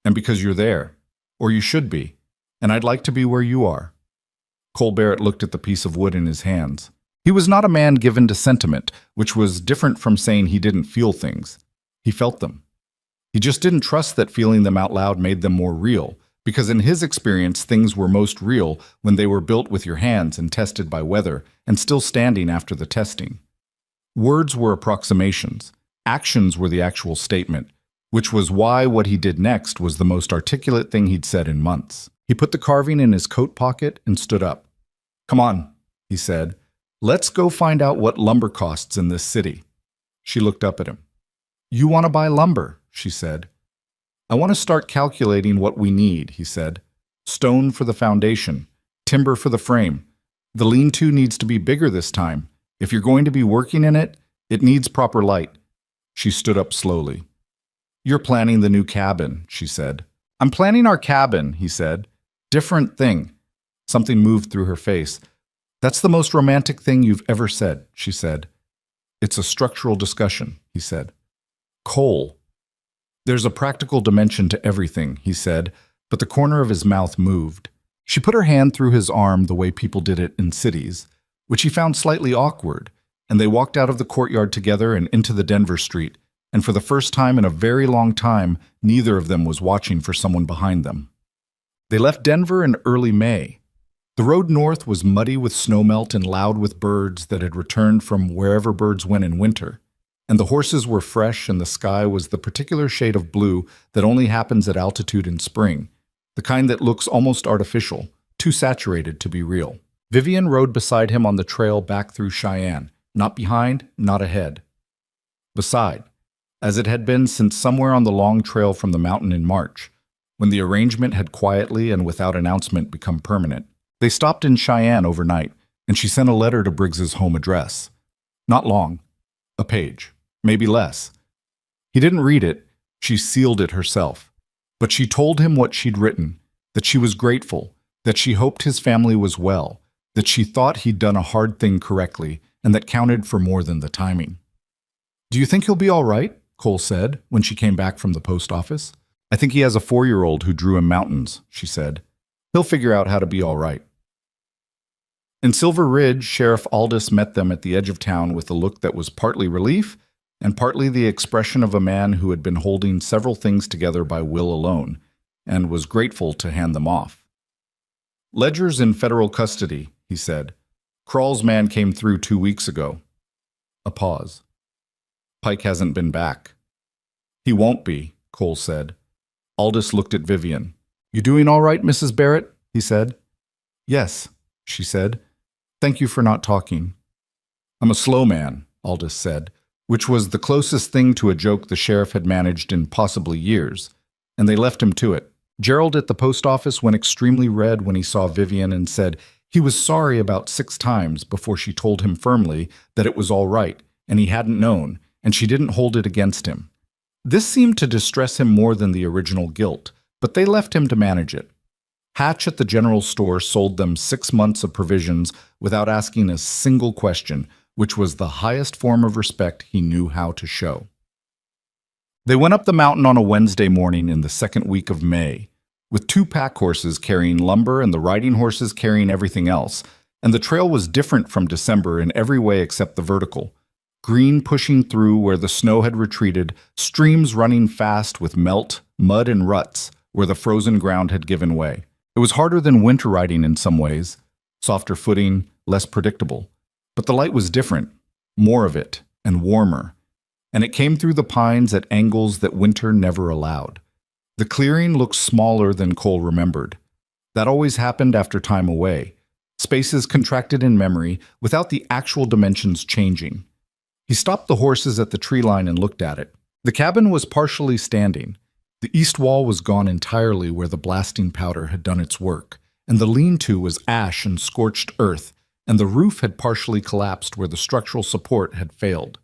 And because you're there, or you should be, and I'd like to be where you are. Cole Barrett looked at the piece of wood in his hands. He was not a man given to sentiment, which was different from saying he didn't feel things. He felt them. He just didn't trust that feeling them out loud made them more real, because in his experience things were most real when they were built with your hands and tested by weather, and still standing after the testing. Words were approximations. Actions were the actual statement, which was why what he did next was the most articulate thing he'd said in months. He put the carving in his coat pocket and stood up. Come on, he said. Let's go find out what lumber costs in this city. She looked up at him. You want to buy lumber, she said. I want to start calculating what we need, he said. Stone for the foundation, timber for the frame. The lean-to needs to be bigger this time. If you're going to be working in it, it needs proper light. She stood up slowly. You're planning the new cabin, she said. I'm planning our cabin, he said. Different thing. Something moved through her face. That's the most romantic thing you've ever said, she said. It's a structural discussion, he said. Cole. There's a practical dimension to everything, he said, but the corner of his mouth moved. She put her hand through his arm the way people did it in cities, which he found slightly awkward, and they walked out of the courtyard together and into the Denver street, and for the first time in a very long time, neither of them was watching for someone behind them. They left Denver in early May. The road north was muddy with snowmelt and loud with birds that had returned from wherever birds went in winter, and the horses were fresh and the sky was the particular shade of blue that only happens at altitude in spring, the kind that looks almost artificial, too saturated to be real. Vivian rode beside him on the trail back through Cheyenne, not behind, not ahead. Beside, as it had been since somewhere on the long trail from the mountain in March, when the arrangement had quietly and without announcement become permanent. They stopped in Cheyenne overnight, and she sent a letter to Briggs's home address. Not long. A page. Maybe less. He didn't read it. She sealed it herself. But she told him what she'd written, that she was grateful, that she hoped his family was well, that she thought he'd done a hard thing correctly, and that counted for more than the timing. Do you think he'll be all right? Cole said, when she came back from the post office. I think he has a 4-year-old who drew him mountains, she said. He'll figure out how to be all right. In Silver Ridge, Sheriff Aldis met them at the edge of town with a look that was partly relief and partly the expression of a man who had been holding several things together by will alone and was grateful to hand them off. Ledger's in federal custody, he said. Krawl's man came through 2 weeks ago. A pause. Pike hasn't been back. He won't be, Cole said. Aldis looked at Vivian. You doing all right, Mrs. Barrett? He said. Yes, she said. Thank you for not talking. I'm a slow man, Aldis said, which was the closest thing to a joke the sheriff had managed in possibly years, and they left him to it. Gerald at the post office went extremely red when he saw Vivian and said he was sorry about 6 times before she told him firmly that it was all right and he hadn't known, and she didn't hold it against him. This seemed to distress him more than the original guilt, but they left him to manage it. Hatch at the general store sold them 6 months of provisions without asking a single question, which was the highest form of respect he knew how to show. They went up the mountain on a Wednesday morning in the second week of May, with 2 pack horses carrying lumber and the riding horses carrying everything else, and the trail was different from December in every way except the vertical. Green pushing through where the snow had retreated, streams running fast with melt, mud and ruts where the frozen ground had given way. It was harder than winter riding in some ways, softer footing, less predictable. But the light was different, more of it, and warmer. And it came through the pines at angles that winter never allowed. The clearing looked smaller than Cole remembered. That always happened after time away. Spaces contracted in memory without the actual dimensions changing. He stopped the horses at the tree line and looked at it. The cabin was partially standing. The east wall was gone entirely where the blasting powder had done its work, and the lean-to was ash and scorched earth, and the roof had partially collapsed where the structural support had failed.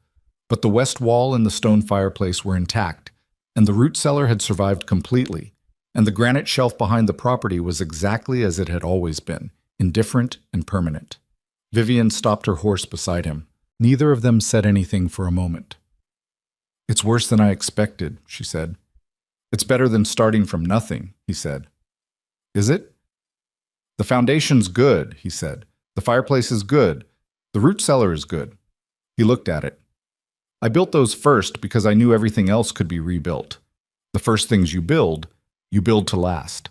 But the west wall and the stone fireplace were intact, and the root cellar had survived completely, and the granite shelf behind the property was exactly as it had always been, indifferent and permanent. Vivian stopped her horse beside him. Neither of them said anything for a moment. "It's worse than I expected," she said. "It's better than starting from nothing," he said. "Is it?" "The foundation's good," he said. "The fireplace is good. The root cellar is good." He looked at it. "I built those first because I knew everything else could be rebuilt. The first things you build to last."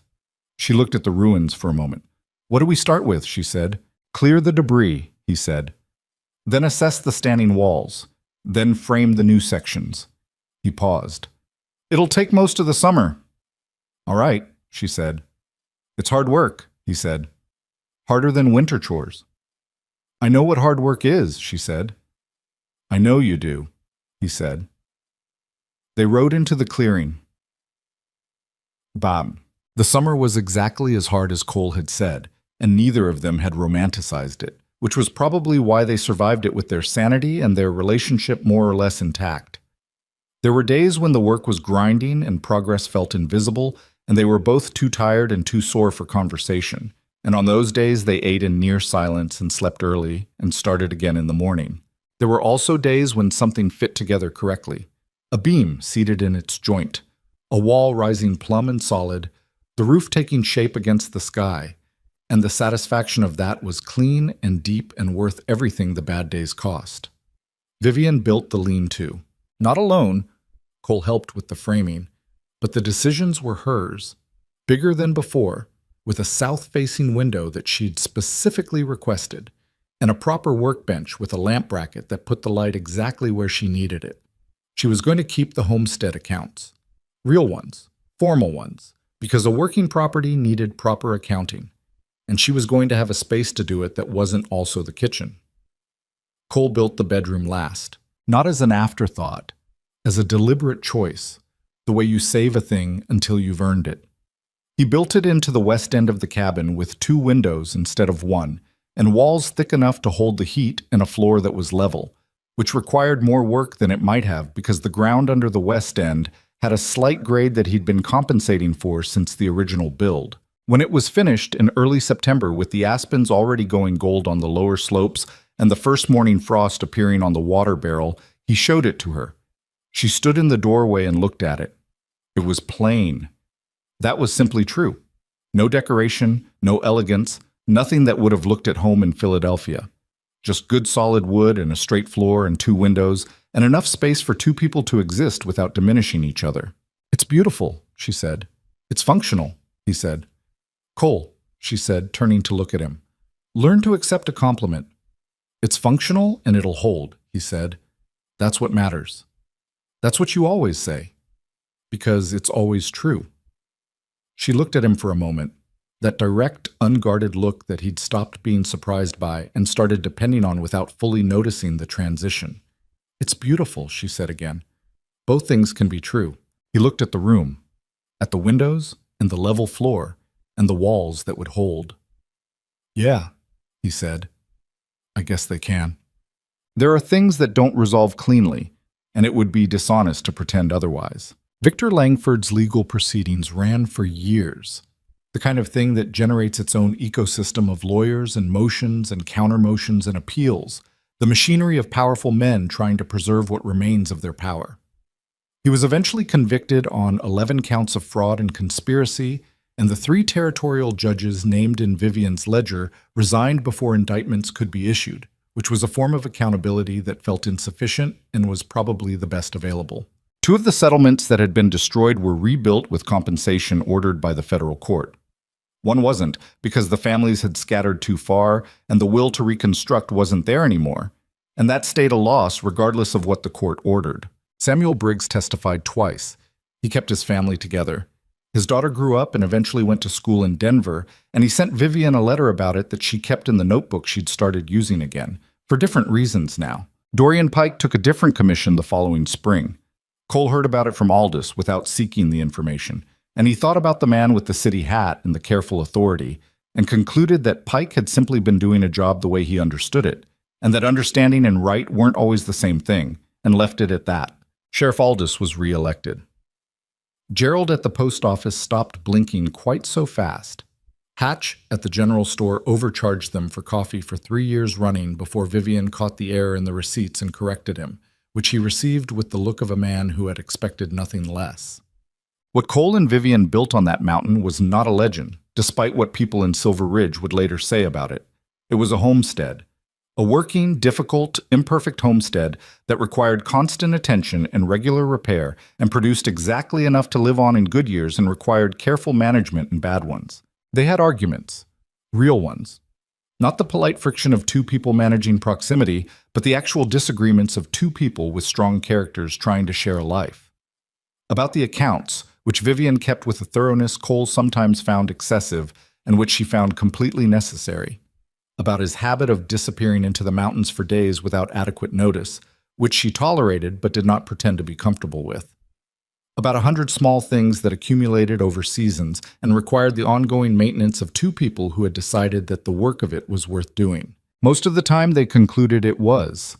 She looked at the ruins for a moment. "What do we start with?" she said. "Clear the debris," he said. "Then assess the standing walls. Then frame the new sections." He paused. "It'll take most of the summer." "All right," she said. "It's hard work," he said. "Harder than winter chores." "I know what hard work is," she said. "I know you do," he said. They rode into the clearing. Bob. The summer was exactly as hard as Cole had said, and neither of them had romanticized it, which was probably why they survived it with their sanity and their relationship more or less intact. There were days when the work was grinding and progress felt invisible, and they were both too tired and too sore for conversation. And on those days, they ate in near silence and slept early and started again in the morning. There were also days when something fit together correctly. A beam seated in its joint, a wall rising plumb and solid, the roof taking shape against the sky, and the satisfaction of that was clean and deep and worth everything the bad days cost. Vivian built the lean-to. Not alone, Cole helped with the framing, but the decisions were hers, bigger than before, with a south-facing window that she'd specifically requested, and a proper workbench with a lamp bracket that put the light exactly where she needed it. She was going to keep the homestead accounts. Real ones, formal ones, because a working property needed proper accounting, and she was going to have a space to do it that wasn't also the kitchen. Cole built the bedroom last, not as an afterthought, as a deliberate choice, the way you save a thing until you've earned it. He built it into the west end of the cabin with 2 windows instead of 1, and walls thick enough to hold the heat and a floor that was level, which required more work than it might have because the ground under the west end had a slight grade that he'd been compensating for since the original build. When it was finished in early September with the aspens already going gold on the lower slopes and the first morning frost appearing on the water barrel, he showed it to her. She stood in the doorway and looked at it. It was plain. That was simply true. No decoration, no elegance, nothing that would have looked at home in Philadelphia. Just good solid wood and a straight floor and 2 windows, and enough space for 2 people to exist without diminishing each other. "It's beautiful," she said. "It's functional," he said. "Cole," she said, turning to look at him. "Learn to accept a compliment." "It's functional and it'll hold," he said. "That's what matters. That's what you always say. Because it's always true." She looked at him for a moment, that direct, unguarded look that he'd stopped being surprised by and started depending on without fully noticing the transition. "It's beautiful," she said again. "Both things can be true." He looked at the room, at the windows, and the level floor and the walls that would hold. "Yeah," he said. "I guess they can." There are things that don't resolve cleanly, and it would be dishonest to pretend otherwise. Victor Langford's legal proceedings ran for years, the kind of thing that generates its own ecosystem of lawyers and motions and counter-motions and appeals, the machinery of powerful men trying to preserve what remains of their power. He was eventually convicted on 11 counts of fraud and conspiracy, and the 3 territorial judges named in Vivian's ledger resigned before indictments could be issued, which was a form of accountability that felt insufficient and was probably the best available. 2 of the settlements that had been destroyed were rebuilt with compensation ordered by the federal court. One wasn't, because the families had scattered too far and the will to reconstruct wasn't there anymore, and that stayed a loss regardless of what the court ordered. Samuel Briggs testified twice. He kept his family together. His daughter grew up and eventually went to school in Denver, and he sent Vivian a letter about it that she kept in the notebook she'd started using again, for different reasons now. Dorian Pike took a different commission the following spring. Cole heard about it from Aldous without seeking the information, and he thought about the man with the city hat and the careful authority, and concluded that Pike had simply been doing a job the way he understood it, and that understanding and right weren't always the same thing, and left it at that. Sheriff Aldous was re-elected. Gerald at the post office stopped blinking quite so fast. Hatch at the general store overcharged them for coffee for 3 years running before Vivian caught the error in the receipts and corrected him, which he received with the look of a man who had expected nothing less. What Cole and Vivian built on that mountain was not a legend, despite what people in Silver Ridge would later say about it. It was a homestead. A working, difficult, imperfect homestead that required constant attention and regular repair and produced exactly enough to live on in good years and required careful management in bad ones. They had arguments. Real ones. Not the polite friction of 2 people managing proximity, but the actual disagreements of 2 people with strong characters trying to share a life. About the accounts, which Vivian kept with a thoroughness Cole sometimes found excessive and which she found completely necessary. About his habit of disappearing into the mountains for days without adequate notice, which she tolerated but did not pretend to be comfortable with. About 100 small things that accumulated over seasons and required the ongoing maintenance of 2 people who had decided that the work of it was worth doing. Most of the time they concluded it was.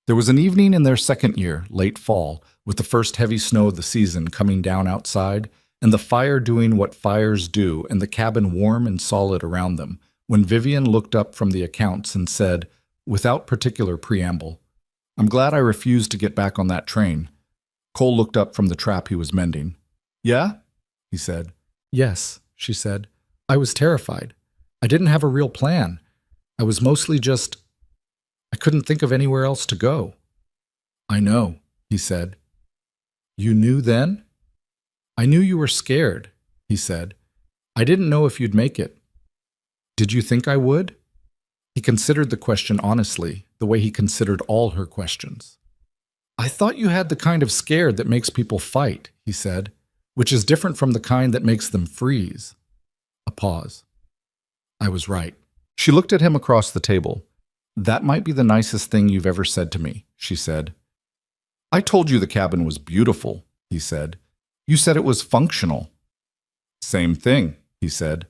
There was an evening in their second year, late fall, with the first heavy snow of the season coming down outside, and the fire doing what fires do and the cabin warm and solid around them, when Vivian looked up from the accounts and said, without particular preamble, "I'm glad I refused to get back on that train." Cole looked up from the trap he was mending. "Yeah?" he said. "Yes," she said. "I was terrified. I didn't have a real plan. I was mostly just... I couldn't think of anywhere else to go." "I know," he said. "You knew then?" "I knew you were scared," he said. "I didn't know if you'd make it." "Did you think I would?" He considered the question honestly, the way he considered all her questions. "I thought you had the kind of scared that makes people fight," he said, "which is different from the kind that makes them freeze." A pause. "I was right." She looked at him across the table. "That might be the nicest thing you've ever said to me," she said. "I told you the cabin was beautiful," he said. "You said it was functional." "Same thing," he said.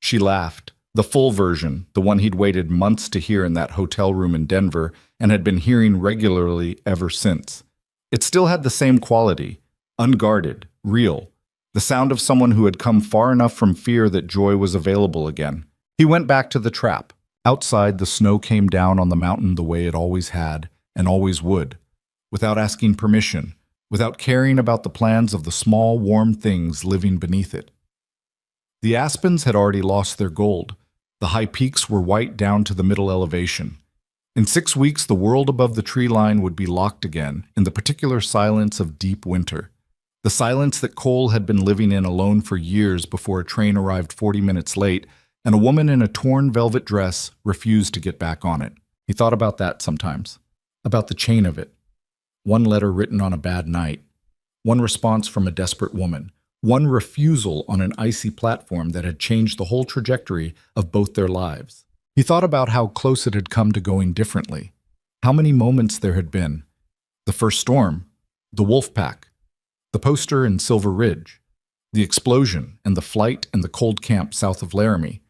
She laughed, the full version, the one he'd waited months to hear in that hotel room in Denver and had been hearing regularly ever since. It still had the same quality, unguarded, real, the sound of someone who had come far enough from fear that joy was available again. He went back to the trap. Outside, the snow came down on the mountain the way it always had and always would, without asking permission, without caring about the plans of the small, warm things living beneath it. The aspens had already lost their gold. The high peaks were white down to the middle elevation. In 6 weeks, the world above the tree line would be locked again in the particular silence of deep winter. The silence that Cole had been living in alone for years before a train arrived 40 minutes late, and a woman in a torn velvet dress refused to get back on it. He thought about that sometimes, about the chain of it. One letter written on a bad night, one response from a desperate woman, one refusal on an icy platform that had changed the whole trajectory of both their lives. He thought about how close it had come to going differently, how many moments there had been. The first storm, the wolf pack, the poster in Silver Ridge, The explosion and the flight and the cold camp south of Laramie.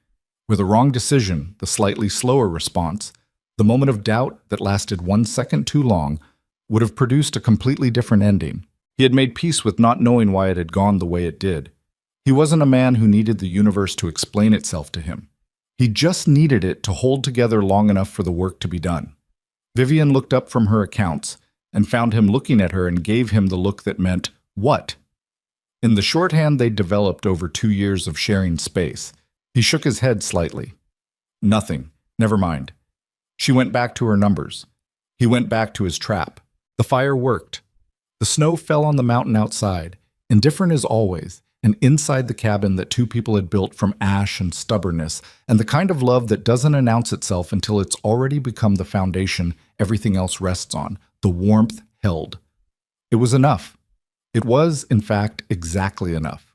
With a wrong decision, the slightly slower response, the moment of doubt that lasted 1 second too long, would have produced a completely different ending. He had made peace with not knowing why it had gone the way it did. He wasn't a man who needed the universe to explain itself to him. He just needed it to hold together long enough for the work to be done. Vivian looked up from her accounts and found him looking at her and gave him the look that meant, "What?" In the shorthand they'd developed over 2 years of sharing space, he shook his head slightly. Nothing. Never mind. She went back to her numbers. He went back to his trap. The fire worked. The snow fell on the mountain outside, indifferent as always, and inside the cabin that two people had built from ash and stubbornness, and the kind of love that doesn't announce itself until it's already become the foundation everything else rests on. The warmth held. It was enough. It was, in fact, exactly enough.